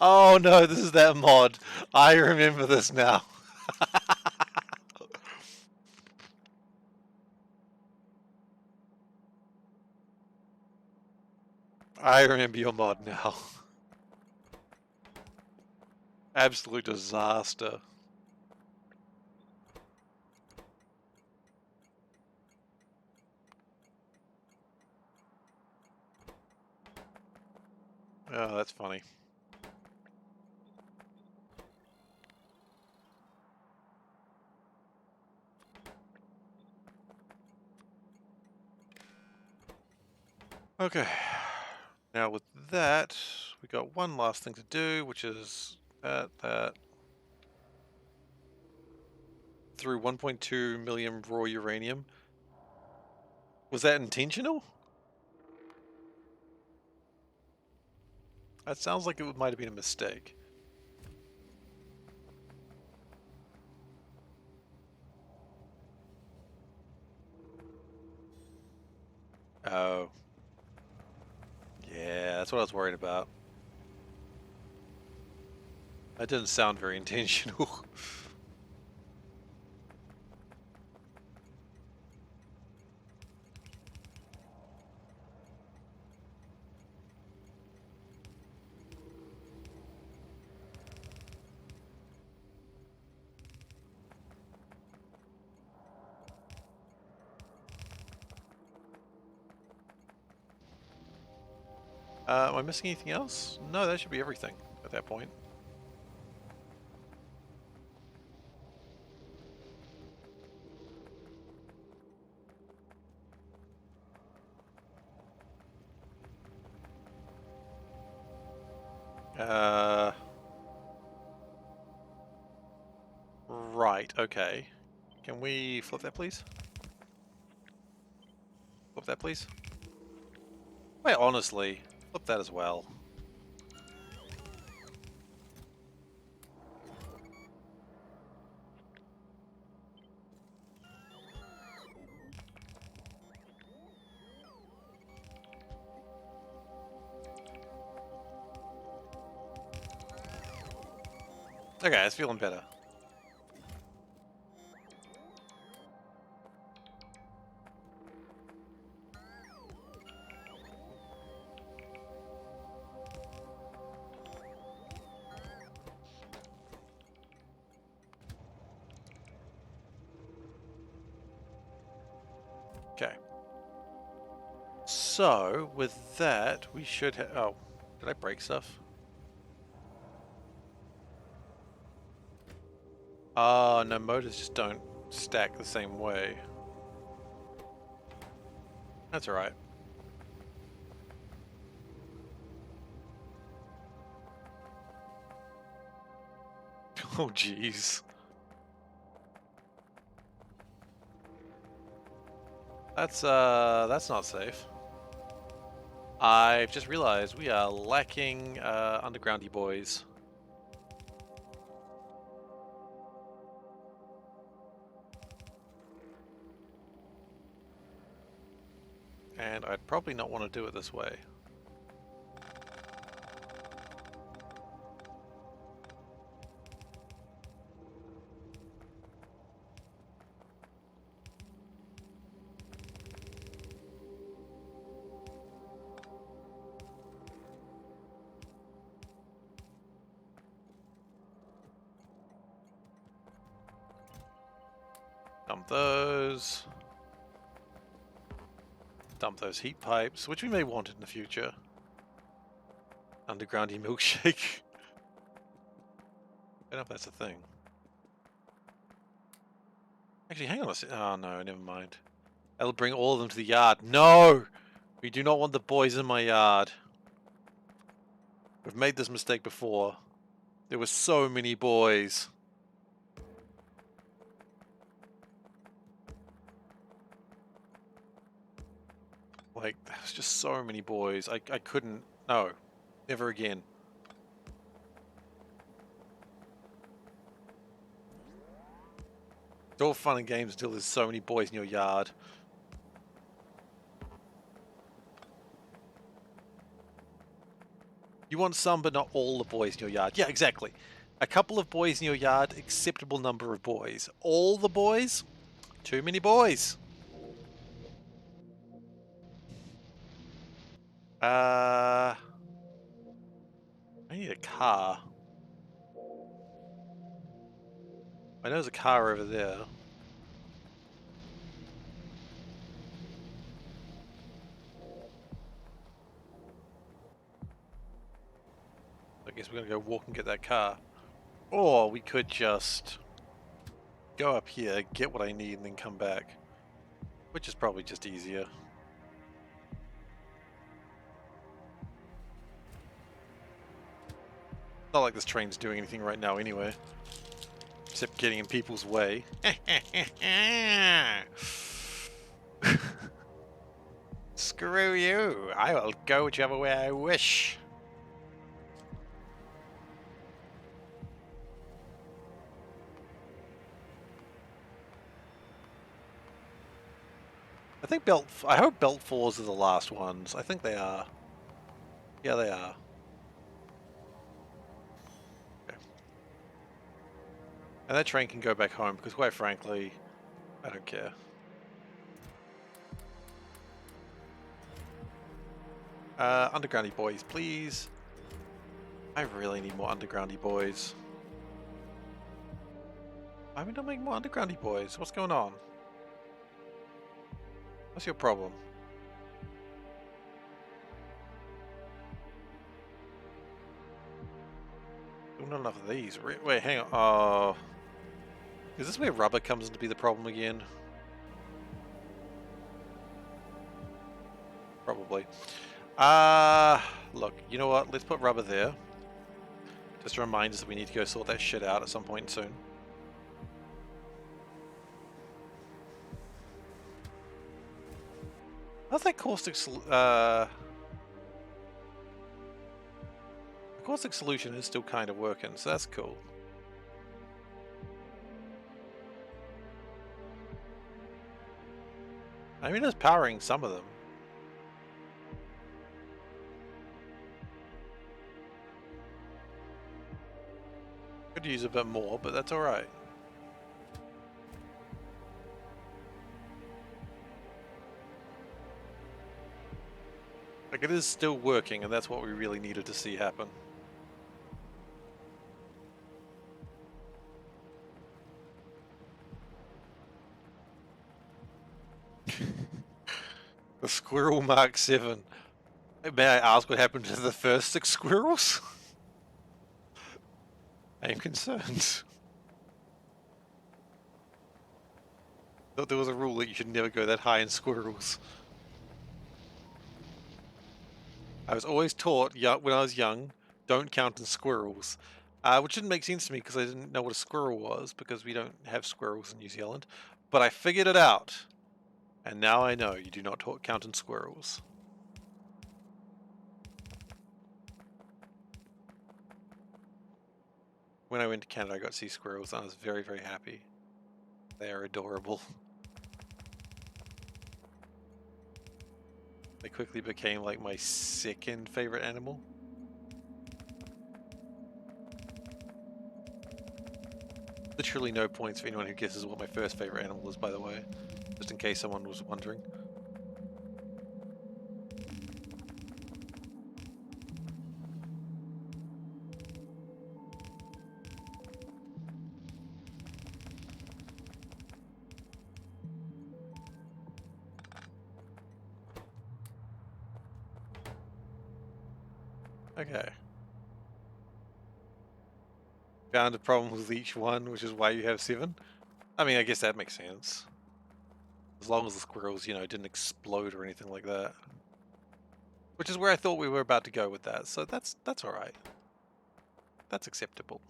Oh no, this is that mod. I remember this now. I remember your mod now. Absolute disaster. Oh, that's funny. Okay. Now with that, we got one last thing to do, which is that through 1.2 million raw uranium. Was that intentional? That sounds like it might have been a mistake. Oh. Yeah, that's what I was worried about. That didn't sound very intentional. Am I missing anything else? No, that should be everything at that point. Right, okay. Can we flip that, please? Flip that, please? Wait, honestly, flip that as well. Okay, it's feeling better. Okay. So, with that, we should have... Oh, did I break stuff? Oh, no, motors just don't stack the same way. That's alright. Oh, jeez. That's not safe. I've just realized we are lacking undergroundy boys. And I'd probably not want to do it this way. Dump those. Dump those heat pipes, which we may want in the future. Undergroundy milkshake. I don't know if that's a thing. Actually, hang on a second. Oh no, never mind. That'll bring all of them to the yard. No! We do not want the boys in my yard. We've made this mistake before. There were so many boys. Like, there's just so many boys. I couldn't... No. Never again. It's all fun and games until there's so many boys in your yard. You want some, but not all the boys in your yard. Yeah, exactly. A couple of boys in your yard, acceptable number of boys. All the boys? Too many boys. I need a car. I know there's a car over there. I guess we're gonna go walk and get that car. Or we could just go up here, get what I need, and then come back. Which is probably just easier. Not like this train's doing anything right now anyway. Except getting in people's way. Screw you! I will go whichever way I wish. I think I hope belt 4s are the last ones. I think they are. Yeah, they are. Okay. And that train can go back home because, quite frankly, I don't care. Undergroundy boys, please. I really need more undergroundy boys. Why are we not making more undergroundy boys? What's going on? What's your problem? Not enough of these. Wait, hang on. Oh. Is this where rubber comes in to be the problem again? Probably. Look, you know what? Let's put rubber there. Just to remind us that we need to go sort that shit out at some point soon. How's that caustic caustic solution is still kind of working, so that's cool. I mean, it's powering some of them. Could use a bit more, but that's alright. Like, it is still working, and that's what we really needed to see happen. The Squirrel Mark 7. May I ask what happened to the first 6 squirrels? I am concerned. Thought there was a rule that you should never go that high in squirrels. I was always taught when I was young, don't count in squirrels. Which didn't make sense to me because I didn't know what a squirrel was, because we don't have squirrels in New Zealand. But I figured it out. And now I know you do not count in squirrels. When I went to Canada, I got to see squirrels and I was very, very happy. They are adorable. They quickly became like my second favorite animal. Literally no points for anyone who guesses what my first favorite animal is, by the way. Just in case someone was wondering. Okay. Found a problem with each one, which is why you have 7. I mean, I guess that makes sense. As long as the squirrels, you know, didn't explode or anything like that. Which is where I thought we were about to go with that, so that's alright. That's acceptable.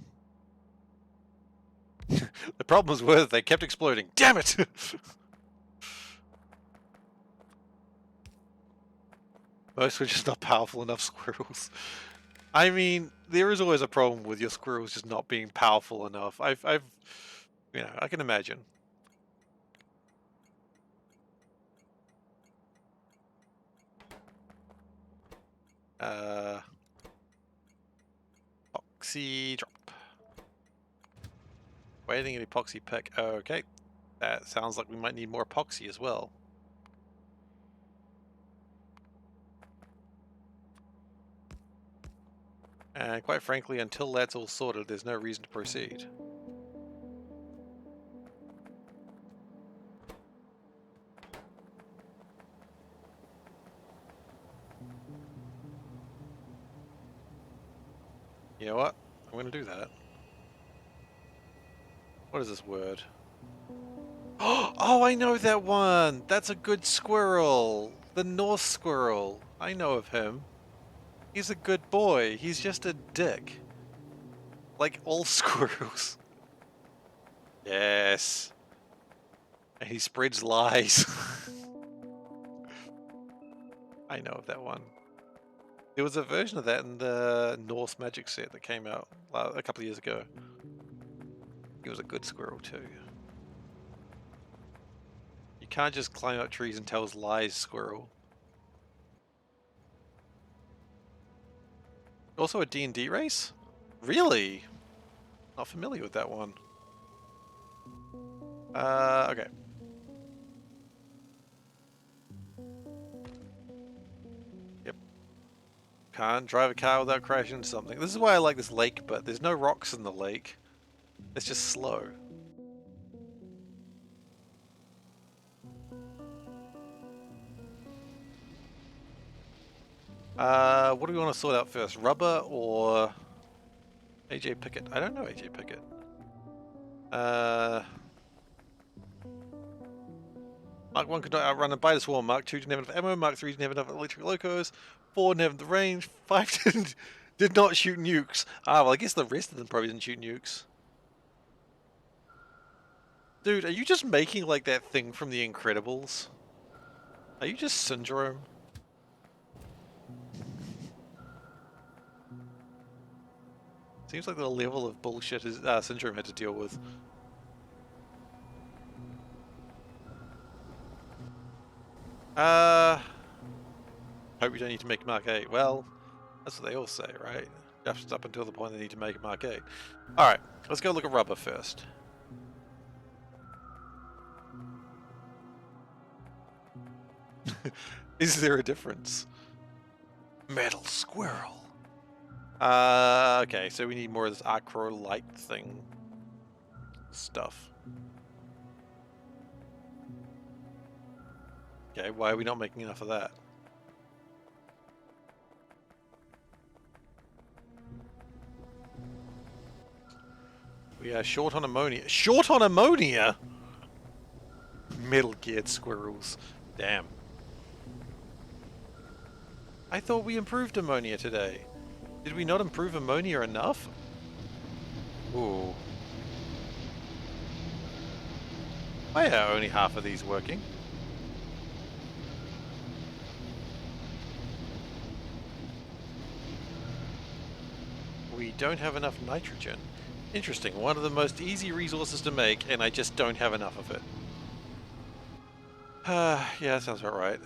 The problems were they kept exploding. Damn it! Most were just not powerful enough squirrels. I mean, there is always a problem with your squirrels just not being powerful enough. You know, I can imagine. Epoxy drop. Waiting an epoxy pick. Okay. That sounds like we might need more epoxy as well. And quite frankly, until that's all sorted, there's no reason to proceed. You know what? I'm going to do that. What is this word? Oh, I know that one! That's a good squirrel! The North squirrel. I know of him. He's a good boy. He's just a dick. Like all squirrels. Yes. And he spreads lies. I know of that one. There was a version of that in the Norse Magic set that came out a couple of years ago. He was a good squirrel too. You can't just climb up trees and tell lies, squirrel. Also a D&D race? Really? Not familiar with that one. Okay. Yep. Can't drive a car without crashing into something. This is why I like this lake, but there's no rocks in the lake. It's just slow. What do we want to sort out first? Rubber or AJ Pickett? I don't know AJ Pickett. Mark 1 could not outrun and bite the swarm. Mark 2 didn't have enough ammo. Mark 3 didn't have enough electric locos. 4 didn't have the range. 5 did not shoot nukes. Ah, well, I guess the rest of them probably didn't shoot nukes. Dude, are you just making like that thing from The Incredibles? Are you just Syndrome? Seems like the level of bullshit Syndrome had to deal with. Hope you don't need to make Mark 8. Well, that's what they all say, right? Just up until the point they need to make Mark 8. Alright, let's go look at rubber first. Is there a difference? Metal squirrel. Okay, so we need more of this acrolite thing stuff. Okay, why are we not making enough of that? We are short on ammonia. Short on ammonia?! Metal-geared squirrels. Damn. I thought we improved ammonia today. Did we not improve ammonia enough? Ooh. Why are only half of these working? We don't have enough nitrogen. Interesting. One of the most easy resources to make, and I just don't have enough of it. Yeah, that sounds about right.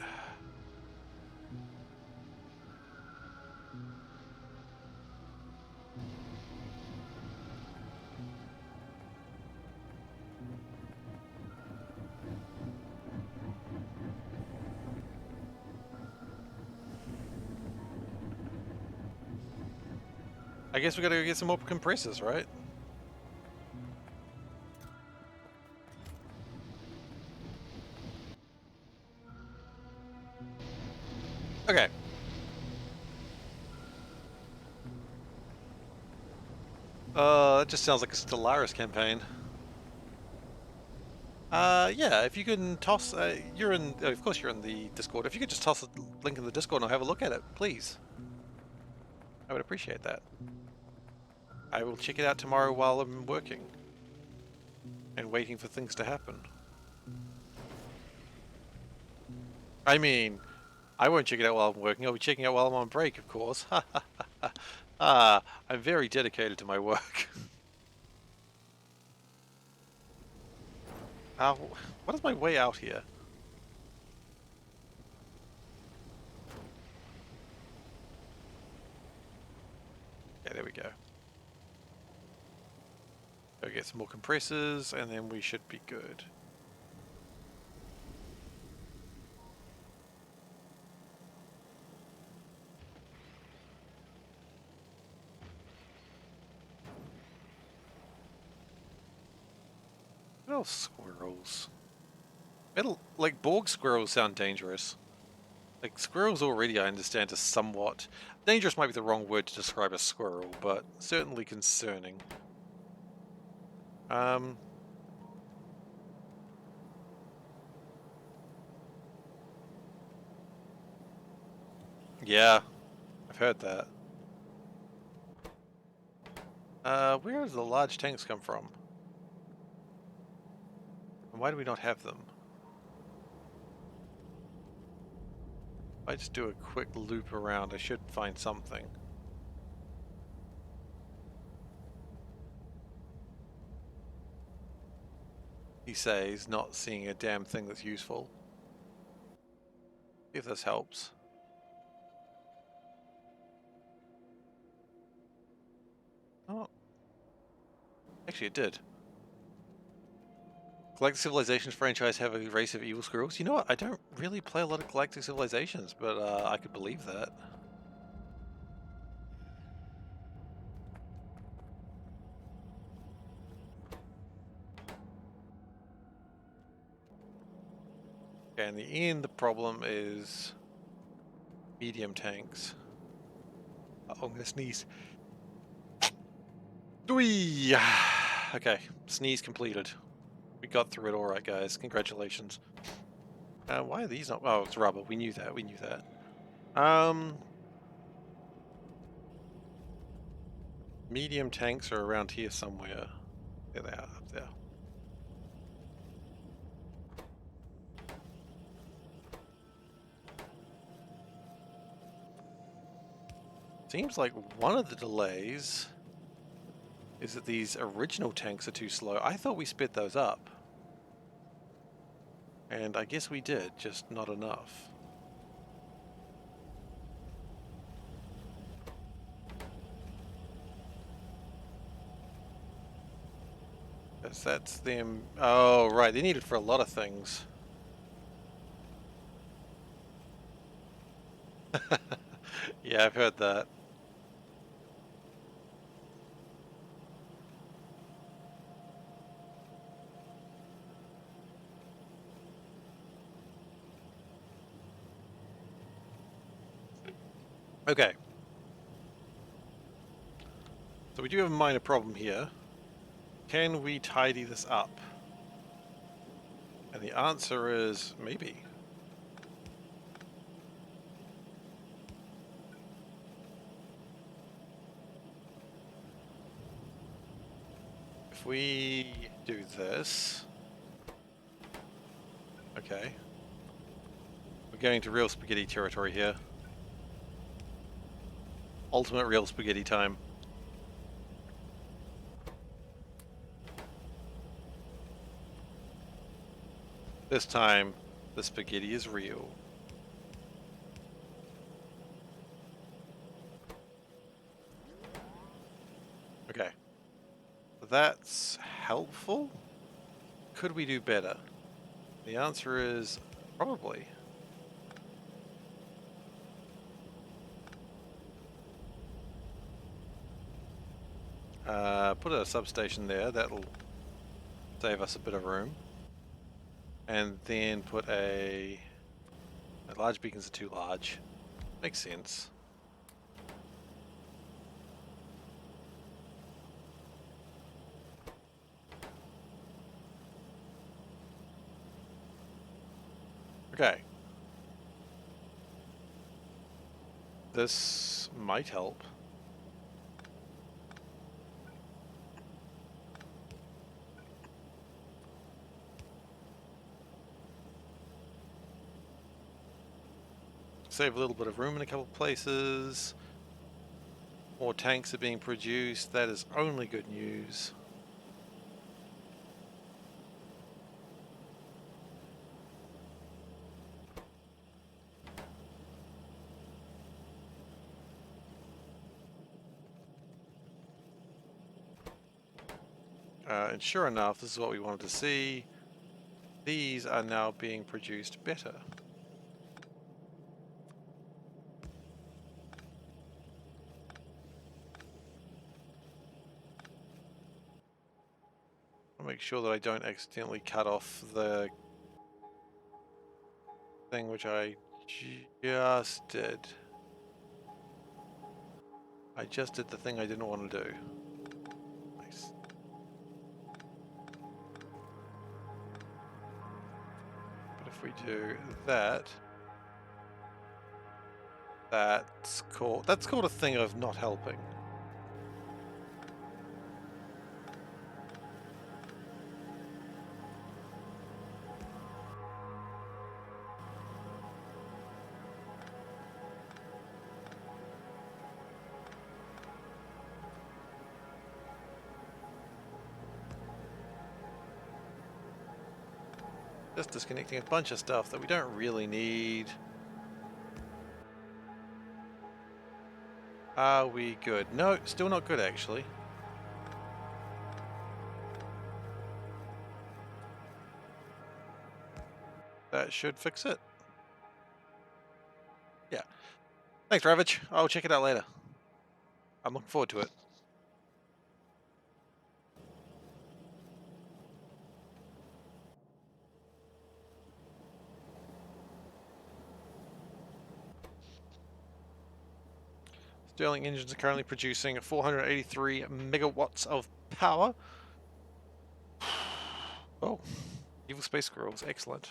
I guess we gotta go get some more compressors, right? Okay. That just sounds like a Stellaris campaign. Yeah, if you can toss, you're in, of course you're in the Discord. If you could just toss a link in the Discord and I'll have a look at it, please. I would appreciate that. I will check it out tomorrow while I'm working. And waiting for things to happen. I mean, I won't check it out while I'm working, I'll be checking it out while I'm on break, of course. I'm very dedicated to my work. What is my way out here? Yeah, there we go. Go get some more compressors, and then we should be good. Little squirrels. Like Borg squirrels sound dangerous. Like squirrels already I understand are somewhat... Dangerous might be the wrong word to describe a squirrel, but certainly concerning. Yeah, I've heard that. Where does the large tanks come from? And why do we not have them? If I just do a quick loop around, I should find something. He says, not seeing a damn thing that's useful. See if this helps. Oh. Actually, it did. Galactic Civilizations franchise have a race of evil squirrels? You know what? I don't really play a lot of Galactic Civilizations, but I could believe that. Okay, in the end, the problem is medium tanks. Uh-oh, I'm gonna sneeze. Whee! Okay, sneeze completed. We got through it alright, guys. Congratulations. Why are these not... Oh, it's rubber. We knew that. We knew that. Medium tanks are around here somewhere. There they are, up there. Seems like one of the delays is that these original tanks are too slow. I thought we sped those up. And I guess we did, just not enough. Because that's them... Oh, right, they need it for a lot of things. Yeah, I've heard that. Okay. So we do have a minor problem here. Can we tidy this up? And the answer is maybe. If we do this... Okay. We're going to real spaghetti territory here. Ultimate real spaghetti time. This time, the spaghetti is real. Okay. That's helpful? Could we do better? The answer is probably. Put a substation there, that'll save us a bit of room. And then put a... large beacons are too large. Makes sense. Okay. This might help. Save a little bit of room in a couple places. More tanks are being produced. That is only good news. And sure enough, this is what we wanted to see. These are now being produced better. I'll make sure that I don't accidentally cut off the thing which I just did. I just did the thing I didn't want to do. Nice. But if we do that, that's called a thing of not helping. Just disconnecting a bunch of stuff that we don't really need. Are we good? No, still not good actually. That should fix it. Yeah. Thanks, Ravage. I'll check it out later. I'm looking forward to it. Stirling engines are currently producing 483 megawatts of power. Oh, evil space squirrels, excellent.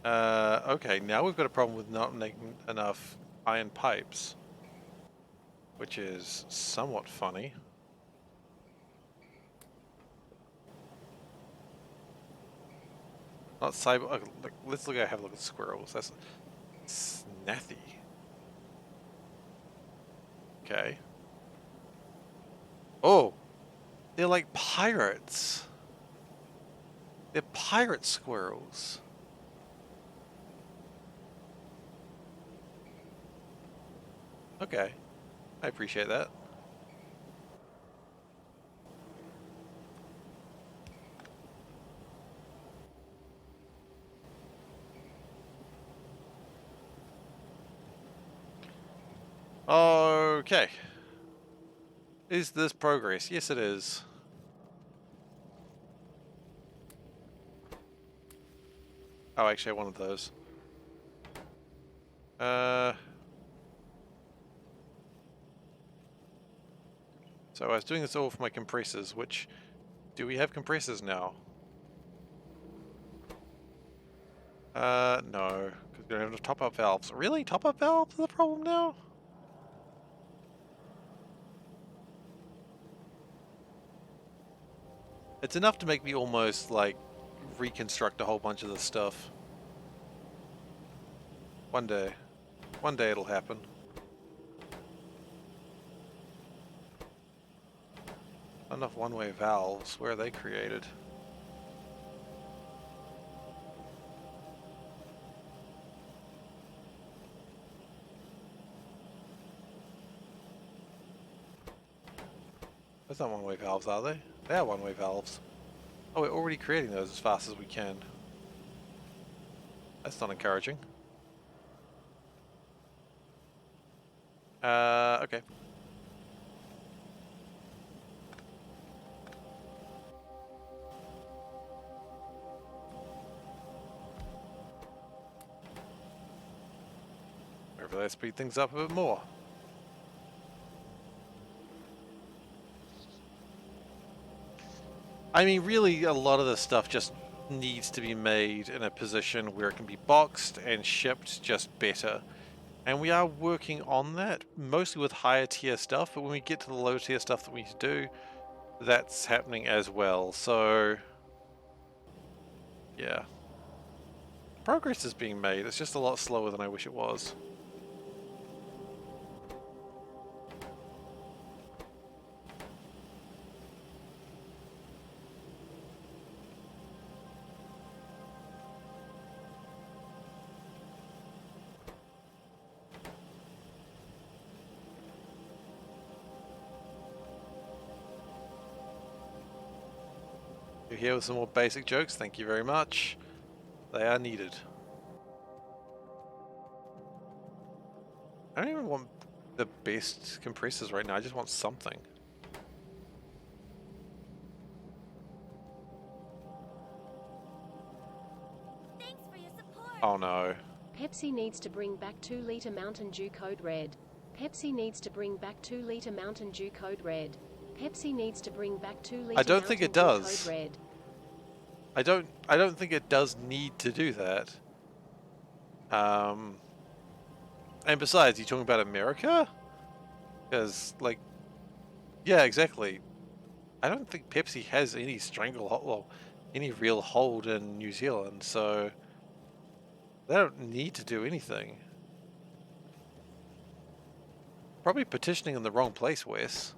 Okay, now we've got a problem with not making enough iron pipes, which is somewhat funny. Not cyber. Let's have a look at squirrels. That's snappy. Okay. Oh, they're like pirates. They're pirate squirrels. Okay, I appreciate that. Okay. Is this progress? Yes, it is. Oh, actually, I wanted those. So I was doing this all for my compressors, which... Do we have compressors now? No. Because we don't have top-up valves. Really? Top-up valves are the problem now? It's enough to make me almost, like, reconstruct a whole bunch of this stuff. One day. One day it'll happen. Not enough one-way valves. Where are they created? Those not one-way valves, are they? They are one-way valves. Oh, we're already creating those as fast as we can. That's not encouraging. Okay. Maybe let's speed things up a bit more. I mean, really, a lot of this stuff just needs to be made in a position where it can be boxed and shipped just better. And we are working on that, mostly with higher tier stuff, but when we get to the low tier stuff that we need to do, that's happening as well. So, yeah. Progress is being made, it's just a lot slower than I wish it was. You're here with some more basic jokes, thank you very much. They are needed. I don't even want the best compressors right now, I just want something. Thanks for your support. Oh no. Pepsi needs to bring back 2-liter Mountain Dew Code Red. Pepsi needs to bring back 2-liter Mountain Dew Code Red. Pepsi needs to bring back 2-liter I don't think it Mountain Dew does. Code Red. I don't think it does need to do that. And besides, you talking about America? Because, like, yeah, exactly. I don't think Pepsi has any stranglehold, well, any real hold in New Zealand, so they don't need to do anything. Probably petitioning in the wrong place, Wes.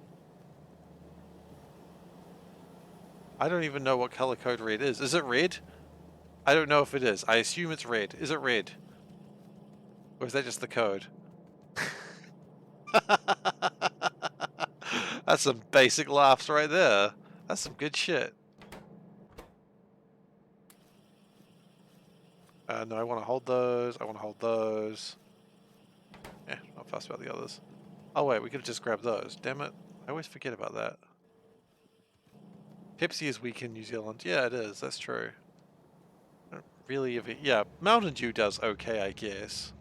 I don't even know what color code red is. Is it red? I don't know if it is. I assume it's red. Is it red? Or is that just the code? That's some basic laughs right there. That's some good shit. No, I want to hold those. I want to hold those. Yeah, not fussed about the others. Oh wait, we could have just grabbed those. Damn it. I always forget about that. Pepsi is weak in New Zealand. Yeah, it is. That's true. Really, if it, yeah, Mountain Dew does okay, I guess.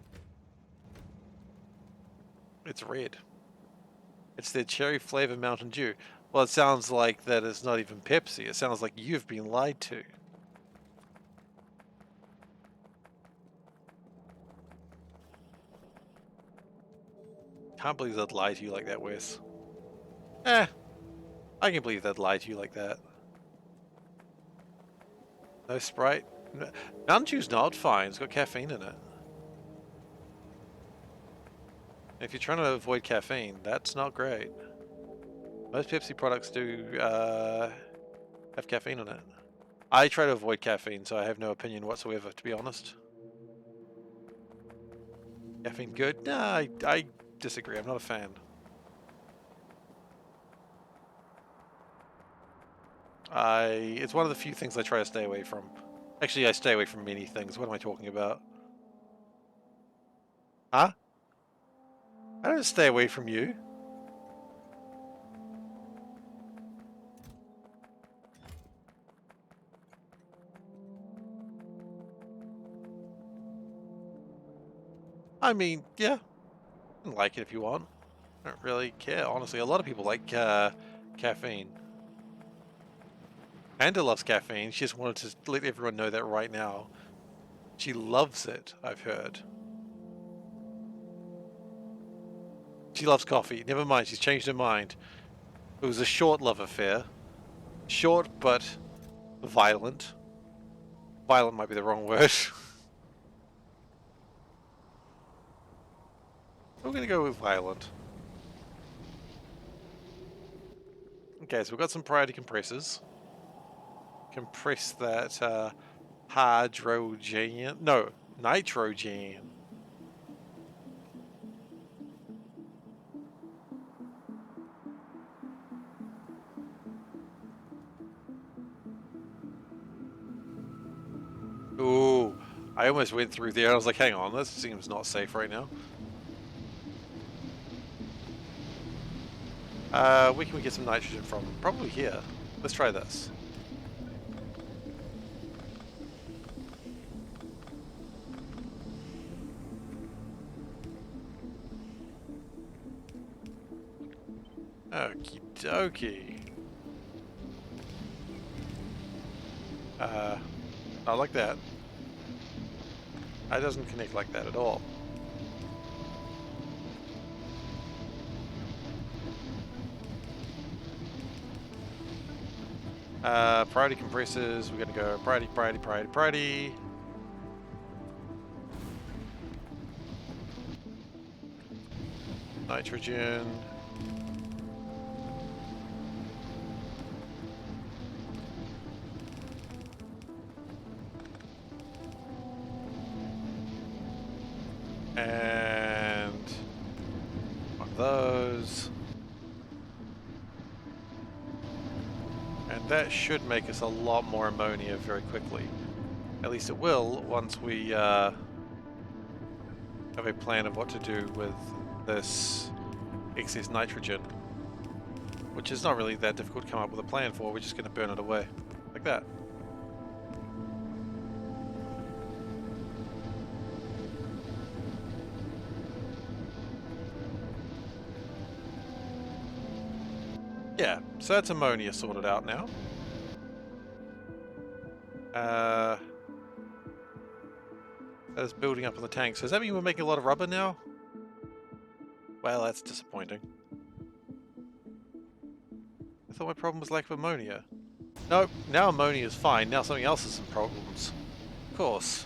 It's red. It's their cherry flavor Mountain Dew. Well, it sounds like that it's not even Pepsi. It sounds like you've been lied to. Can't believe they'd lie to you like that, Wes. Eh, I can believe they'd lie to you like that. No Sprite? Mountain Dew's not fine. It's got caffeine in it. If you're trying to avoid caffeine, that's not great. Most Pepsi products do have caffeine in it. I try to avoid caffeine, so I have no opinion whatsoever, to be honest. Caffeine good? Nah, I disagree. I'm not a fan. It's one of the few things I try to stay away from. Actually, I stay away from many things. What am I talking about? Huh? I don't stay away from you. I mean, yeah, you can like it if you want. I don't really care, honestly. A lot of people like caffeine. Panda loves caffeine. She just wanted to let everyone know that right now. She loves it, I've heard. She loves coffee. Never mind, she's changed her mind. It was a short love affair. Short, but violent. Violent might be the wrong word. We're gonna go with violent. Okay, so we've got some priority compressors. Compress that hydrogen. No, nitrogen. Ooh, I almost went through there. I was like, hang on, this seems not safe right now. Where can we get some nitrogen from? Probably here. Let's try this. Okie dokie. Not like that. That doesn't connect like that at all. Priority compressors, we're gonna go priority. Nitrogen. And one of those. And that should make us a lot more ammonia very quickly. At least it will once we have a plan of what to do with this excess nitrogen. Which is not really that difficult to come up with a plan for, we're just going to burn it away. Like that. Yeah, so that's ammonia sorted out now. That is building up on the tank. So does that mean we're making a lot of rubber now? Well, that's disappointing. I thought my problem was lack of ammonia. Nope, now ammonia is fine. Now something else is some problems. Of course.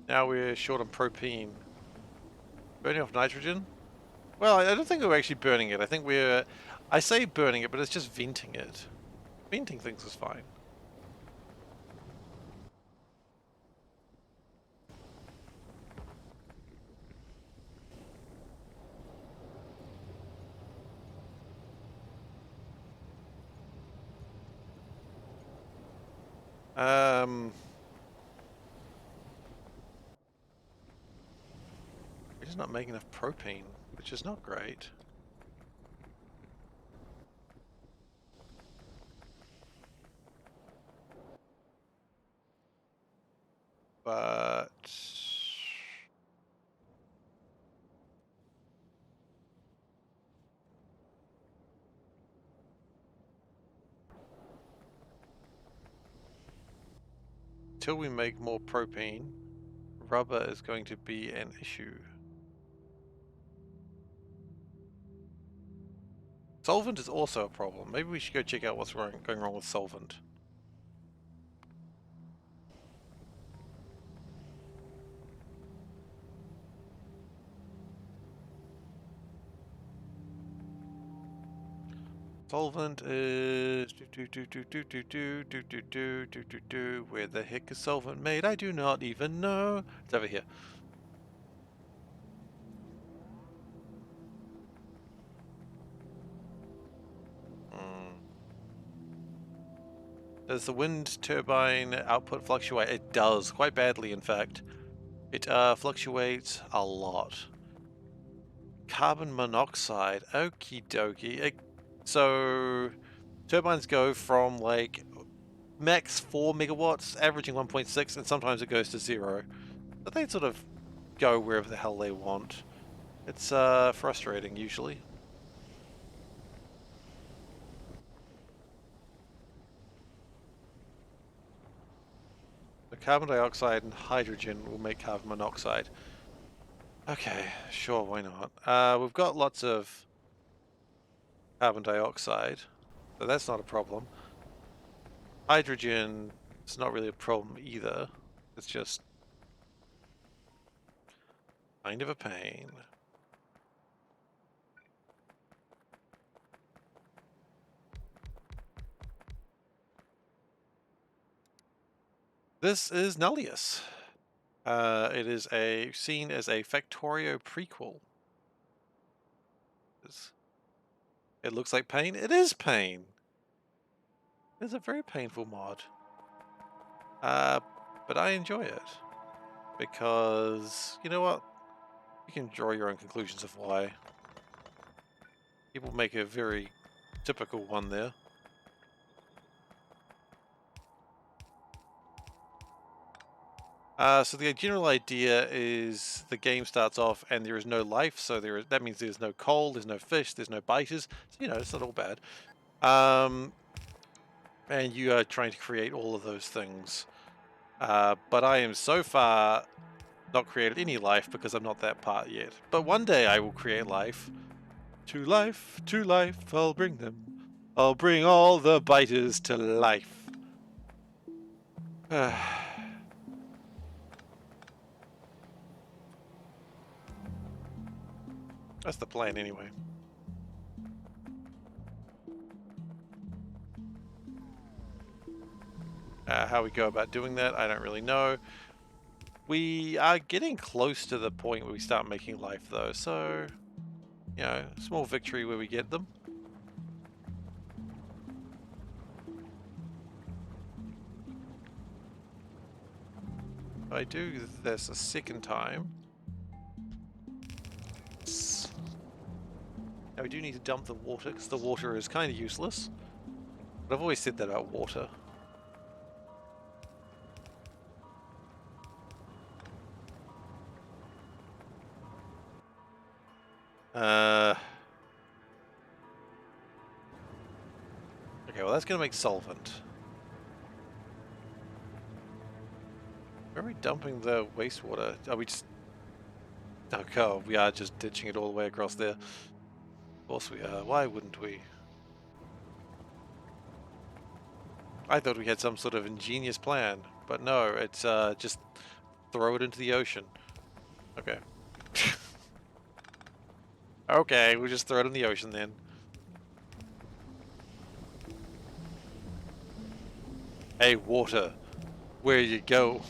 Now we're short on propane. Burning off nitrogen? Well, I don't think we're actually burning it. I think we're... I say burning it, but it's just venting it. Venting things is fine. We're just not making enough propane, which is not great. But... until we make more propane, rubber is going to be an issue. Solvent is also a problem. Maybe we should go check out what's going wrong with solvent. Solvent is... Where the heck is solvent made? I do not even know. It's over here. Does the wind turbine output fluctuate? It does, quite badly in fact. It fluctuates a lot. Carbon monoxide, okie dokie. So turbines go from like max 4 megawatts, averaging 1.6, and sometimes it goes to 0. But they sort of go wherever the hell they want. It's frustrating usually. The carbon dioxide and hydrogen will make carbon monoxide. Okay, sure, why not? We've got lots of carbon dioxide, so that's not a problem. Hydrogen is not really a problem either. It's just kind of a pain. This is Nullius. It is seen as a Factorio prequel. It looks like pain. It is pain. It's a very painful mod. But I enjoy it because you know what? You can draw your own conclusions of why. People make a very typical one there. So the general idea is the game starts off and there is no life, so that means there's no coal, there's no fish, there's no biters. So, you know, it's not all bad. And you are trying to create all of those things. But I am so far not created any life because I'm not that part yet. But one day I will create life. To life, I'll bring them. I'll bring all the biters to life. That's the plan anyway. How we go about doing that, I don't really know. We are getting close to the point where we start making life though, so, you know, small victory where we get them. If I do this a second time. Now we do need to dump the water, because the water is kind of useless. But I've always said that about water. Okay, well that's going to make solvent. Where are we dumping the wastewater? Are we just... Oh god, we are just ditching it all the way across there. Of course we are. Why wouldn't we? I thought we had some sort of ingenious plan, but no, it's just throw it into the ocean. Okay. Okay, we'll just throw it in the ocean then. Hey, water. Where you go?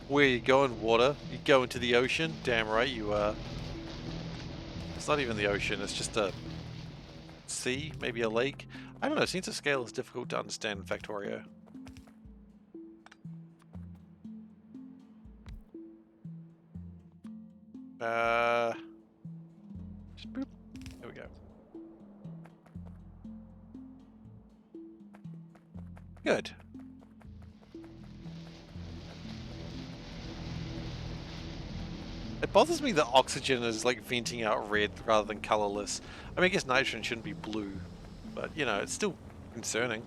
Where you going, water? You go into the ocean? Damn right you are. It's not even the ocean, it's just a sea, maybe a lake. I don't know, since the scale is difficult to understand in Factorio. Just boop. There we go. Good. It bothers me that oxygen is like venting out red rather than colorless. I mean, I guess nitrogen shouldn't be blue, but you know, it's still concerning.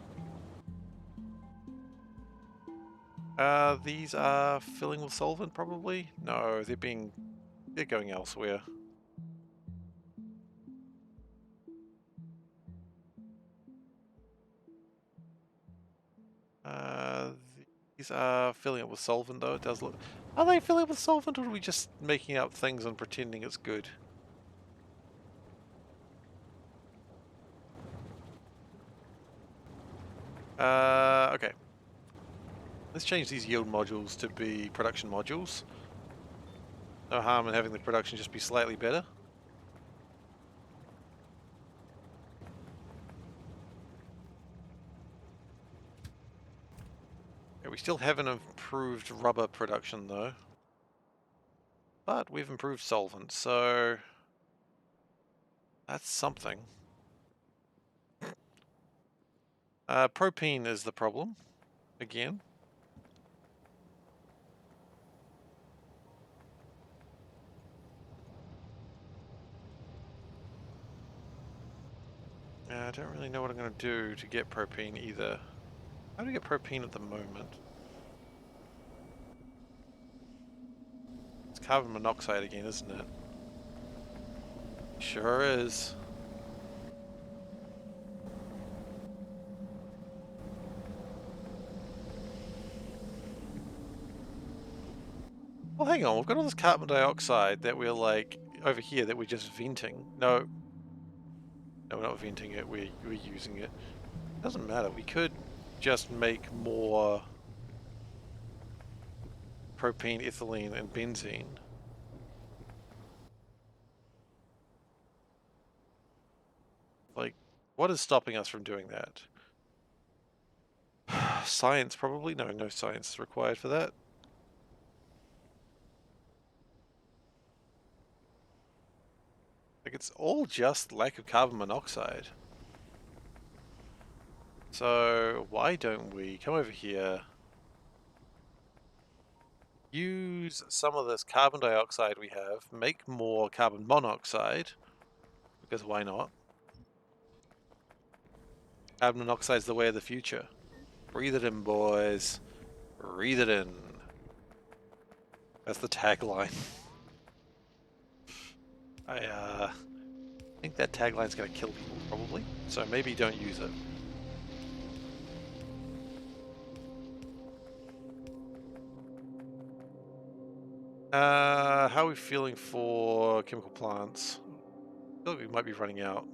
These are filling with solvent probably? No, they're going elsewhere. These are filling it with solvent though, it does look... Are they filling it with solvent or are we just making up things and pretending it's good? Okay. Let's change these yield modules to be production modules. No harm in having the production just be slightly better. Okay, we still haven't improved rubber production though. But we've improved solvent, so that's something. Propene is the problem, again. I don't really know what I'm going to do to get propene either. How do we get propene at the moment? It's carbon monoxide again, isn't it? Sure is. Well, hang on, we've got all this carbon dioxide that we're like, over here, that we're just venting. No, we're not venting it, we're using it. Doesn't matter, we could just make more propene, ethylene, and benzene. Like, what is stopping us from doing that? Science, probably? No, no science is required for that. Like, it's all just lack of carbon monoxide. So, why don't we come over here, use some of this carbon dioxide we have, make more carbon monoxide, because why not? Carbon monoxide is the way of the future. Breathe it in, boys. Breathe it in. That's the tagline. I think that tagline's gonna kill people, probably. So maybe don't use it. How are we feeling for chemical plants? I feel like we might be running out.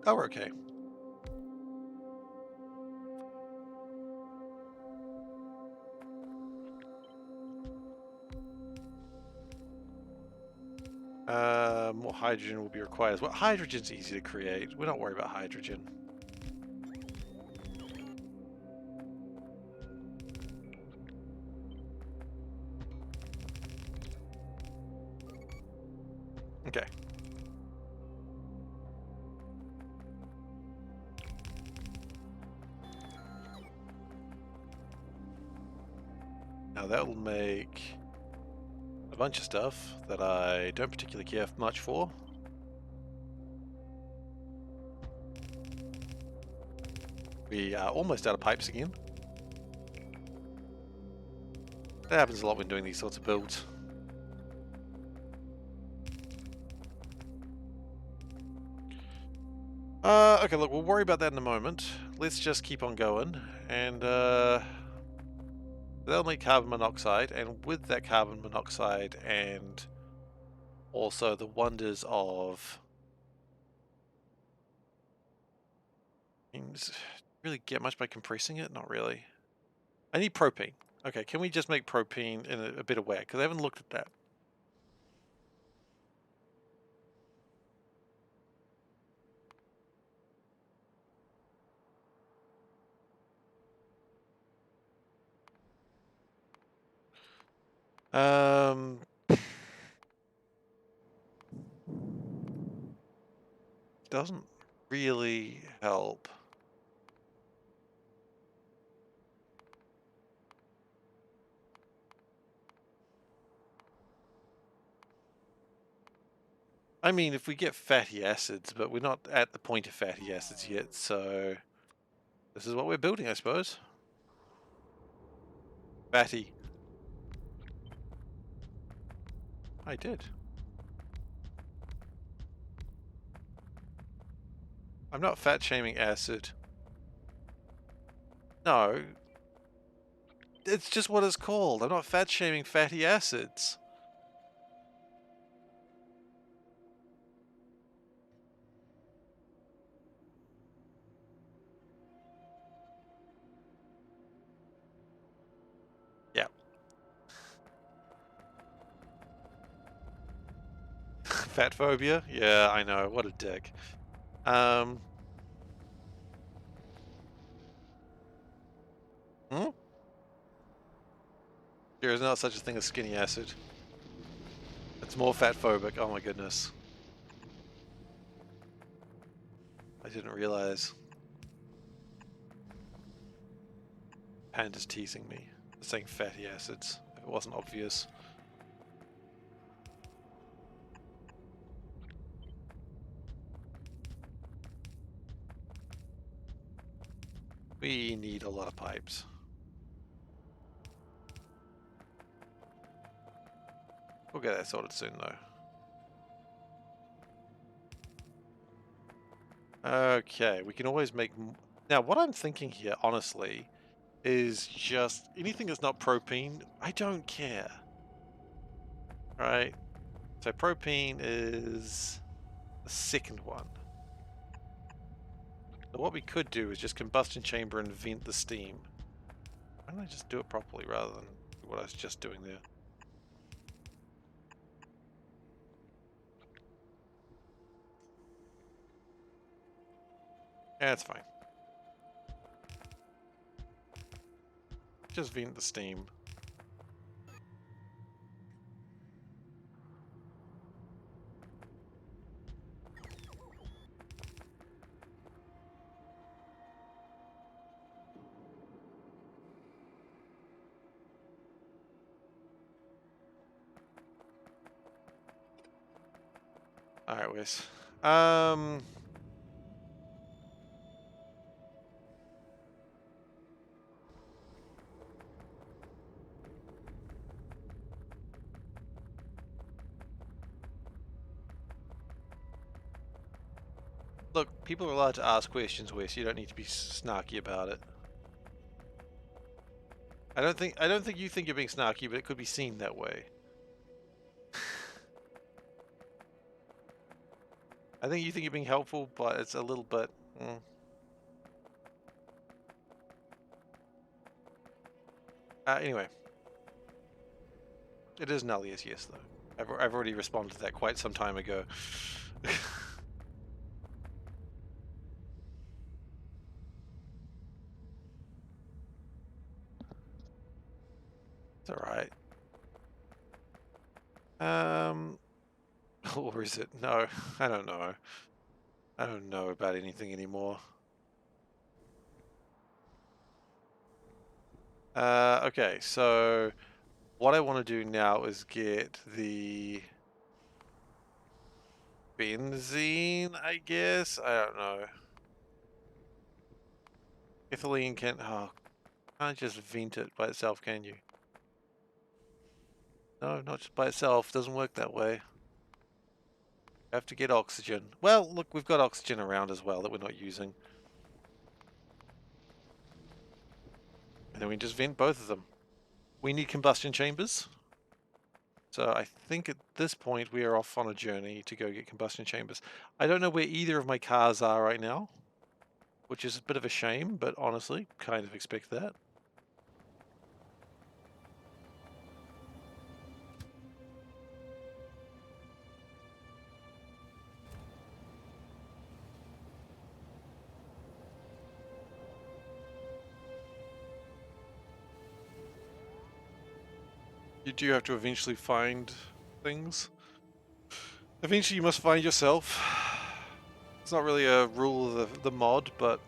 Oh, we're okay. More hydrogen will be required as well. Hydrogen's easy to create. We're not worried about hydrogen. Okay. Now that will make a bunch of stuff that I don't particularly care much for. We are almost out of pipes again. That happens a lot when doing these sorts of builds. Okay, look, we'll worry about that in a moment. Let's just keep on going, and that'll make carbon monoxide, and with that carbon monoxide and also the wonders of... really get much by compressing it? Not really. I need propane. Okay, can we just make propane in a bit of way? Because I haven't looked at that. Doesn't really help. I mean, if we get fatty acids, but we're not at the point of fatty acids yet, so this is what we're building, I suppose. Fatty. I did. I'm not fat shaming acid. No. It's just what it's called. I'm not fat shaming fatty acids. Yeah. Fat phobia? Yeah, I know. What a dick. Hmm? There is not such a thing as skinny acid. It's more fat phobic. Oh my goodness. I didn't realize. Panda's teasing me. Saying fatty acids, if it wasn't obvious. We need a lot of pipes. We'll get that sorted soon, though. Okay, we can always make... Now, what I'm thinking here, honestly, is just anything that's not propene, I don't care. Right? So propene is the second one. So what we could do is just combustion chamber and vent the steam. Why don't I just do it properly rather than what I was just doing there? Yeah, that's fine. Just vent the steam. Alright, Wes. Look, people are allowed to ask questions, Wes. You don't need to be snarky about it. I don't think you think you're being snarky, but it could be seen that way. I think you think you're being helpful, but it's a little bit... anyway. It is Nullius, yes, though. I've already responded to that quite some time ago. It's alright. Or is it? No, I don't know. I don't know about anything anymore. Okay, so what I want to do now is get the benzene, I guess? I don't know. Ethylene can't... Oh, can't just vent it by itself, can you? No, not just by itself. Doesn't work that way. Have to get oxygen. Well, look, we've got oxygen around as well that we're not using. And then we just vent both of them. We need combustion chambers. So I think at this point we are off on a journey to go get combustion chambers. I don't know where either of my cars are right now, which is a bit of a shame, but honestly, kind of expect that. You do have to eventually find things. Eventually you must find yourself. It's not really a rule of the mod, but...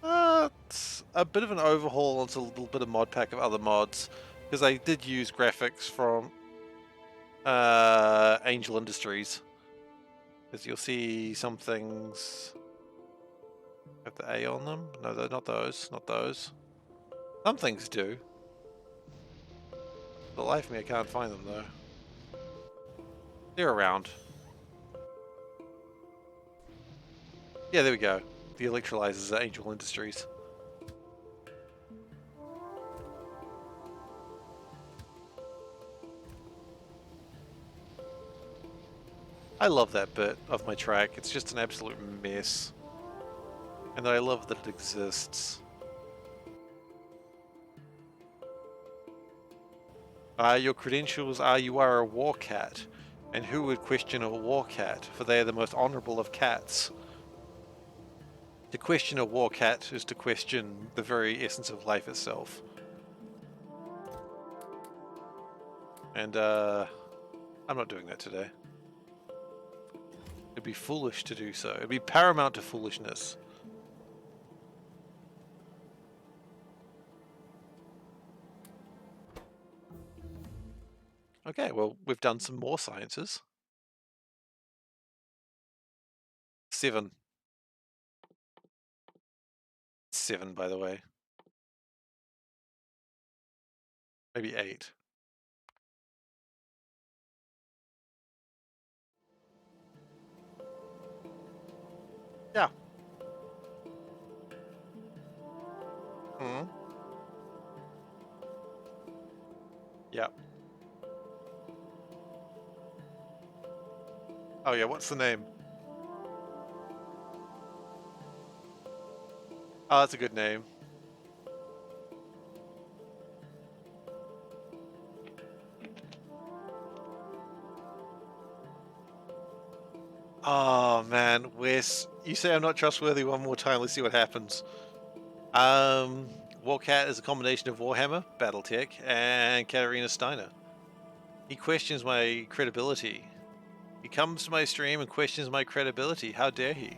it's a bit of an overhaul onto a little bit of mod pack of other mods. Because I did use graphics from Angel Industries. Because you'll see some things have the A on them. No, they're not those. Not those. Some things do. For the life of me, I can't find them though. They're around. Yeah, there we go. The electrolyzers at Angel Industries. I love that bit of my track. It's just an absolute mess. And I love that it exists. Your credentials are you are a war cat. And who would question a war cat? For they are the most honorable of cats. To question a war cat is to question the very essence of life itself. And, I'm not doing that today. It'd be foolish to do so. It'd be paramount to foolishness. Okay, well, we've done some more sciences. 7. 7, by the way. Maybe 8. Yeah. Hmm. Yeah. Oh yeah, what's the name? Oh, that's a good name. Oh man, Wes, you say I'm not trustworthy one more time. Let's see what happens. Warcat is a combination of Warhammer, BattleTech, and Katarina Steiner. He questions my credibility. He comes to my stream and questions my credibility. How dare he?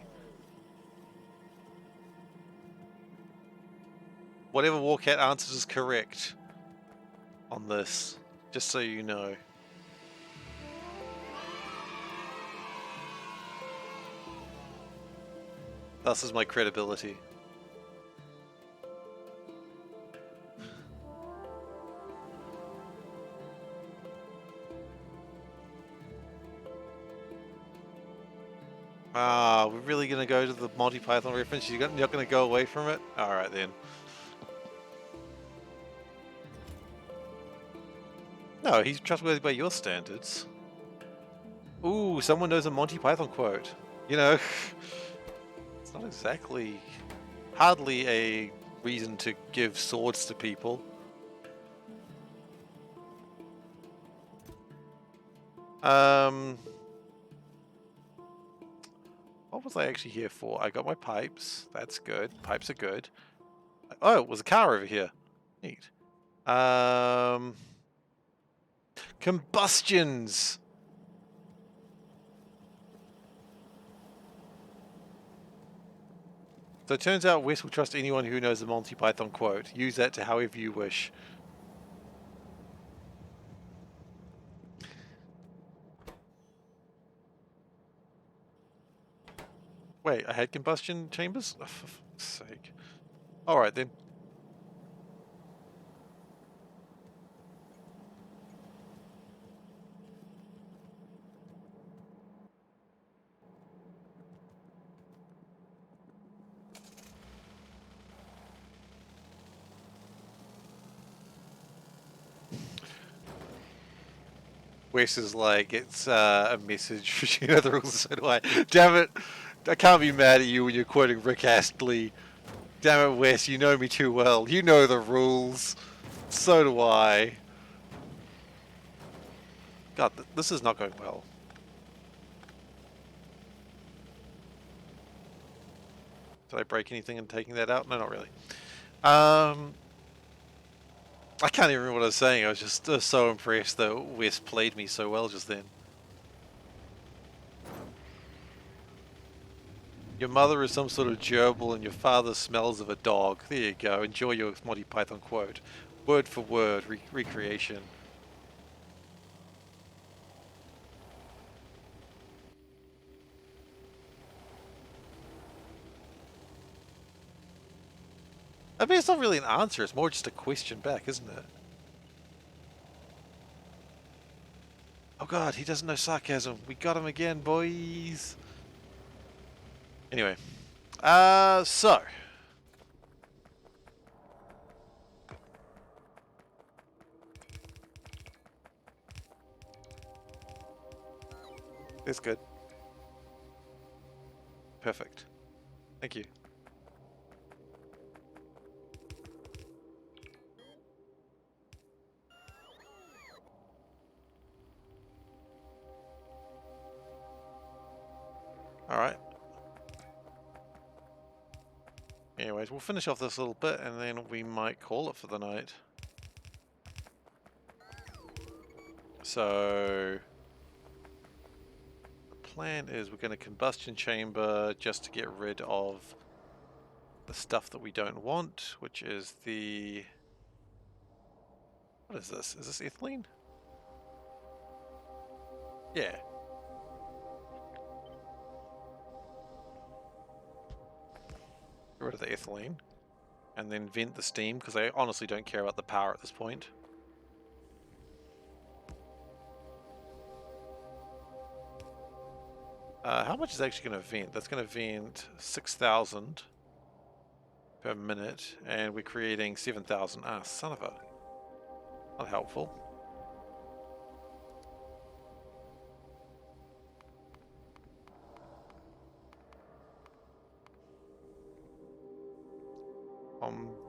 Whatever Warcat answers is correct on this, just so you know. Thus is my credibility. Ah, we're really gonna go to the Monty Python reference? You're not gonna go away from it? Alright then. No, he's trustworthy by your standards. Ooh, someone knows a Monty Python quote. You know, it's not exactly... hardly a reason to give swords to people. What was I actually here for? I got my pipes. That's good. Pipes are good. Oh, it was a car over here. Neat. Combustions! So it turns out Wes will trust anyone who knows the Monty Python quote. Use that to however you wish. Wait, I had combustion chambers? Oh, for fuck's sake. Alright then. Wes is like, it's a message. You know the rules, so do I. Damn it! I can't be mad at you when you're quoting Rick Astley. Damn it, Wes, you know me too well. You know the rules. So do I. God, this is not going well. Did I break anything in taking that out? No, not really. I can't even remember what I was saying. I was just so impressed that Wes played me so well just then. Your mother is some sort of gerbil and your father smells of a dog. There you go. Enjoy your Monty Python quote. Word for word, recreation. I mean, it's not really an answer. It's more just a question back, isn't it? Oh god, he doesn't know sarcasm. We got him again, boys. Anyway. So. That's good. Perfect. Thank you. Alright. Anyways, we'll finish off this little bit and then we might call it for the night. So... the plan is we're going to combustion chamber just to get rid of the stuff that we don't want, which is the... what is this? Is this ethylene? Yeah. Get rid of the ethylene. And then vent the steam, because I honestly don't care about the power at this point. How much is actually going to vent? That's going to vent 6,000 per minute, and we're creating 7,000. Ah, son of a... Not helpful.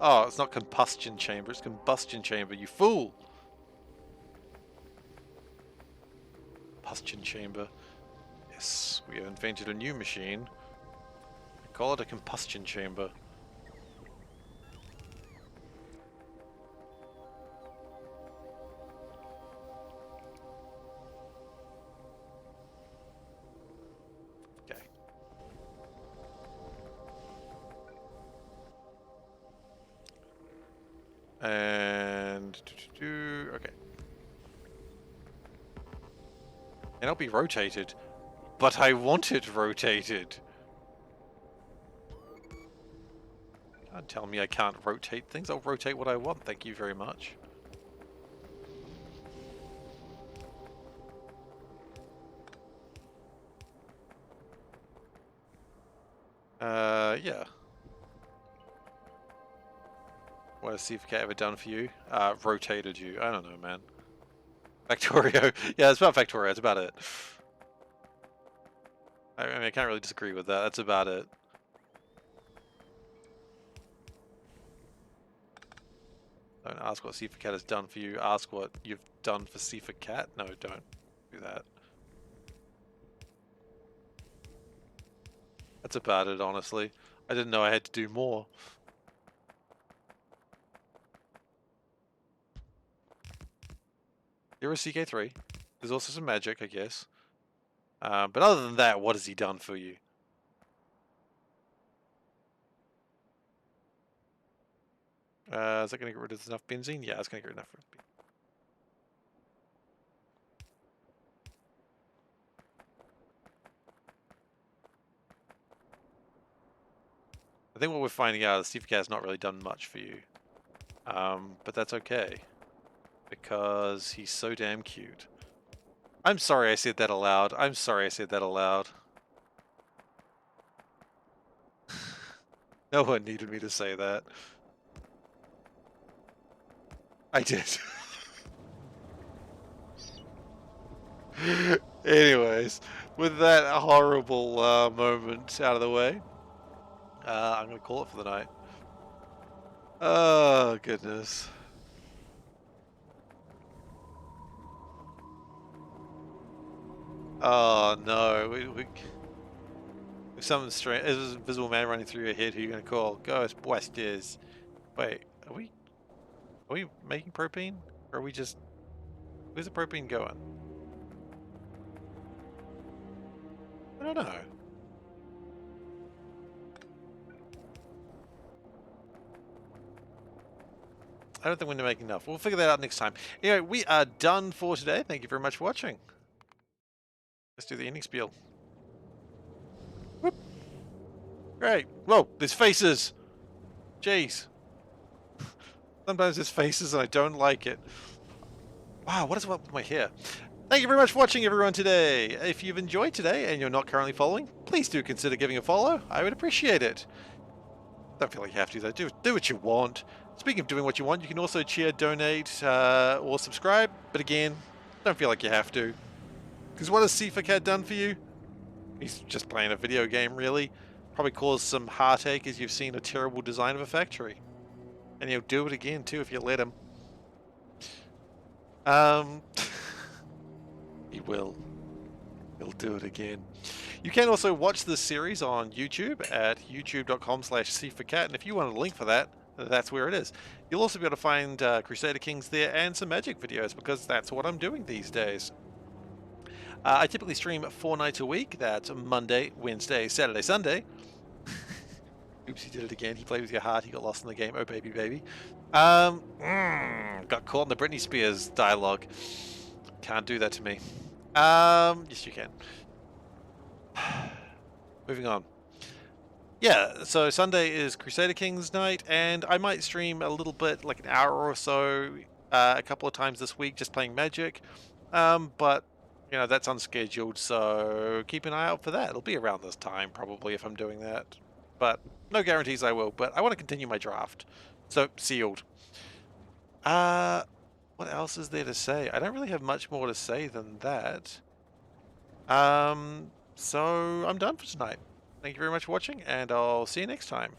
Oh, it's not combustion chamber, it's combustion chamber, you fool! Combustion chamber. Yes, we have invented a new machine. We call it a combustion chamber. Okay. And... okay. And it'll be rotated. But I want it rotated. Can't tell me I can't rotate things. I'll rotate what I want, thank you very much. Yeah. What has SeiferKatt ever done for you? Rotated you. I don't know, man. Factorio. Yeah, it's about Factorio. That's about it. I mean, I can't really disagree with that. That's about it. Don't ask what SeiferKatt has done for you. Ask what you've done for SeiferKatt. No, don't do that. That's about it, honestly. I didn't know I had to do more. You're a CK3. There's also some magic, I guess. But other than that, what has he done for you? Is that going to get rid of enough benzene? Yeah, it's going to get rid of enough. I think what we're finding out is SeiferKatt has not really done much for you. But that's okay. Because he's so damn cute. I'm sorry I said that aloud. I'm sorry I said that aloud. No one needed me to say that. I did. Anyways, with that horrible moment out of the way, I'm going to call it for the night. Oh, goodness. Oh, no. We something strange. There's an invisible man running through your head. Who are you going to call? Ghostbusters. Wait, are we making propane? Or are we just... Where's the propane going? I don't know. I don't think we're making enough. We'll figure that out next time. Anyway, we are done for today. Thank you very much for watching. Let's do the ending spiel. Whoop. Great. Whoa, there's faces. Jeez. Sometimes there's faces and I don't like it. Wow, what is up with my hair? Thank you very much for watching, everyone, today. If you've enjoyed today and you're not currently following, please do consider giving a follow. I would appreciate it. Don't feel like you have to, though. Do what you want. Speaking of doing what you want, you can also cheer, donate, or subscribe. But again, don't feel like you have to. Because what has SeiferKatt done for you? He's just playing a video game, really. Probably caused some heartache as you've seen a terrible design of a factory. And he'll do it again, too, if you let him. He will. He'll do it again. You can also watch this series on YouTube at youtube.com/SeiferKatt, and if you want a link for that, that's where it is. You'll also be able to find Crusader Kings there and some magic videos, because that's what I'm doing these days. I typically stream 4 nights a week. That's Monday, Wednesday, Saturday, Sunday. Oops, he did it again. He played with your heart. He got lost in the game. Oh, baby, baby. Got caught in the Britney Spears dialogue. Can't do that to me. Yes, you can. Moving on. Yeah, so Sunday is Crusader Kings night, and I might stream a little bit, like an hour or so, a couple of times this week, just playing Magic. But you know that's unscheduled, so keep an eye out for that. It'll be around this time probably if I'm doing that, but no guarantees I will. But I want to continue my draft, so sealed. Uh, what else is there to say? I don't really have much more to say than that. So I'm done for tonight. Thank you very much for watching, and I'll see you next time.